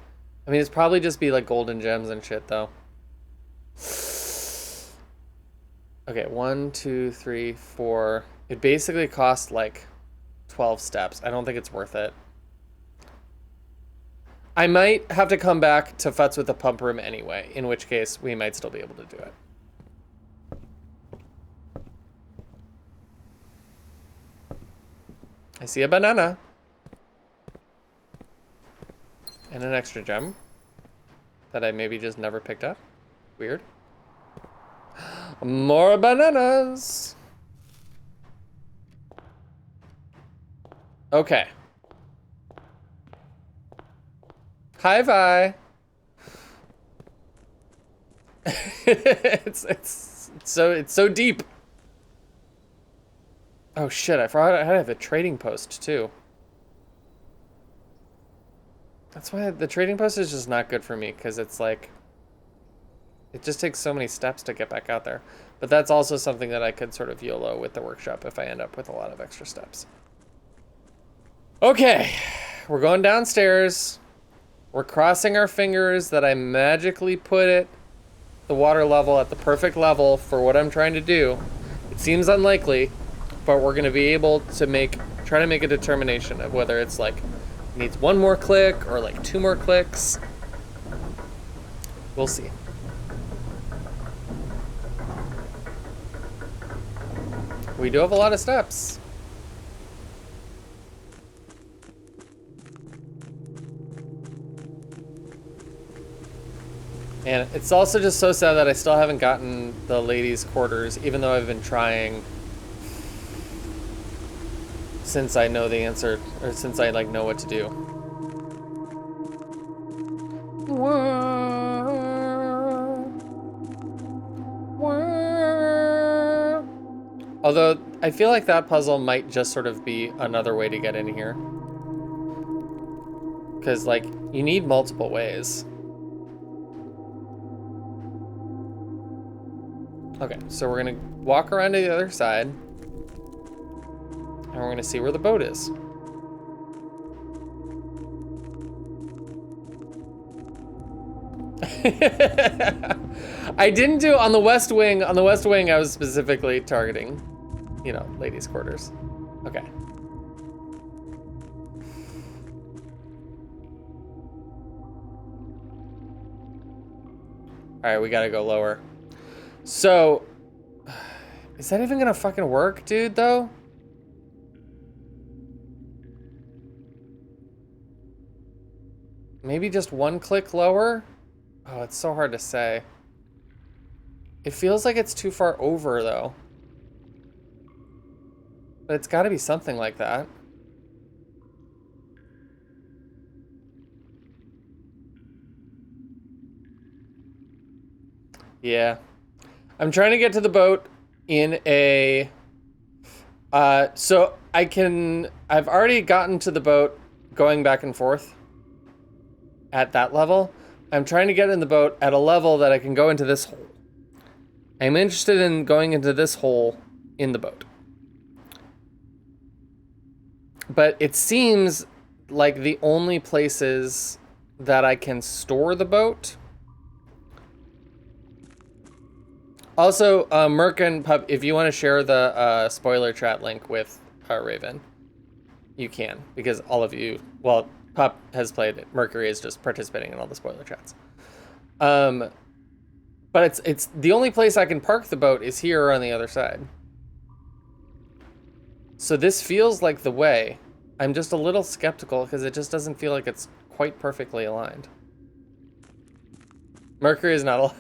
I mean, it's probably just be like golden gems and shit, though. Okay, 1, 2, 3, 4. It basically costs like 12 steps. I don't think it's worth it. I might have to come back to futz with the pump room anyway, in which case we might still be able to do it. I see a banana. And an extra gem that I maybe just never picked up. Weird. More bananas. Okay. Hi, Vi. it's so deep. Oh shit! I forgot I have a trading post too. That's why the trading post is just not good for me, because it's like, it just takes so many steps to get back out there. But that's also something that I could sort of YOLO with the workshop if I end up with a lot of extra steps. Okay, we're going downstairs. We're crossing our fingers that I magically put the water level at the perfect level for what I'm trying to do. It seems unlikely, but we're gonna be able to try to make a determination of whether it's like needs one more click or like 2 more clicks. We'll see. We do have a lot of steps. And it's also just so sad that I still haven't gotten the ladies' quarters, even though I've been trying since I know the answer, or since I like know what to do. Although I feel like that puzzle might just sort of be another way to get in here. Because like you need multiple ways. Okay, so we're gonna walk around to the other side, and we're gonna see where the boat is. I didn't do on the West Wing. On the West Wing, I was specifically targeting, you know, ladies' quarters. Okay. All right, we gotta go lower. So, is that even gonna fucking work, dude, though? Maybe just 1 click lower? Oh, it's so hard to say. It feels like it's too far over, though. But it's gotta be something like that. Yeah. I'm trying to get to the boat in a... so I've already gotten to the boat going back and forth at that level. I'm trying to get in the boat at a level that I can go into this hole. I'm interested in going into this hole in the boat. But it seems like the only places that I can store the boat. Also, Merc and Pup, if you want to share the spoiler chat link with Raven, you can, because all of you, well, Pup has played it. Mercury is just participating in all the spoiler chats. But it's the only place I can park the boat is here or on the other side. So this feels like the way. I'm just a little skeptical because it just doesn't feel like it's quite perfectly aligned. Mercury is not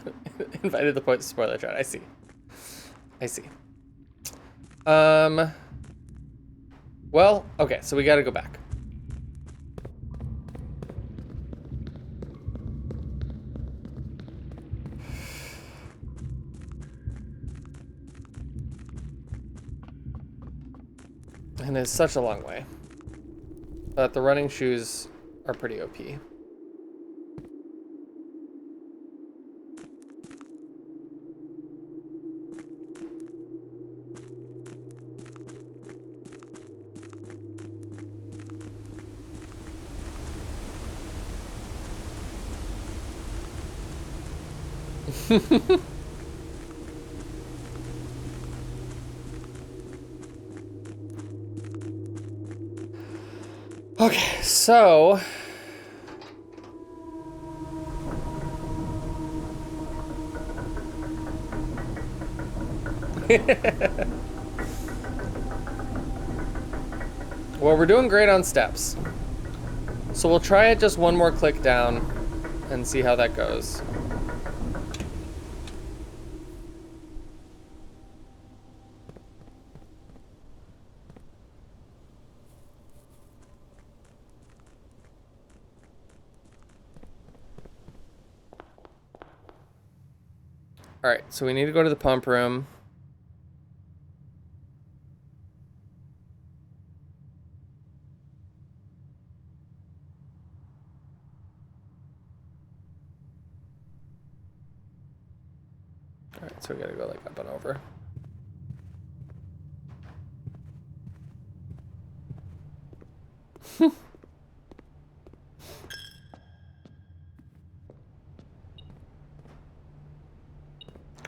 invited to the spoiler chat. I see. I see. Well, okay, so we gotta go back. And it's such a long way. But the running shoes are pretty OP. Okay, so well, we're doing great on steps. So we'll try it just 1 more click down and see how that goes. All right, so we need to go to the pump room. All right, so we gotta go like up and over.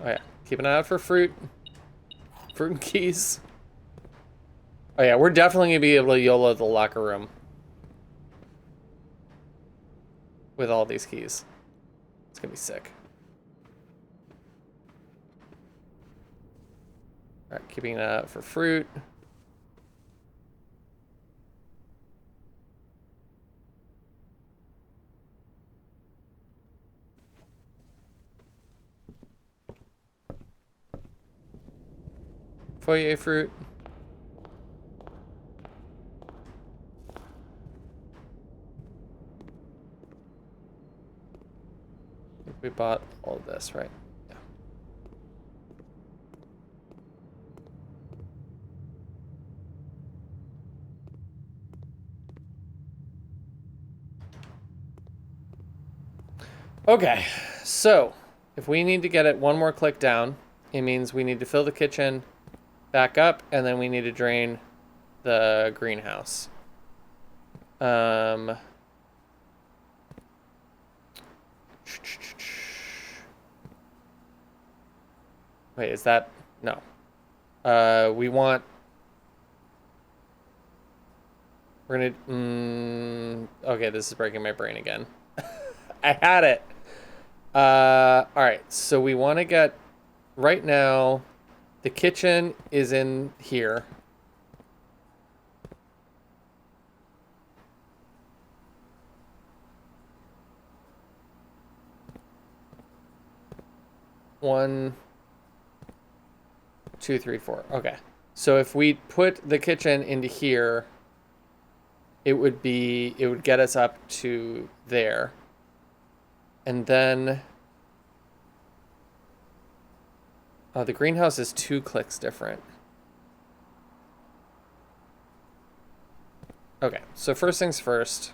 Oh yeah, keep an eye out for fruit. Fruit and keys. Oh yeah, we're definitely gonna be able to YOLO the locker room. with all these keys. It's gonna be sick. All right, keeping for fruit. Foyer fruit. We bought all of this, right? Yeah. Okay, so if we need to get it one more click down, it means we need to fill the kitchen back up, and then we need to drain the greenhouse. Wait, is that... No. We want... We're gonna... okay, this is breaking my brain again. I had it. Alright, so we want to get... Right now, the kitchen is in here. One... 2, 3, 4. Okay. So if we put the kitchen into here, it would get us up to there. And then the greenhouse is 2 clicks different. Okay, so first things first.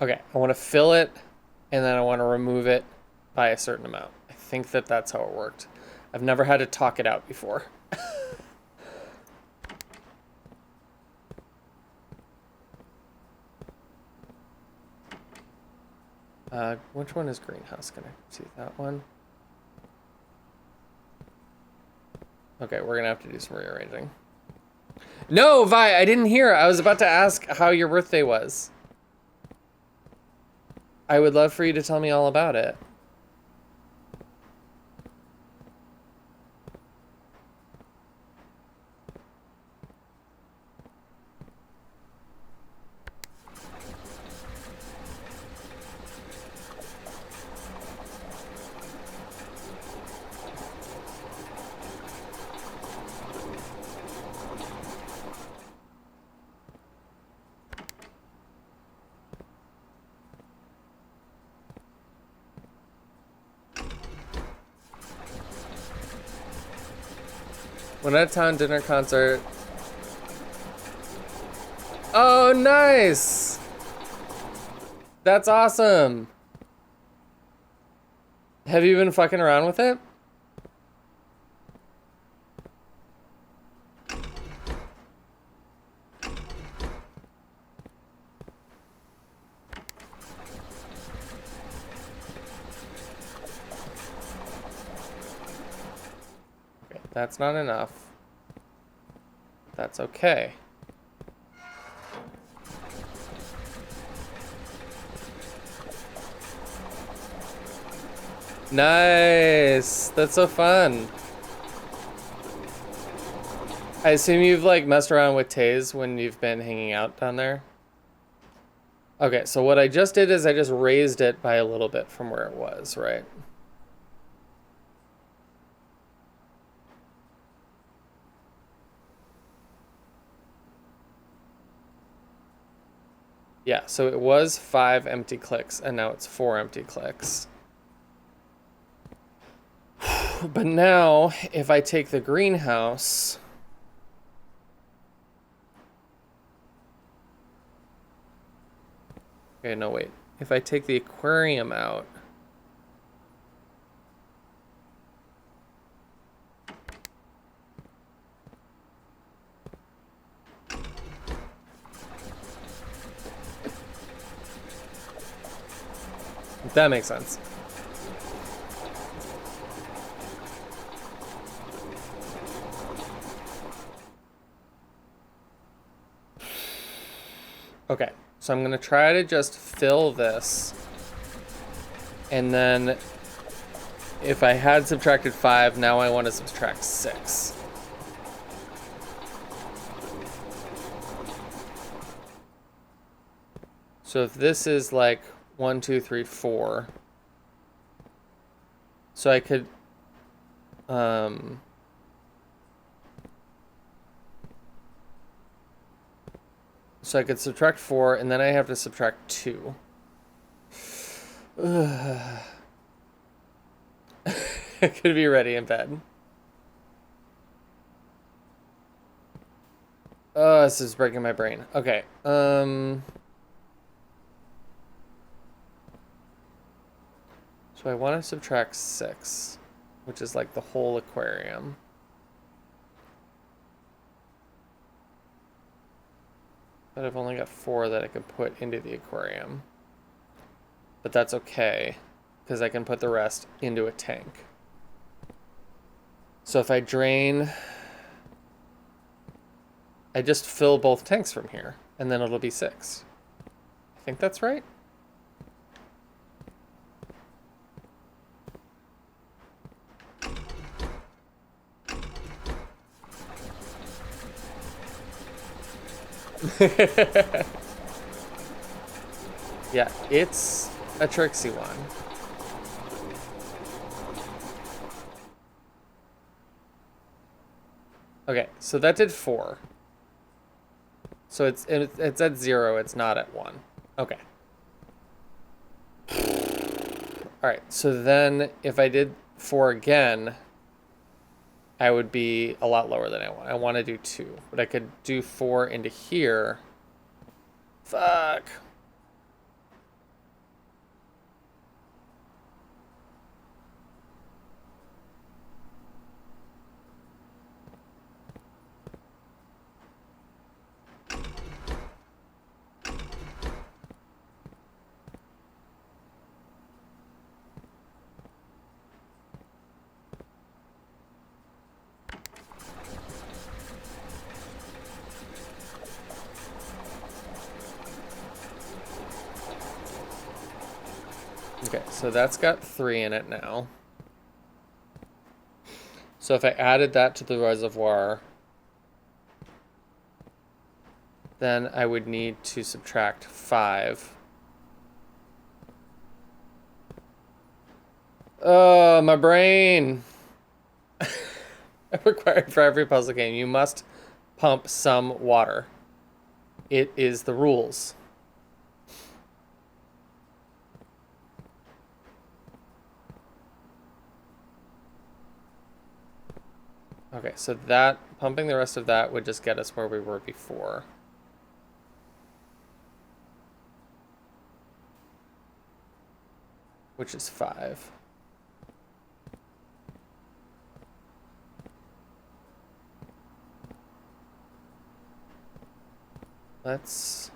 Okay, I want to fill it, and then I want to remove it by a certain amount. I think that that's how it worked. I've never had to talk it out before. Which one is greenhouse? Can I see that one? Okay, we're gonna have to do some rearranging. No, Vi, I didn't hear. I was about to ask how your birthday was. I would love for you to tell me all about it. When at a town dinner concert. Oh, nice! That's awesome. Have you been fucking around with it? Okay, that's not enough. That's okay. Nice. That's so fun. I assume you've like messed around with Taze when you've been hanging out down there. Okay, so what I just did is I just raised it by a little bit from where it was, right? Yeah, so it was 5 empty clicks, and now it's 4 empty clicks. But now, if I take the greenhouse... Okay, no, wait. If I take the aquarium out... That makes sense. Okay, so I'm gonna try to just fill this. And then if I had subtracted 5, now I want to subtract 6. So if this is like 1, 2, 3, 4, so I could, so I could subtract 4, and then I have to subtract 2. I could be ready in bed. Oh, this is breaking my brain. Okay. So I want to subtract 6, which is like the whole aquarium. But I've only got 4 that I can put into the aquarium. But that's okay, because I can put the rest into a tank. So if I drain, I just fill both tanks from here, and then it'll be 6. I think that's right. Yeah, it's a tricksy one. Okay, so that did 4. So it's at 0, it's not at 1. Okay. Alright, so then if I did 4 again, I would be a lot lower than I want. I want to do 2, but I could do 4 into here. Fuck. Okay, so that's got 3 in it now. So if I added that to the reservoir, then I would need to subtract 5. Oh, my brain. Required for every puzzle game. You must pump some water. It is the rules. Okay, so that, pumping the rest of that would just get us where we were before. Which is 5. Let's...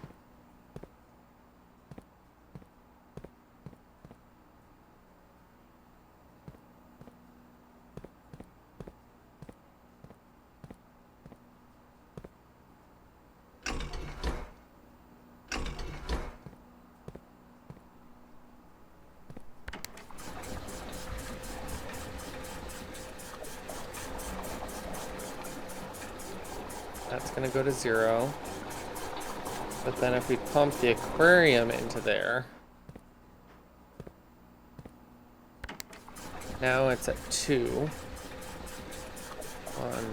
That's gonna go to 0. But then if we pump the aquarium into there, now it's at 2. 1,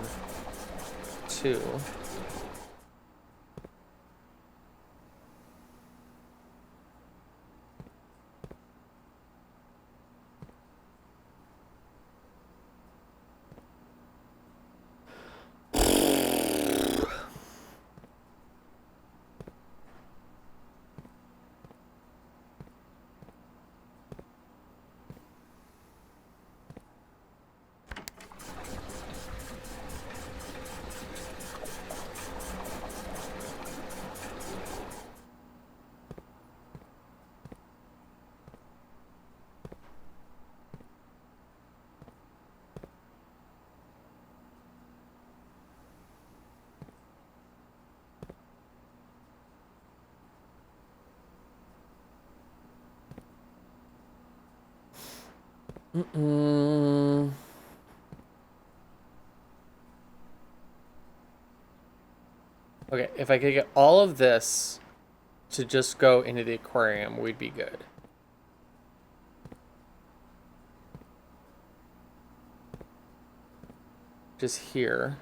2. Mm-mm. Okay, if I could get all of this to just go into the aquarium, we'd be good. Just here.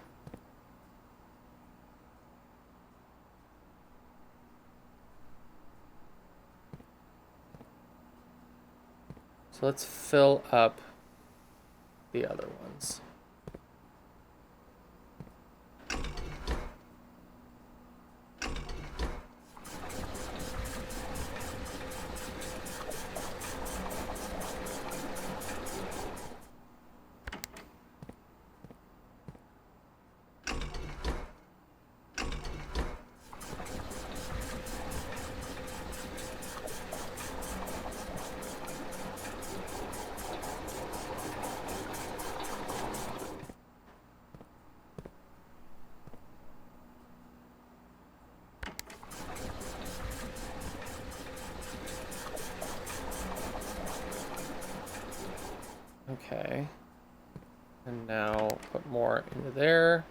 So let's fill up the other ones. Okay. And now put more into there.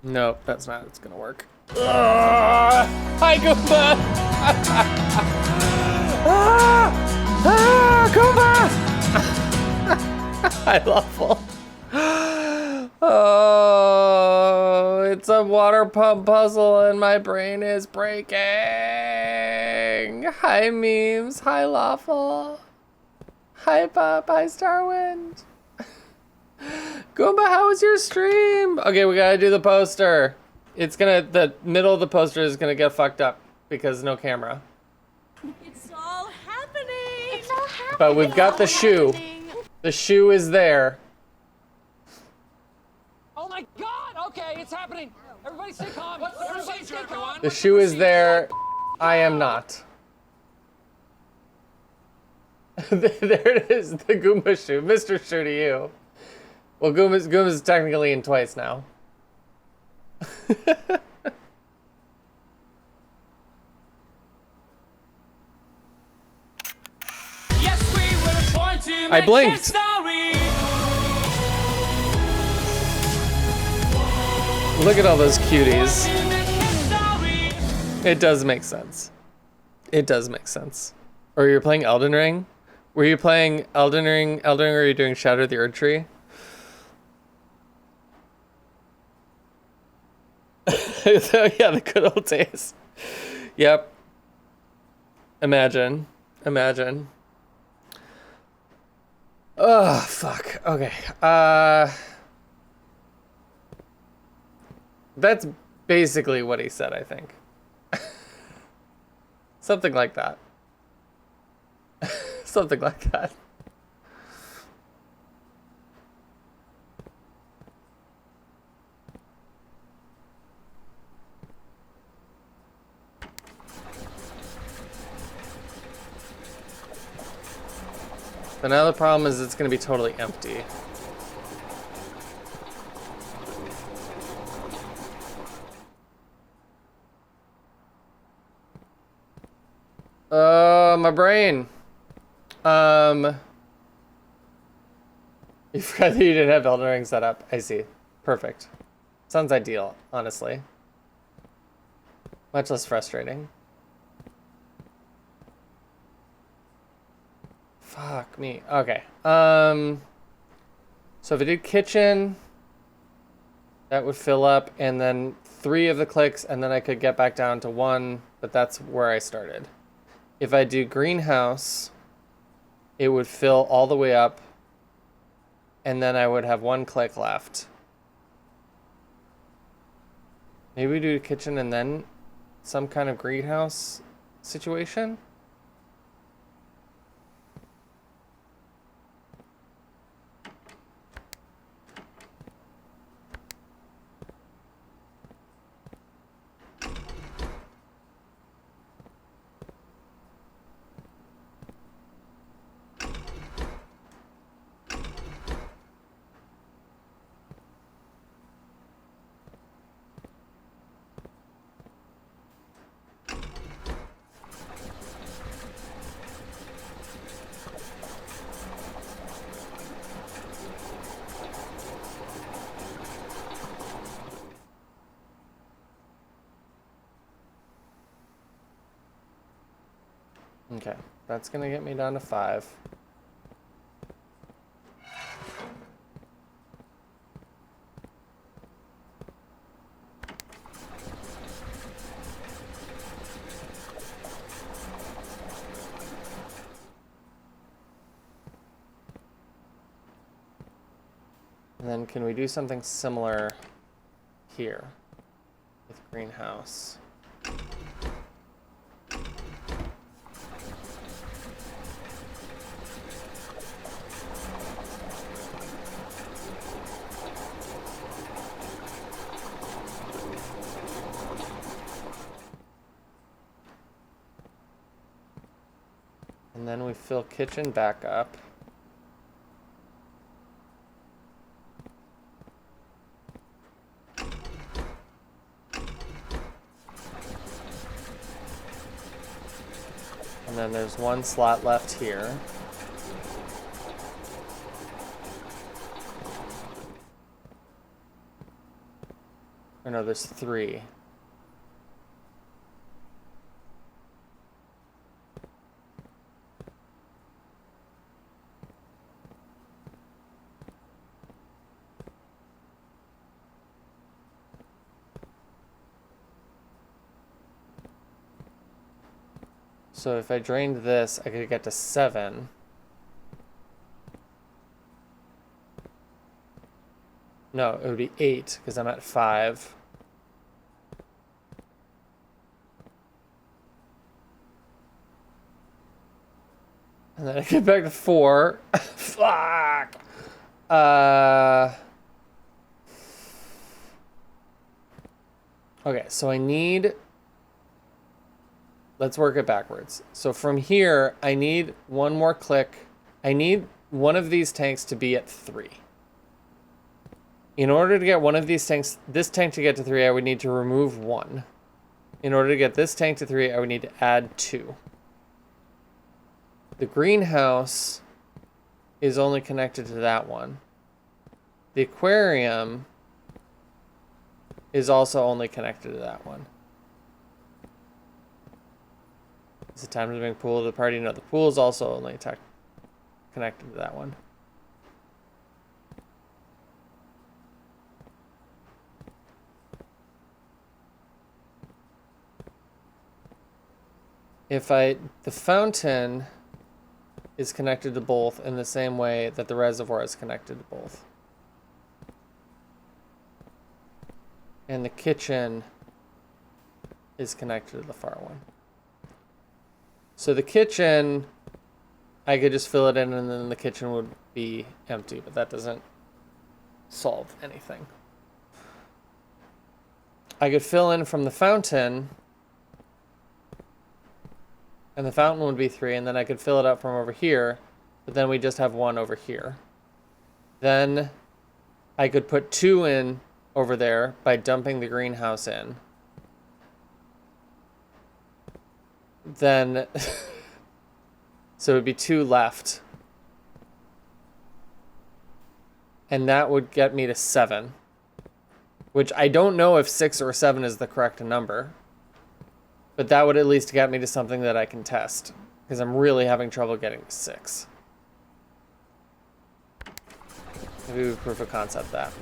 Nope, that's not. It's gonna work. Hi, Goomba! Goomba! I love Oh, it's a water pump puzzle and my brain is breaking. Hi, memes. Hi, Lawful. Hi, Pop. Hi, Starwind. Goomba, how was your stream? Okay, we gotta do the poster. The middle of the poster is gonna get fucked up because no camera. It's all happening. It's all happening. But we've got the shoe. The shoe is there. Oh my God! Okay, it's happening. Everybody stay calm. What's the procedure, everyone? The shoe is there. I am not. There it is, the Goomba shoe. Mr. Shoe to you. Well, Goomba's technically in twice now. Yes, we were born to I make blinked. history. Look at all those cuties. To make history. It does make sense. It does make sense. Or you're playing Elden Ring? Were you playing Elden Ring, or are you doing Shadow of the Erd Tree? So, yeah, the good old days. Yep. Imagine. Oh, fuck. Okay. That's basically what he said, I think. Something like that. Something like that. But now the problem is it's going to be totally empty. My brain. You forgot that you didn't have Elden Ring set up. I see. Perfect. Sounds ideal, honestly. Much less frustrating. Fuck me. Okay. So if I did kitchen, that would fill up, and then 3 of the clicks, and then I could get back down to 1, but that's where I started. If I do greenhouse, it would fill all the way up, and then I would have 1 click left. Maybe we do kitchen and then some kind of greenhouse situation? Okay, that's gonna get me down to 5. And then can we do something similar here with greenhouse? And then we fill kitchen back up. And then there's one slot left here. Or no, there's 3. So if I drained this, I could get to 7. No, it would be 8 because I'm at 5. And then I get back to 4. Fuck. Okay, so I need... Let's work it backwards. So from here, I need one more click. I need one of these tanks to be at 3. In order to get one of these tanks, this tank to get to 3, I would need to remove 1. In order to get this tank to 3, I would need to add 2. The greenhouse is only connected to that one. The aquarium is also only connected to that one. Is it time to bring pool to the party? No, the pool is also only connected to that one. The fountain is connected to both in the same way that the reservoir is connected to both. And the kitchen is connected to the far one. So the kitchen, I could just fill it in and then the kitchen would be empty, but that doesn't solve anything. I could fill in from the fountain, and the fountain would be 3, and then I could fill it up from over here, but then we just have 1 over here. Then I could put 2 in over there by dumping the greenhouse in. Then, so it would be 2 left. And that would get me to 7. Which I don't know if 6 or 7 is the correct number. But that would at least get me to something that I can test. Because I'm really having trouble getting to 6. Maybe we proof of concept that.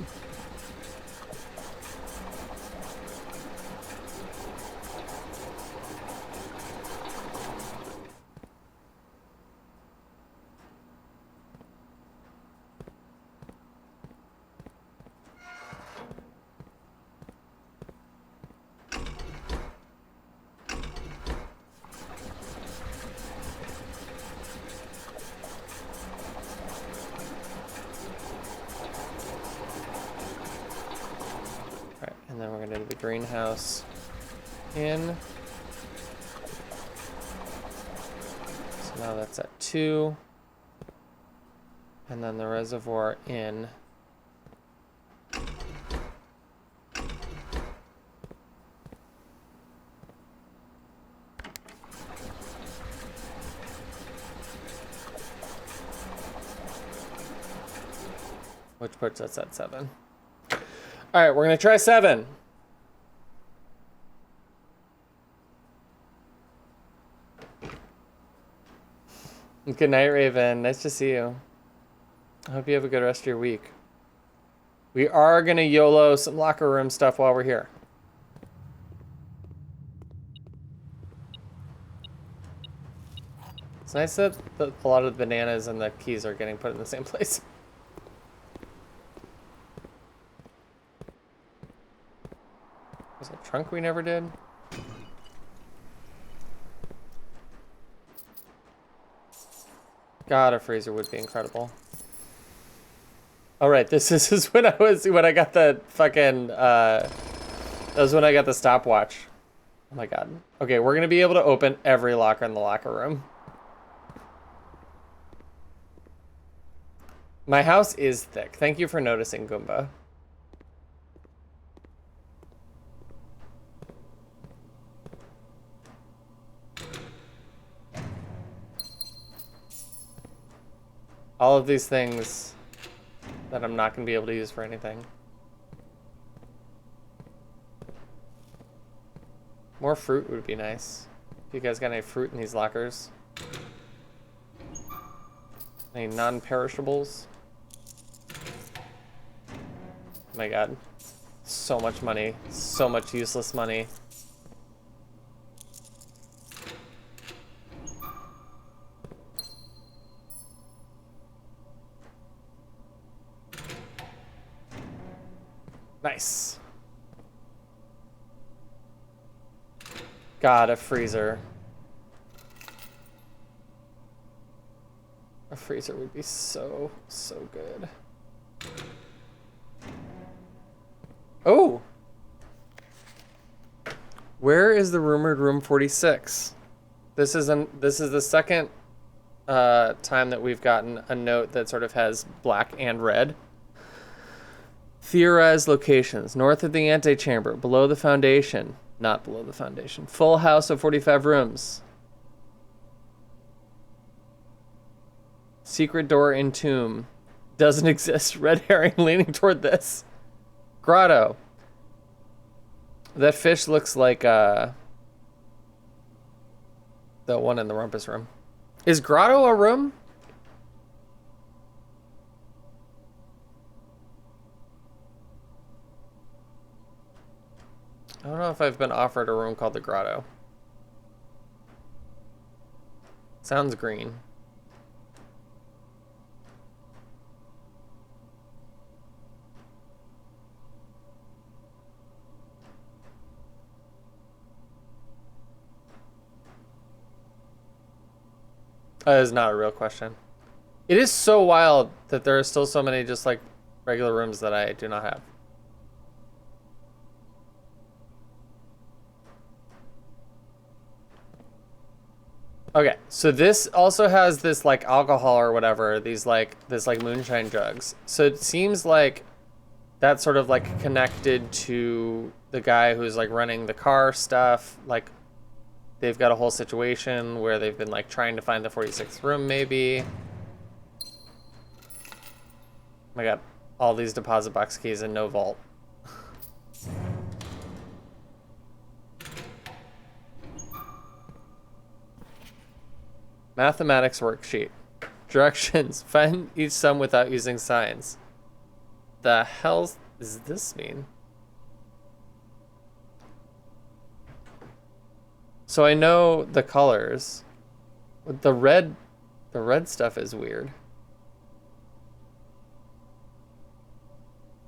And then we're going to do the greenhouse in. So now that's at 2. And then the reservoir in. Which puts us at 7. All right, we're going to try 7. Good night, Raven. Nice to see you. I hope you have a good rest of your week. We are gonna YOLO some locker room stuff while we're here. It's nice that a lot of the bananas and the keys are getting put in the same place. There's a trunk we never did. God, a freezer would be incredible. All right, this is when I got the fucking that was when I got the stopwatch. Oh my god. Okay, we're gonna be able to open every locker in the locker room. My house is thick. Thank you for noticing, Goomba. All of these things that I'm not going to be able to use for anything. More fruit would be nice. If you guys got any fruit in these lockers. Any non-perishables? Oh my god. So much money. So much useless money. Nice. God, a freezer. A freezer would be so, so good. Oh! Where is the rumored room 46? This is the second time that we've gotten a note that sort of has black and red. Theorized locations. North of the antechamber. Below the foundation. Not below the foundation. Full house of 45 rooms. Secret door in tomb. Doesn't exist. Red herring leaning toward this. Grotto. That fish looks like the one in the rumpus room. Is Grotto a room? I don't know if I've been offered a room called the Grotto. Sounds green. That is not a real question. It is so wild that there are still so many just like regular rooms that I do not have. Okay, so this also has this like alcohol or whatever, these like this like moonshine jugs. So it seems like that's sort of like connected to the guy who's like running the car stuff. Like they've got a whole situation where they've been like trying to find the 46th room maybe. I got all these deposit box keys and no vault. Mathematics worksheet. Directions. Find each sum without using signs. The hell does this mean? So I know the colors. The red stuff is weird.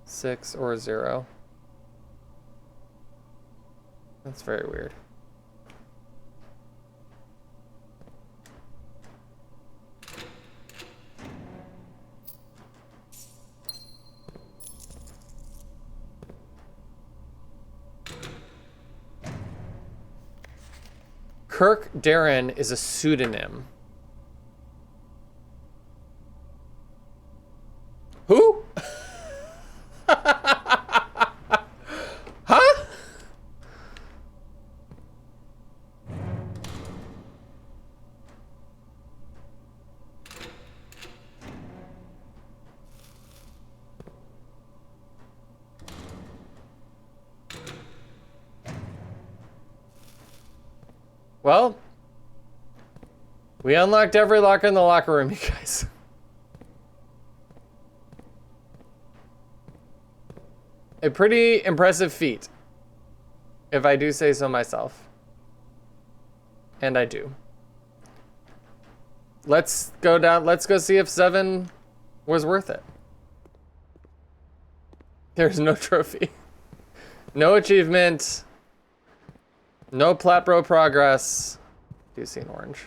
6 or 0. That's very weird. Kirk Darren is a pseudonym. Who? Huh? Well, We unlocked every locker in the locker room, you guys. A pretty impressive feat, if I do say so myself. And I do. Let's go down, let's go see if 7 was worth it. There's no trophy. No achievement. No Platbro progress. Do you see an orange?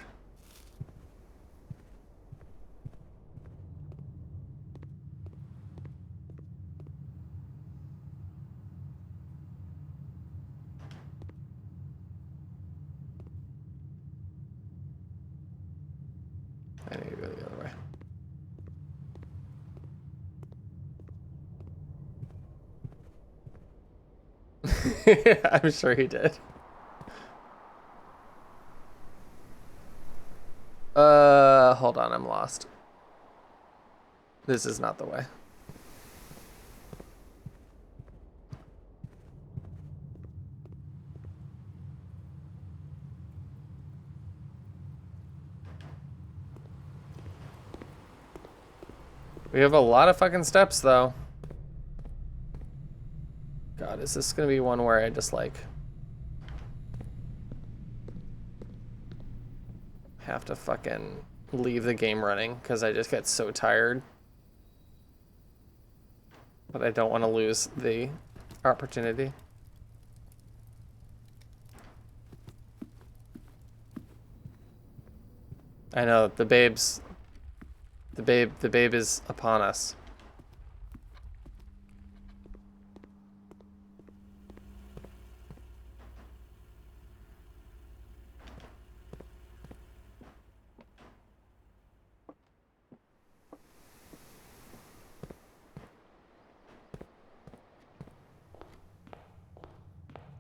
I need to go the other way. I'm sure he did. Hold on, I'm lost. This is not the way. We have a lot of fucking steps, though. God, is this gonna be one where I just, like, have to fucking leave the game running because I just get so tired? But I don't want to lose the opportunity. I know, the babe is upon us.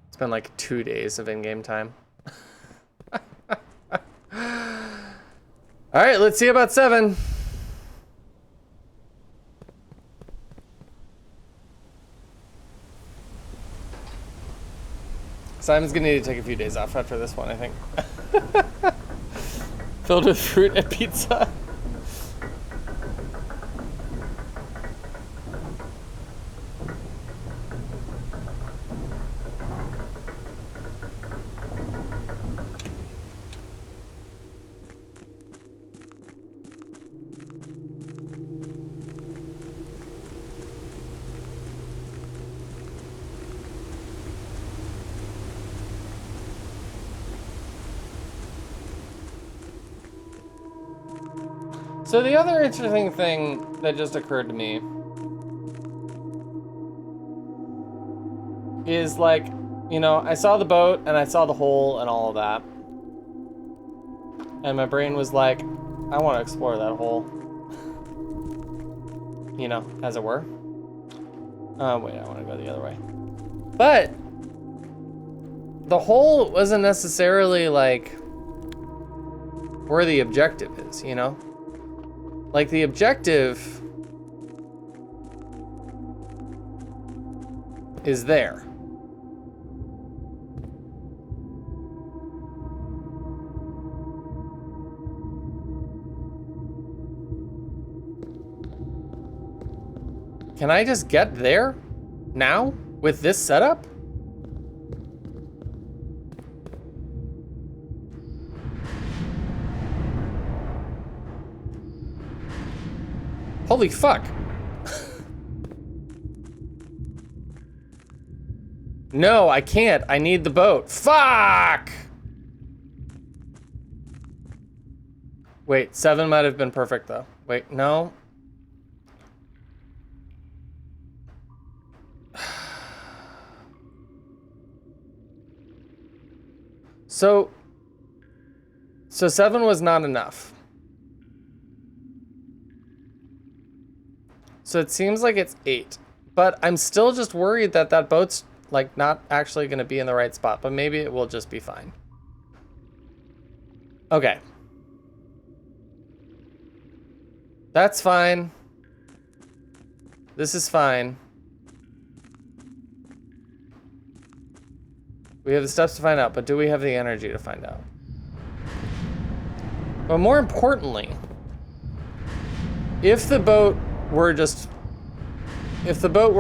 It's been like 2 days of in-game time. All right, let's see about 7. Simon's gonna need to take a few days off after this one, I think. Filled with fruit and pizza. So the other interesting thing that just occurred to me is, like, you know, I saw the boat and I saw the hole and all of that. And my brain was like, I want to explore that hole. You know, as it were. Wait, I want to go the other way. But the hole wasn't necessarily, like, where the objective is, you know? Like, the objective is there. Can I just get there now with this setup? Holy fuck. No, I can't. I need the boat. Fuck! Wait, 7 might have been perfect though. Wait, no. So 7 was not enough. So it seems like it's 8, but I'm still just worried that that boat's, like, not actually going to be in the right spot, but maybe it will just be fine. Okay. That's fine. This is fine. We have the steps to find out, but do we have the energy to find out? But more importantly, if the boat were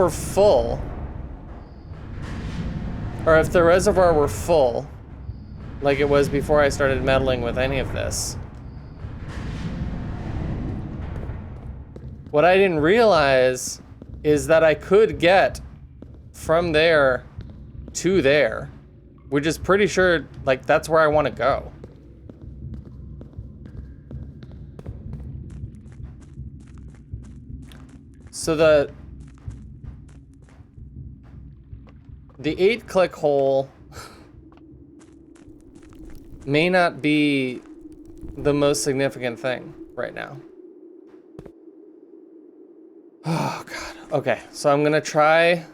full, or if the reservoir were full, like it was before I started meddling with any of this, what I didn't realize is that I could get from there to there, which is pretty sure, like, that's where I want to go. So the 8-click hole may not be the most significant thing right now. Oh God. Okay, so I'm gonna try.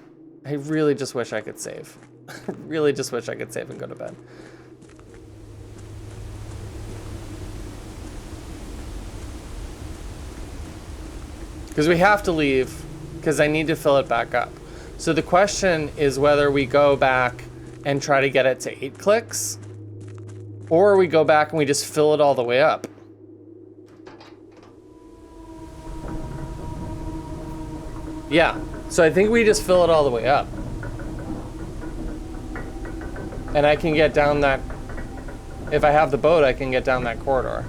I really just wish I could save. I really just wish I could save and go to bed. Because we have to leave, because I need to fill it back up. So the question is whether we go back and try to get it to 8 clicks, or we go back and we just fill it all the way up. Yeah, so I think we just fill it all the way up. And I can get down that, if I have the boat, I can get down that corridor.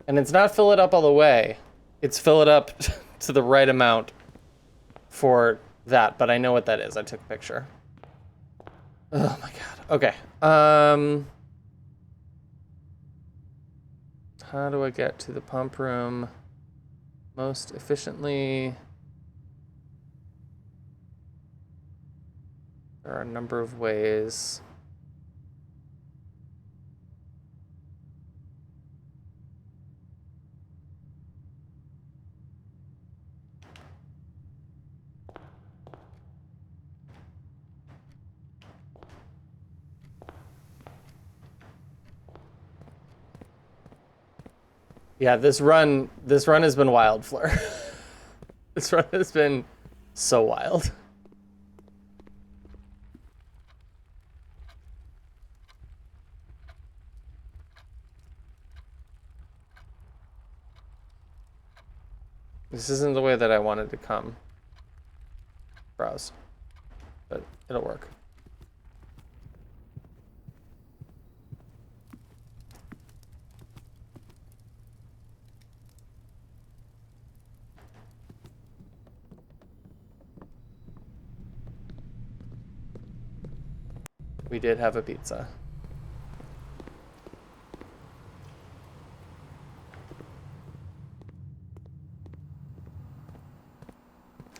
And it's not fill it up all the way, it's fill it up to the right amount for that, but I know what that is. I took a picture. Oh my God. Okay. How do I get to the pump room most efficiently? There are a number of ways. Yeah, this run has been wild, Fleur. This run has been so wild. This isn't the way that I wanted to come. Browse. But it'll work. We did have a pizza.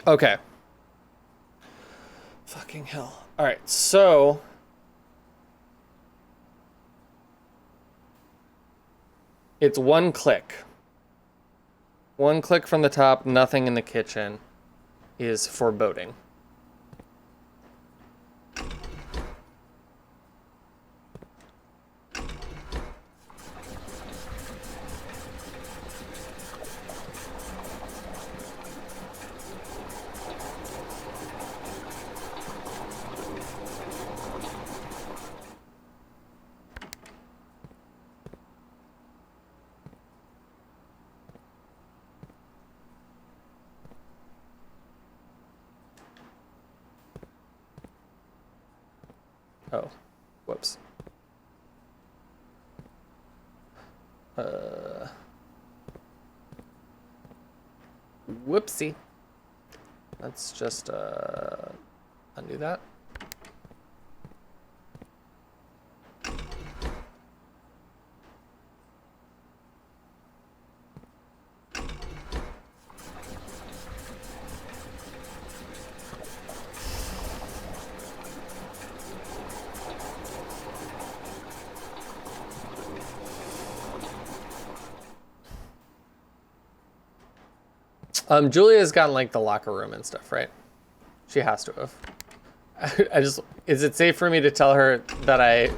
Okay. Fucking hell. All right, so it's 1 click. 1 click from the top, nothing in the kitchen is foreboding. Oh, whoops. Whoopsie. Let's just undo that. Julia's gotten like the locker room and stuff, right? She has to have. I just, is it safe for me to tell her that I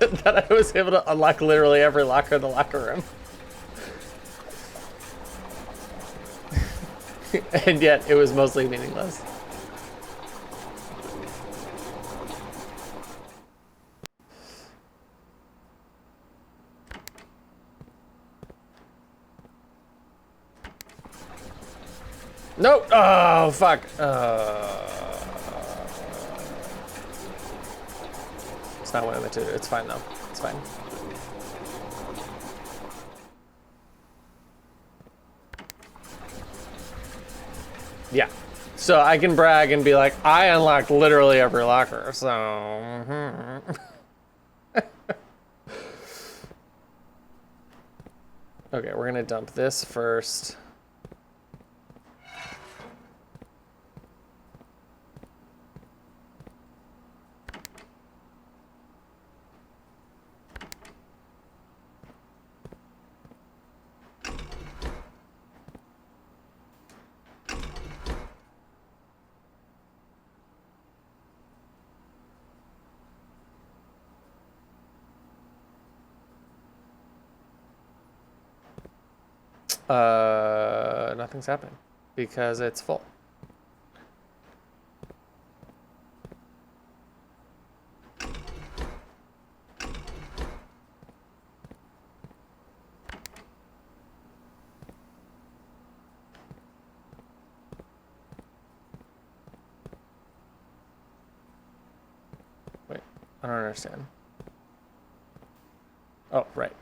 that I was able to unlock literally every locker in the locker room. And yet it was mostly meaningless. Nope. Oh, fuck. It's not what I meant to do. It's fine, though. It's fine. Yeah. So I can brag and be like, I unlocked literally every locker, so... Okay, we're gonna dump this first. Nothing's happening because it's full. Wait, I don't understand. Oh, right.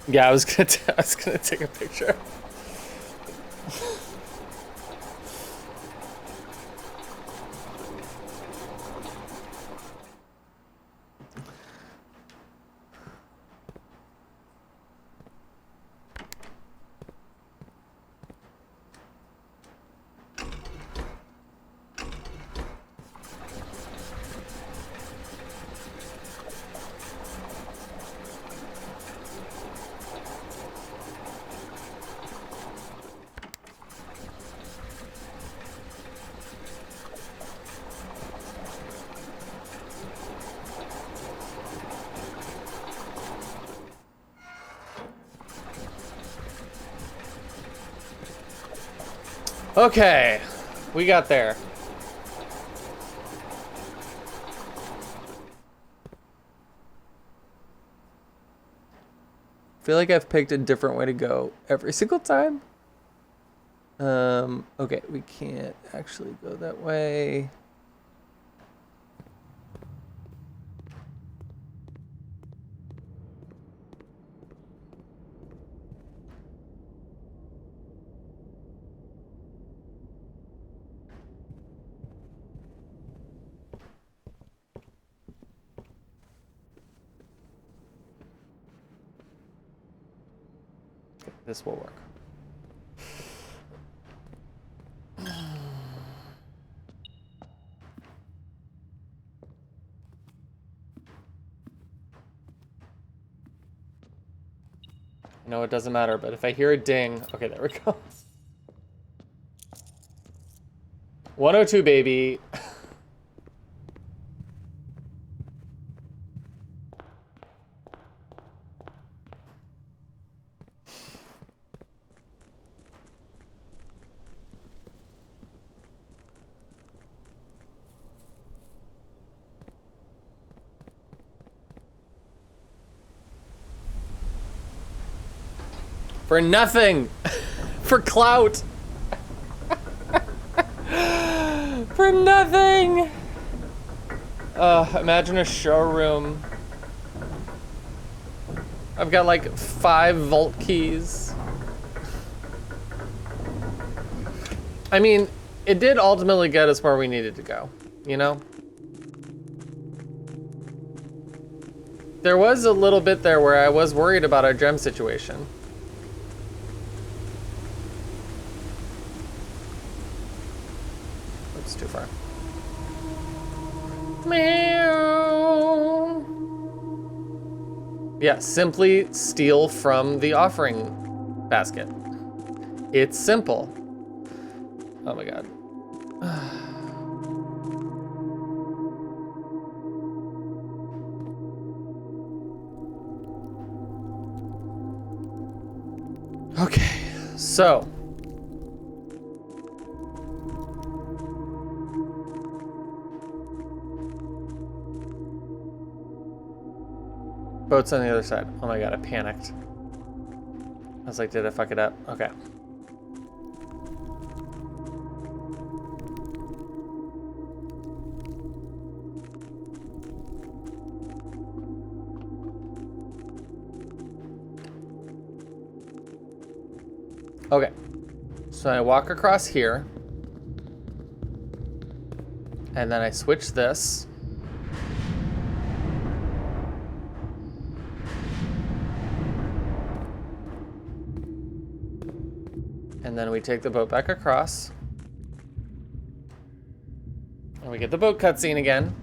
Yeah, I was gonna take a picture. Okay, we got there. I feel like I've picked a different way to go every single time. Okay, we can't actually go that way. This will work. No, it doesn't matter, but if I hear a ding... Okay, there we go. 102, baby. For nothing. For clout. For nothing. Imagine a showroom. I've got like 5 vault keys. I mean, it did ultimately get us where we needed to go, you know? There was a little bit there where I was worried about our gem situation. That's too far. Meow. Yeah, simply steal from the offering basket. It's simple. Oh my god. Okay, so. Boat's on the other side. Oh my god, I panicked. I was like, did I fuck it up? Okay. Okay, so I walk across here, and then I switch this. And then we take the boat back across. And we get the boat cutscene again.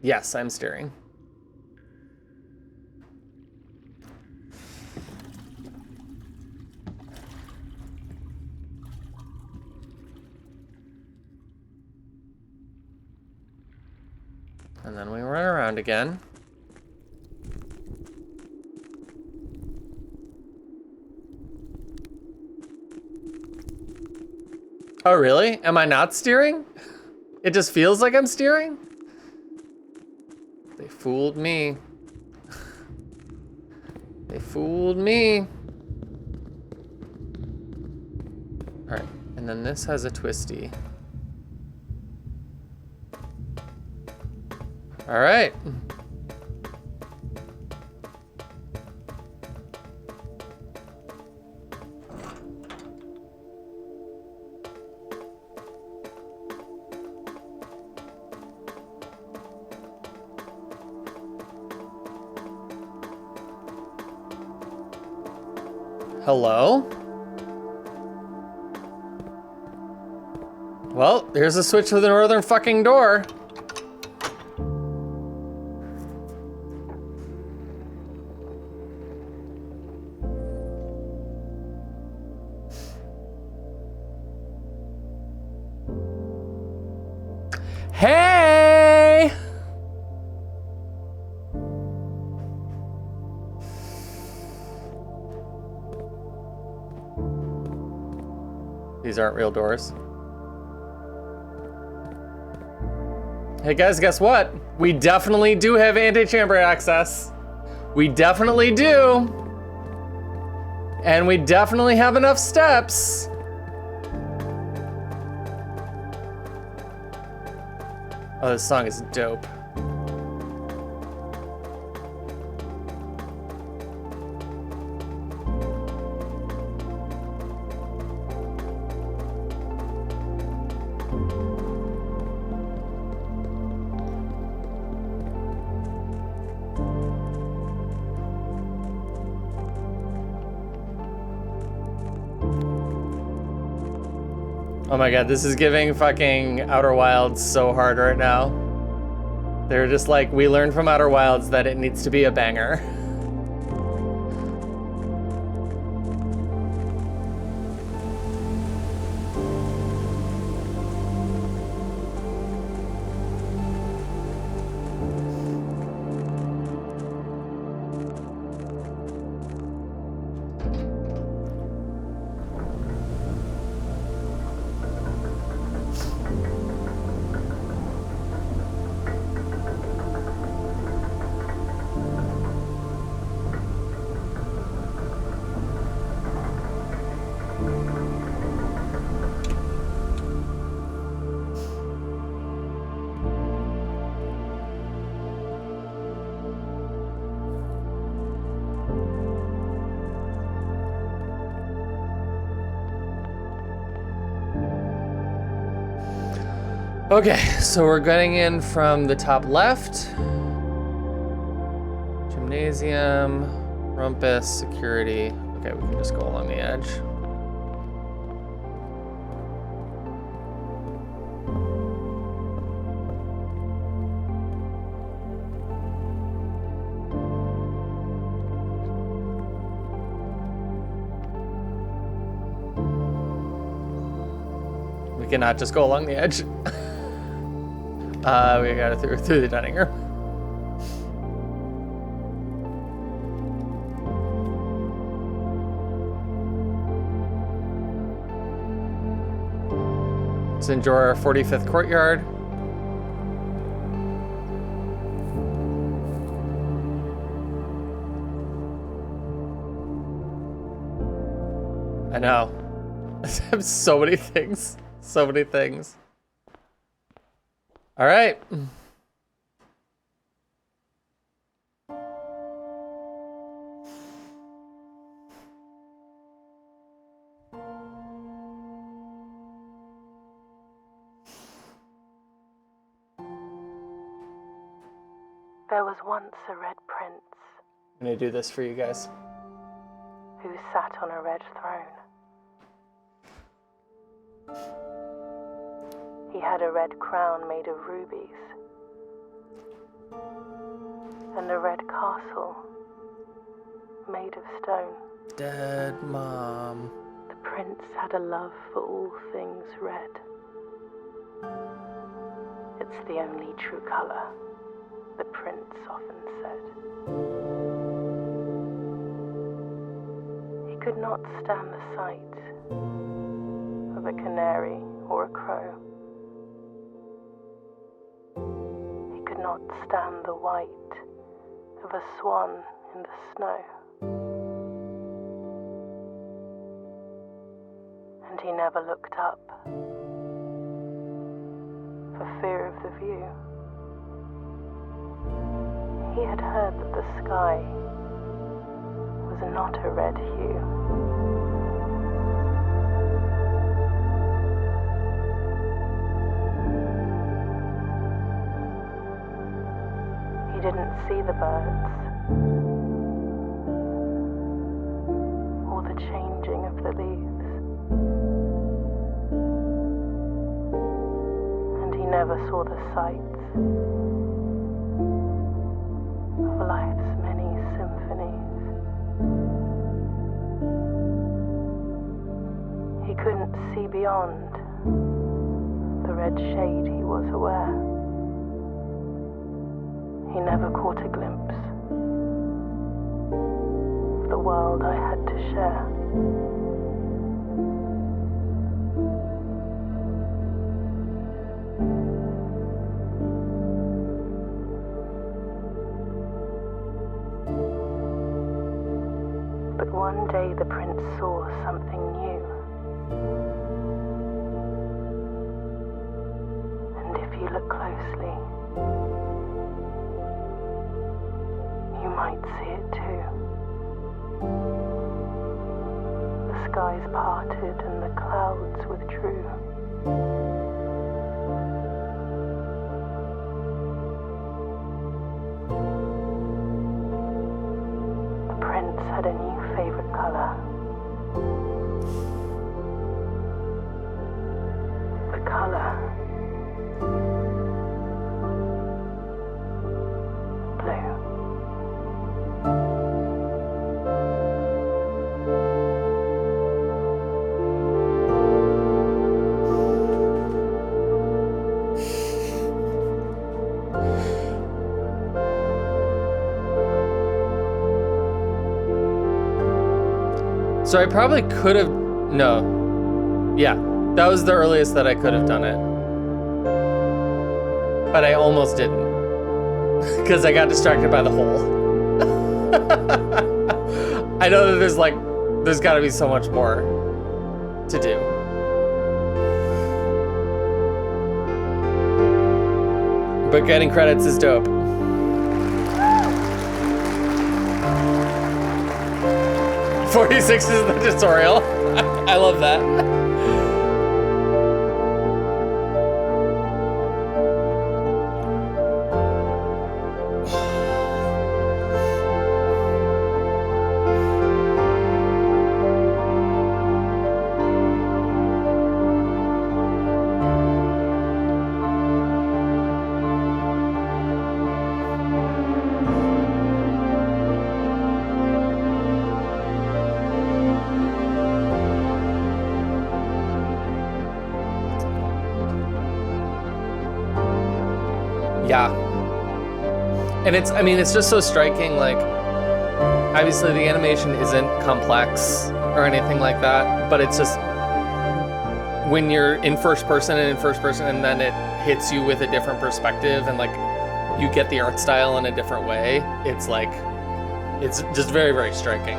Yes, I'm steering. And then we run around again. Oh, really? Am I not steering? It just feels like I'm steering? They fooled me. They fooled me. All right, and then this has a twisty. All right. Hello? Well, here's a switch for the northern fucking door. Hey! These aren't real doors. Hey guys, guess what? We definitely do have antechamber access. We definitely do. And we definitely have enough steps. Oh, this song is dope. Oh my god, this is giving fucking Outer Wilds so hard right now. They're just like, we learned from Outer Wilds that it needs to be a banger. Okay, so we're getting in from the top left. Gymnasium, rumpus, security. Okay, we can just go along the edge. We cannot just go along the edge. We got it through the dining room. Let's enjoy our 45th courtyard. I know. I have so many things. So many things. All right. There was once a red prince I'm gonna do this for you guys. who sat on a red throne. He had a red crown made of rubies and a red castle made of stone. Dead mom. The prince had a love for all things red. It's the only true color, the prince often said. He could not stand the sight of a canary or a crow. He could not stand the white of a swan in the snow. And he never looked up for fear of the view. He had heard that the sky was not a red hue. He didn't see the birds or the changing of the leaves. And he never saw the sights of life's many symphonies. He couldn't see beyond the red shade he was aware. He never caught a glimpse of the world I had to share. But one day the prince saw something new. And if you look closely, you might see it too. The skies parted and the clouds withdrew. The prince had a new favorite color. The color blue. So I probably could have, no. Yeah, that was the earliest that I could have done it. But I almost didn't. Because I got distracted by the hole. I know that there's gotta be so much more to do. But getting credits is dope. 46 is the tutorial. I love that. And it's, I mean, it's just so striking. Like, obviously the animation isn't complex or anything like that, but it's just when you're in first person and then it hits you with a different perspective and like you get the art style in a different way. It's like, it's just very, very striking.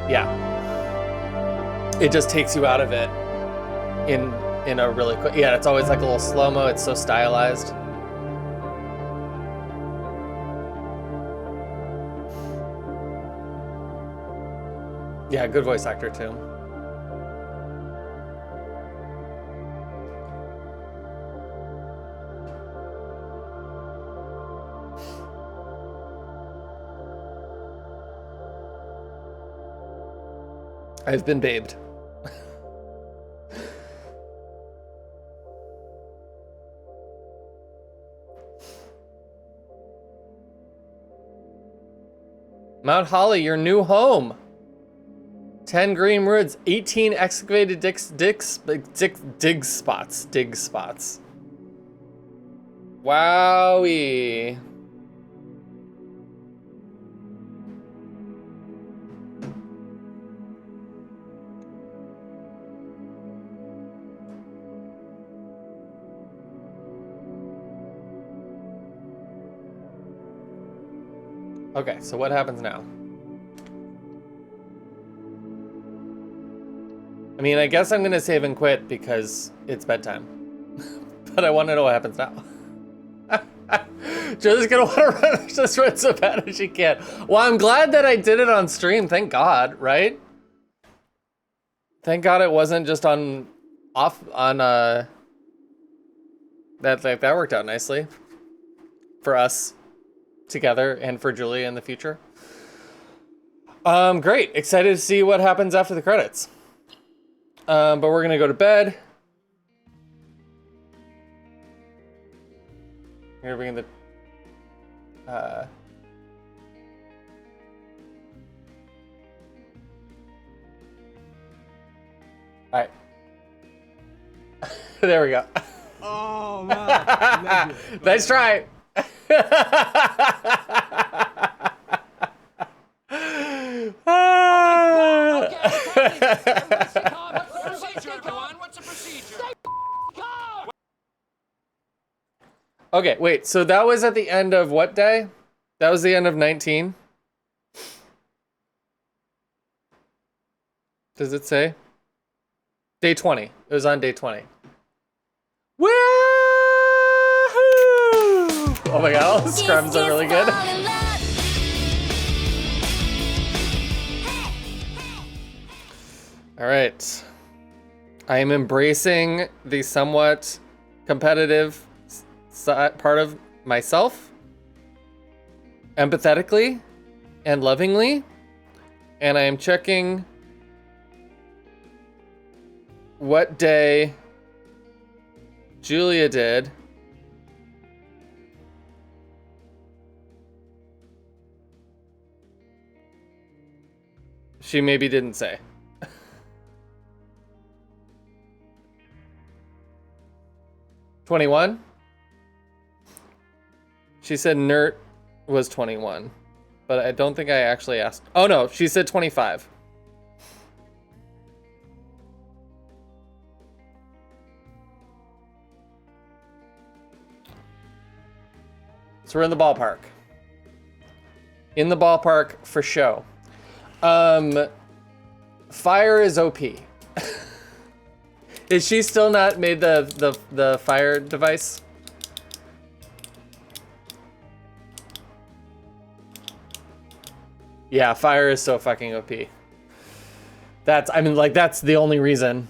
Yeah. It just takes you out of it in a really quick, yeah, it's always like a little slow-mo. It's so stylized. Yeah, good voice actor too. I've been babed. Mount Holly, your new home. 10 green woods, 18 excavated dig spots. Wowie. Okay, so what happens now? I mean, I guess I'm gonna save and quit because it's bedtime. But I want to know what happens now. Julie's gonna want to run this run so bad as she can. Well, I'm glad that I did it on stream. Thank God, right? Thank God it wasn't just that worked out nicely for us together and for Julie in the future. Great. Excited to see what happens after the credits. But we're gonna go to bed. We're gonna bring in the all right. There we go. Oh man. Nice try. Okay, wait, so that was at the end of what day? That was the end of 19? Does it say? Day 20. It was on day 20. Woo! Oh my god, all the scrums are really good. All right. I am embracing the somewhat competitive part of myself, empathetically and lovingly, and I am checking what day Julia did. She maybe didn't say. 21? She said Nert was 21, but I don't think I actually asked. Oh no, she said 25. So we're in the ballpark. In the ballpark for show. Fire is OP. Is she still not made the fire device? Yeah, fire is so fucking OP. That's, I mean, like, that's the only reason.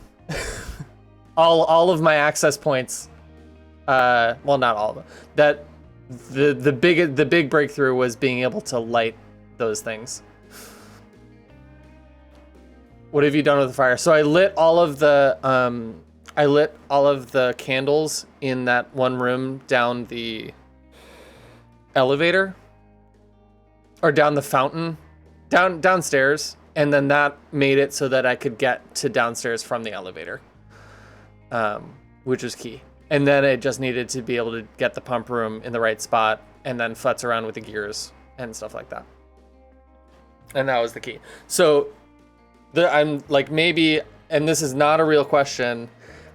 all of my access points, well, not all of them, that the big breakthrough was being able to light those things. What have you done with the fire? So I lit all of the candles in that one room down the elevator, or down the fountain, downstairs, and then that made it so that I could get to downstairs from the elevator, which was key. And then it just needed to be able to get the pump room in the right spot and then futz around with the gears and stuff like that. And that was the key. So I'm like, maybe, and this is not a real question,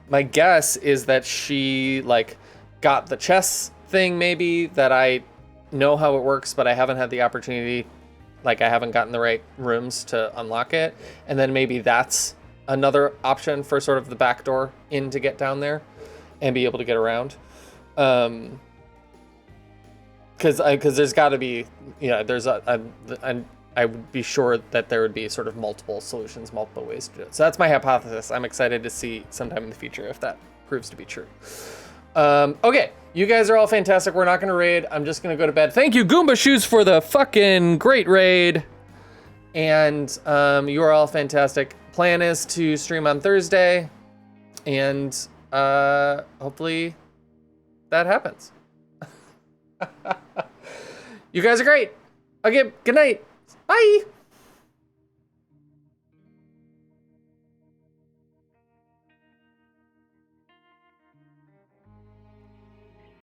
my guess is that she like got the chess thing, maybe, that I know how it works, but I haven't had the opportunity, like I haven't gotten the right rooms to unlock it. And then maybe that's another option for sort of the back door in to get down there and be able to get around. Because there's got to be, there's I would be sure that there would be sort of multiple solutions, multiple ways to do it. So that's my hypothesis. I'm excited to see sometime in the future if that proves to be true. Okay, you guys are all fantastic. We're not going to raid. I'm just going to go to bed. Thank you, Goomba Shoes, for the fucking great raid. And you are all fantastic. Plan is to stream on Thursday. And hopefully that happens. You guys are great. Okay, good night. Bye.